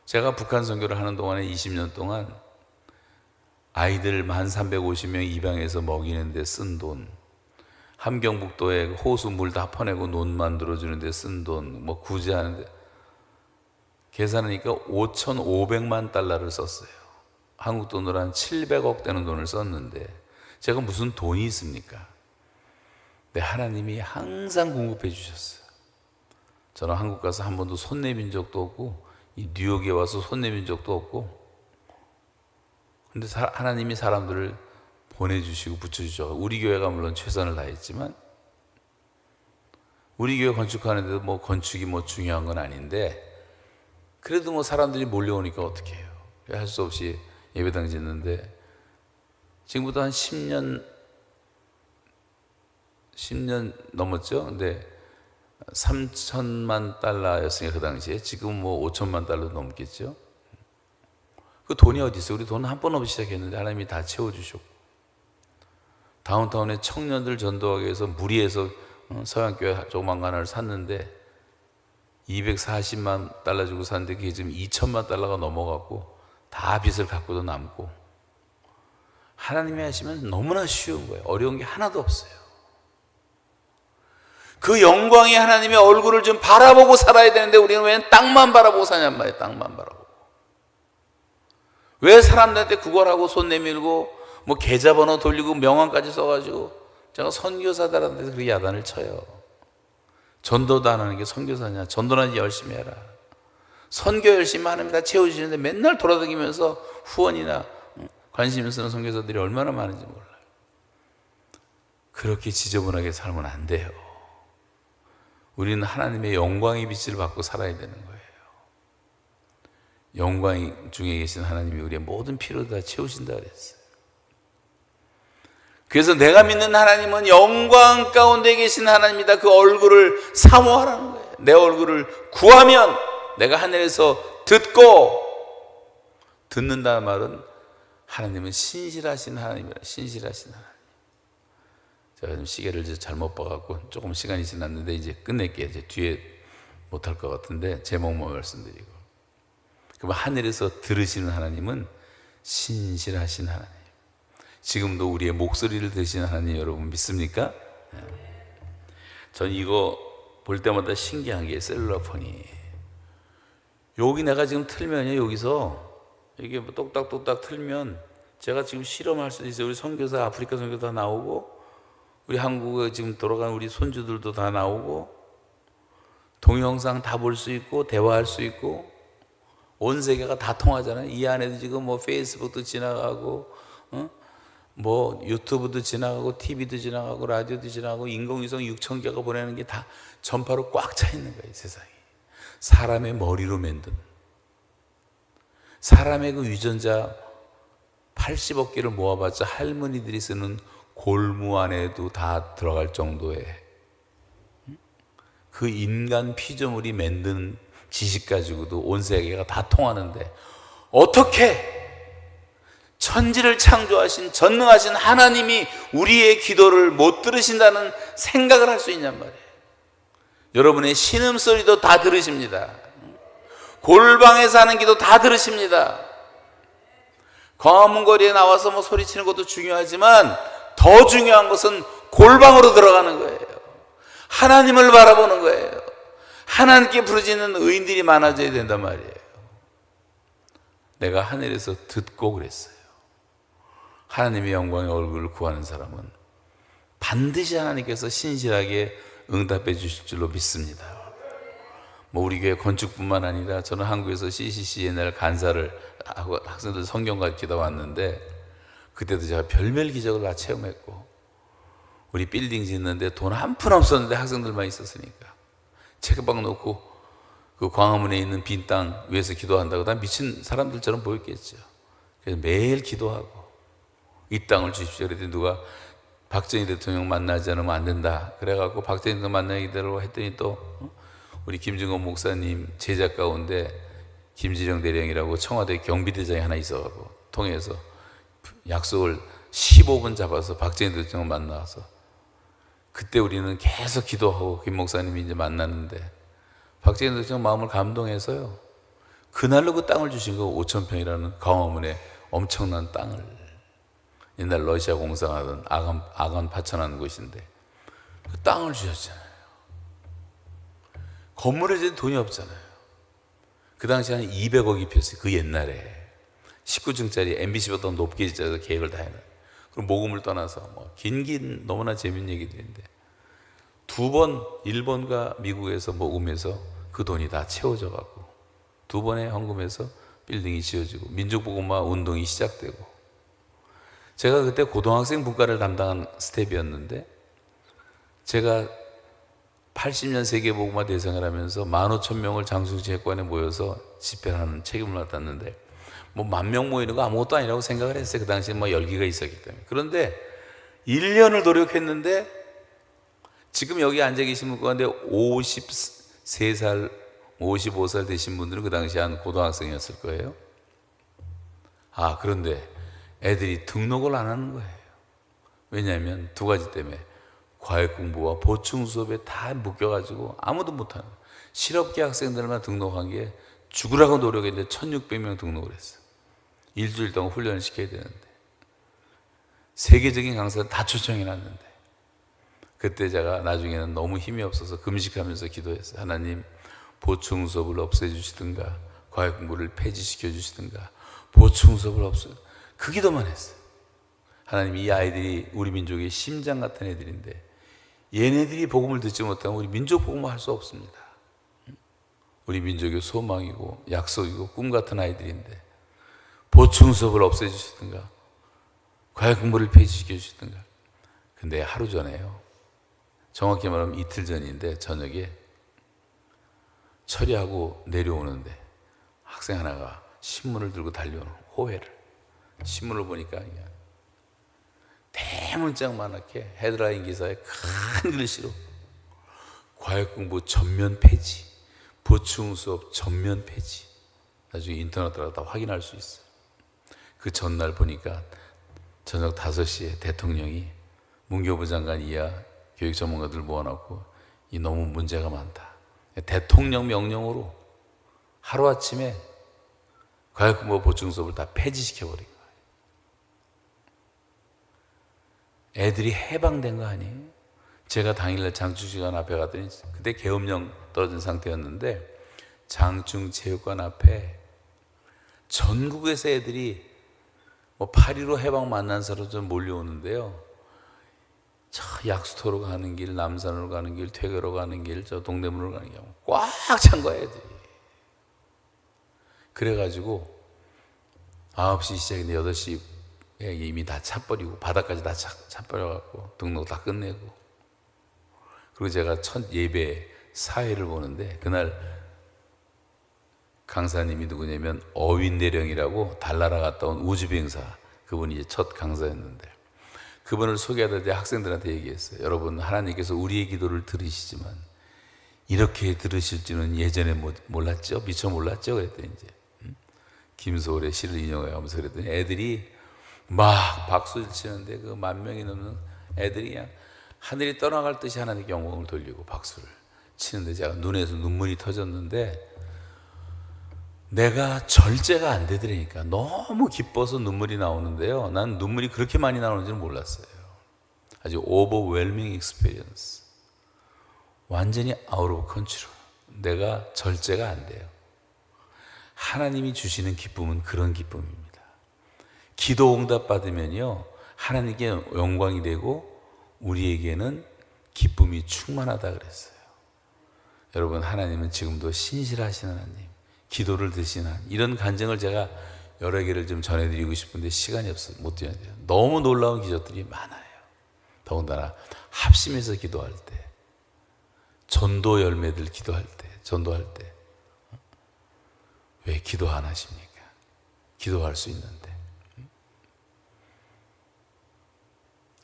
제가 북한 선교를 하는 동안에 20년 동안 아이들 1350명 입양해서 먹이는데 쓴 돈, 함경북도에 호수 물 다 퍼내고 논 만들어주는데 쓴 돈, 뭐 구제하는데, 계산하니까 5,500만 달러를 썼어요. 한국 돈으로 한 700억 되는 돈을 썼는데 제가 무슨 돈이 있습니까? 근데 하나님이 항상 공급해 주셨어요. 저는 한국 가서 한 번도 손 내민 적도 없고, 이 뉴욕에 와서 손 내민 적도 없고, 근데 하나님이 사람들을 보내주시고 붙여주셔서 우리 교회가 물론 최선을 다했지만, 우리 교회 건축하는데도 뭐 건축이 뭐 중요한 건 아닌데, 그래도 뭐 사람들이 몰려오니까 어떻게 해요? 할 수 없이 예배당 짓는데, 지금부터 한 10년 넘었죠? 근데 3천만 달러였으니까 그 당시에, 지금 뭐 5천만 달러 넘겠죠? 그 돈이 어디 있어요? 우리 돈 한 번 없이 시작했는데 하나님이 다 채워주셨고, 다운타운에 청년들 전도하기 위해서 무리해서 서양교회 조그만 하나를 샀는데 240만 달러 주고 샀는데 그게 지금 2천만 달러가 넘어갔고, 다 빚을 갖고도 남고. 하나님이 하시면 너무나 쉬운 거예요. 어려운 게 하나도 없어요. 그 영광의 하나님의 얼굴을 좀 바라보고 살아야 되는데 우리는 왜 땅만 바라보고 사냔 말이에요. 땅만 바라보고. 왜 사람들한테 구걸하고 손 내밀고 뭐 계좌번호 돌리고 명함까지 써가지고, 제가 선교사들한테 그 야단을 쳐요. 전도도 안 하는 게 선교사냐? 전도는 열심히 해라. 선교 열심히 하는 게 다 채워주시는데 맨날 돌아다니면서 후원이나 관심 쓰는 선교사들이 얼마나 많은지 몰라요. 그렇게 지저분하게 살면 안 돼요. 우리는 하나님의 영광의 빛을 받고 살아야 되는 거예요. 영광 중에 계신 하나님이 우리의 모든 필요를 다 채우신다 그랬어요. 그래서 내가 믿는 하나님은 영광 가운데 계신 하나님이다. 그 얼굴을 사모하라는 거예요. 내 얼굴을 구하면 내가 하늘에서 듣는다는 말은 하나님은 신실하신 하나님이라. 신실하신 하나님. 제가 지금 시계를 잘못 봐갖고 조금 시간이 지났는데 이제 끝낼게요. 이제 뒤에 못할 것 같은데 제목만 말씀드리고. 그럼 하늘에서 들으시는 하나님은 신실하신 하나님. 지금도 우리의 목소리를 들으시는 하나님 여러분 믿습니까? 전 이거 볼 때마다 신기한 게 셀룰러폰이, 여기 내가 지금 틀면요, 여기서 이게 뭐 똑딱똑딱 틀면 제가 지금 실험할 수도 있어요. 우리 선교사, 아프리카 선교사 다 나오고, 우리 한국에 지금 돌아간 우리 손주들도 다 나오고, 동영상 다 볼 수 있고 대화할 수 있고, 온 세계가 다 통하잖아요. 이 안에도 지금 뭐 페이스북도 지나가고, 뭐 유튜브도 지나가고, TV도 지나가고, 라디오도 지나가고, 인공위성 6,000개가 보내는 게 다 전파로 꽉 차 있는 거예요. 세상에. 사람의 머리로 만든, 사람의 그 유전자 80억 개를 모아봤자 할머니들이 쓰는 골무 안에도 다 들어갈 정도의 그 인간 피조물이 만든 지식 가지고도 온 세계가 다 통하는데, 어떻게 천지를 창조하신 전능하신 하나님이 우리의 기도를 못 들으신다는 생각을 할 수 있냔 말이에요. 여러분의 신음소리도 다 들으십니다. 골방에서 하는 기도 다 들으십니다. 광화문 거리에 나와서 뭐 소리치는 것도 중요하지만 더 중요한 것은 골방으로 들어가는 거예요. 하나님을 바라보는 거예요. 하나님께 부르짖는 의인들이 많아져야 된단 말이에요. 내가 하늘에서 듣고 그랬어요. 하나님의 영광의 얼굴을 구하는 사람은 반드시 하나님께서 신실하게 응답해 주실 줄로 믿습니다. 뭐 우리 교회 건축뿐만 아니라 저는 한국에서 CCC 옛날 간사를 하고 학생들 성경 가르치다 왔는데 그때도 제가 별별 기적을 다 체험했고, 우리 빌딩 짓는데 돈 한 푼 없었는데 학생들만 있었으니까 체크박 놓고 그 광화문에 있는 빈 땅 위에서 기도한다고 다 미친 사람들처럼 보였겠죠. 그래서 매일 기도하고 이 땅을 주십시오. 그랬더니 누가 박정희 대통령 만나지 않으면 안 된다 그래갖고 박정희 대통령 만나기로 했더니 또 우리 김증건 목사님 제자 가운데 김지령 대령이라고 청와대 경비대장이 하나 있어갖고 통해서 약속을 15분 잡아서 박정희 대통령 만나서 그때 우리는 계속 기도하고 김 목사님이 이제 만났는데 박정희 대통령 마음을 감동해서요, 그날로 그 땅을 주신 거 5,000평이라는 광화문에 엄청난 땅을, 옛날 러시아 공상하던 아간 파천하는 곳인데 그 땅을 주셨잖아요. 건물에 이제 돈이 없잖아요. 그 당시 한 200억이 피었어요. 그 옛날에 19층짜리 MBC보다 높게 짓자서 계획을 다 해놔요. 그럼 모금을 떠나서 뭐 긴 너무나 재밌는 얘기들인데 2번 일본과 미국에서 모금해서 그 돈이 다 채워져 갖고 2번의 헌금에서 빌딩이 지어지고 민족보고마 운동이 시작되고, 제가 그때 고등학생 분과를 담당한 스텝이었는데 제가 80년 세계보고마 대상을 하면서 15,000명을 장충체육관에 모여서 집회를 하는 책임을 맡았는데 뭐 10,000명 모이는 거 아무것도 아니라고 생각을 했어요. 그 당시에 뭐 열기가 있었기 때문에. 그런데 1년을 노력했는데 지금 여기 앉아 계신 분 가운데 53살, 55살 되신 분들은 그 당시에 한 고등학생이었을 거예요. 아, 그런데 애들이 등록을 안 하는 거예요. 왜냐하면 2가지 때문에 과외 공부와 보충 수업에 다 묶여가지고 아무도 못하는 거예요. 실업계 학생들만 등록한 게 죽으라고 노력했는데 1,600명 등록을 했어요. 일주일 동안 훈련을 시켜야 되는데 세계적인 강사를 다 초청해놨는데 그때 제가 나중에는 너무 힘이 없어서 금식하면서 기도했어요. 하나님, 보충 수업을 없애주시든가 과외 공부를 폐지시켜 주시든가 보충 수업을 그 기도만 했어요. 하나님, 이 아이들이 우리 민족의 심장 같은 애들인데 얘네들이 복음을 듣지 못하면 우리 민족 복음을 할 수 없습니다. 우리 민족의 소망이고 약속이고 꿈 같은 아이들인데 보충 수업을 없애주시든가 과외 공부를 폐지시켜 주시든가. 근데 하루 전에요, 정확히 말하면 이틀 전인데 저녁에 처리하고 내려오는데 학생 하나가 신문을 들고 달려오는 호회를, 신문을 보니까 그냥 대문짝만하게 헤드라인 기사에 큰 글씨로 과외 공부 전면 폐지, 보충 수업 전면 폐지. 나중에 인터넷 들어가 다 확인할 수 있어요. 그 전날 보니까 저녁 5시에 대통령이 문교부 장관 이하 교육 전문가들 모아놓고 이 너무 문제가 많다. 대통령 명령으로 하루아침에 과외공부 보충 수업을 다 폐지시켜버린 거예요. 애들이 해방된 거 아니에요? 제가 당일날 장충체육관 앞에 갔더니 그때 계엄령 떨어진 상태였는데 장충체육관 앞에 전국에서 애들이 뭐 8.15 해방 만난 사람들 몰려오는데요. 저 약수터로 가는 길, 남산으로 가는 길, 퇴계로 가는 길, 저 동대문으로 가는 길 꽉 찬 거야, 애들이. 그래가지고 9시 시작인데 8시에 이미 다 차버리고 바닥까지 다 차버려갖고 등록 다 끝내고, 그리고 제가 첫 예배 사회를 보는데 그날 강사님이 누구냐면 어윈대령이라고 달나라 갔다 온 우주비행사, 그분이 이제 첫 강사였는데 그분을 소개하다 학생들한테 얘기했어요. 여러분, 하나님께서 우리의 기도를 들으시지만 이렇게 들으실 줄은 예전에 몰랐죠? 미처 몰랐죠? 그랬더니 이제 김소월의 시를 인용하면서 그랬더니 애들이 막 박수를 치는데 그 10,000명이 넘는 애들이 그냥 하늘이 떠나갈 듯이 하나님께 영광을 돌리고 박수를 치는데 제가 눈에서 눈물이 터졌는데 내가 절제가 안 되더라니까 너무 기뻐서 눈물이 나오는데요. 난 눈물이 그렇게 많이 나오는 줄 몰랐어요. 아주 overwhelming experience. 완전히 out of control. 내가 절제가 안 돼요. 하나님이 주시는 기쁨은 그런 기쁨입니다. 기도 응답 받으면요 하나님께 영광이 되고 우리에게는 기쁨이 충만하다 그랬어요. 여러분, 하나님은 지금도 신실하신 하나님, 기도를 드시는 하나님, 이런 간증을 제가 여러 개를 좀 전해드리고 싶은데 시간이 없어서 못 드려야 돼요. 너무 놀라운 기적들이 많아요. 더군다나 합심해서 기도할 때, 전도 열매들 기도할 때, 전도할 때 왜 기도 안 하십니까? 기도할 수 있는데.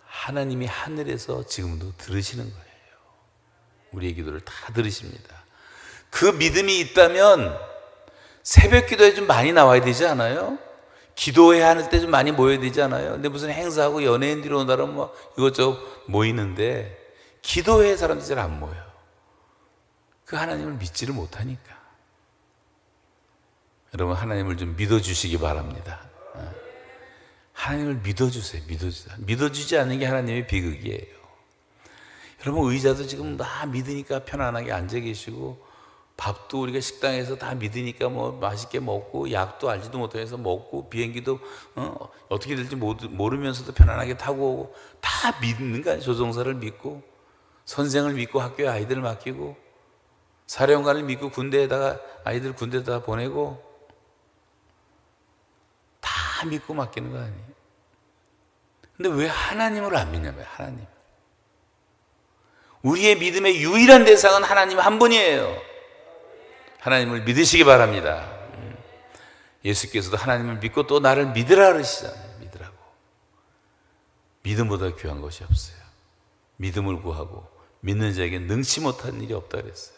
하나님이 하늘에서 지금도 들으시는 거예요. 우리의 기도를 다 들으십니다. 그 믿음이 있다면 새벽 기도에 좀 많이 나와야 되지 않아요? 기도해야 할 때 좀 많이 모여야 되지 않아요? 근데 무슨 행사하고 연예인들이 온다면 뭐 이것저것 모이는데 기도회 사람들이 잘 안 모여요. 그 하나님을 믿지를 못하니까. 여러분, 하나님을 좀 믿어주시기 바랍니다. 하나님을 믿어주세요. 믿어주지 않는 게 하나님의 비극이에요. 여러분, 의자도 지금 다 믿으니까 편안하게 앉아 계시고, 밥도 우리가 식당에서 다 믿으니까 뭐 맛있게 먹고, 약도 알지도 못해서 먹고, 비행기도 어떻게 될지 모르면서도 편안하게 타고 오고, 다 믿는 거예요. 조종사를 믿고, 선생을 믿고, 학교에 아이들을 맡기고, 사령관을 믿고, 아이들 군대에다가 보내고, 다 믿고 맡기는 거 아니에요? 근데 왜 하나님을 안 믿냐고요? 하나님. 우리의 믿음의 유일한 대상은 하나님 한 분이에요. 하나님을 믿으시기 바랍니다. 예수께서도 하나님을 믿고 또 나를 믿으라 그러시잖아요. 믿으라고. 믿음보다 귀한 것이 없어요. 믿음을 구하고 믿는 자에게 능치 못한 일이 없다 그랬어요.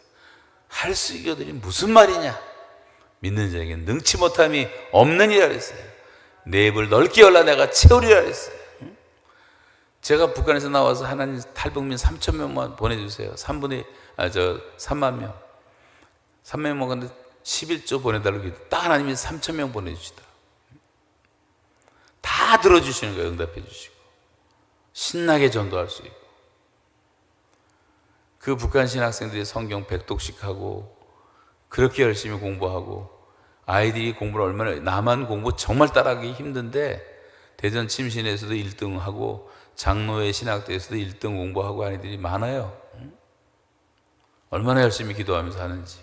할 수 있거든요. 무슨 말이냐? 믿는 자에게 능치 못함이 없는 이라 그랬어요. 내 입을 넓게 열라 내가 채우리라 그랬어요. 제가 북한에서 나와서 하나님 탈북민 3,000명만 보내주세요. 3만 명. 3명 먹었는데 11조 보내달라고 해도 딱 하나님이 3,000명 보내주시더라고요. 다 들어주시는 거예요. 응답해 주시고. 신나게 전도할 수 있고. 그 북한 신학생들이 성경 100독씩 하고 그렇게 열심히 공부하고 아이들이 공부를 얼마나 남한 공부 정말 따라하기 힘든데 대전 침신에서도 1등하고 장로회 신학대에서도 1등 공부하고 하는 애들이 많아요. 얼마나 열심히 기도하면서 하는지.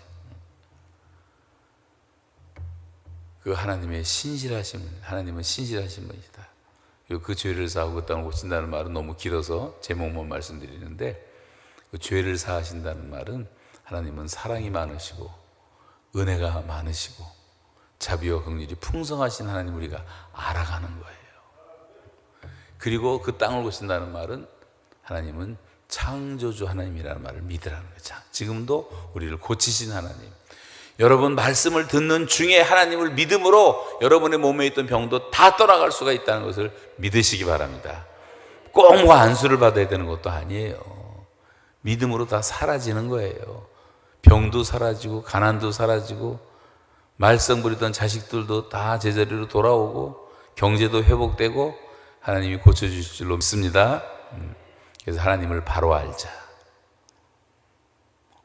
그 하나님의 하나님은 신실하신 분이다. 그리고 그 죄를 사하고 그 땅을 고친다는 말은 너무 길어서 제목만 말씀드리는데 그 죄를 사하신다는 말은 하나님은 사랑이 많으시고 은혜가 많으시고 자비와 긍휼이 풍성하신 하나님 우리가 알아가는 거예요. 그리고 그 땅을 고친다는 말은 하나님은 창조주 하나님이라는 말을 믿으라는 거죠. 지금도 우리를 고치신 하나님. 여러분 말씀을 듣는 중에 하나님을 믿음으로 여러분의 몸에 있던 병도 다 떠나갈 수가 있다는 것을 믿으시기 바랍니다. 꼭 뭐 안수를 받아야 되는 것도 아니에요. 믿음으로 다 사라지는 거예요. 병도 사라지고 가난도 사라지고 말썽 부리던 자식들도 다 제자리로 돌아오고 경제도 회복되고 하나님이 고쳐주실 줄로 믿습니다. 그래서 하나님을 바로 알자.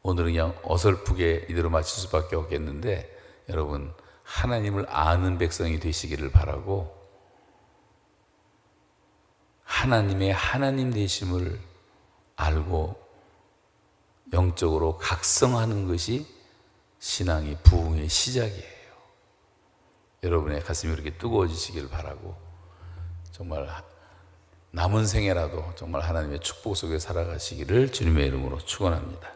오늘은 그냥 어설프게 이대로 마칠 수밖에 없겠는데 여러분 하나님을 아는 백성이 되시기를 바라고 하나님의 하나님 되심을 알고 영적으로 각성하는 것이 신앙의 부흥의 시작이에요. 여러분의 가슴이 이렇게 뜨거워지시기를 바라고 정말 남은 생애라도 정말 하나님의 축복 속에 살아가시기를 주님의 이름으로 축원합니다.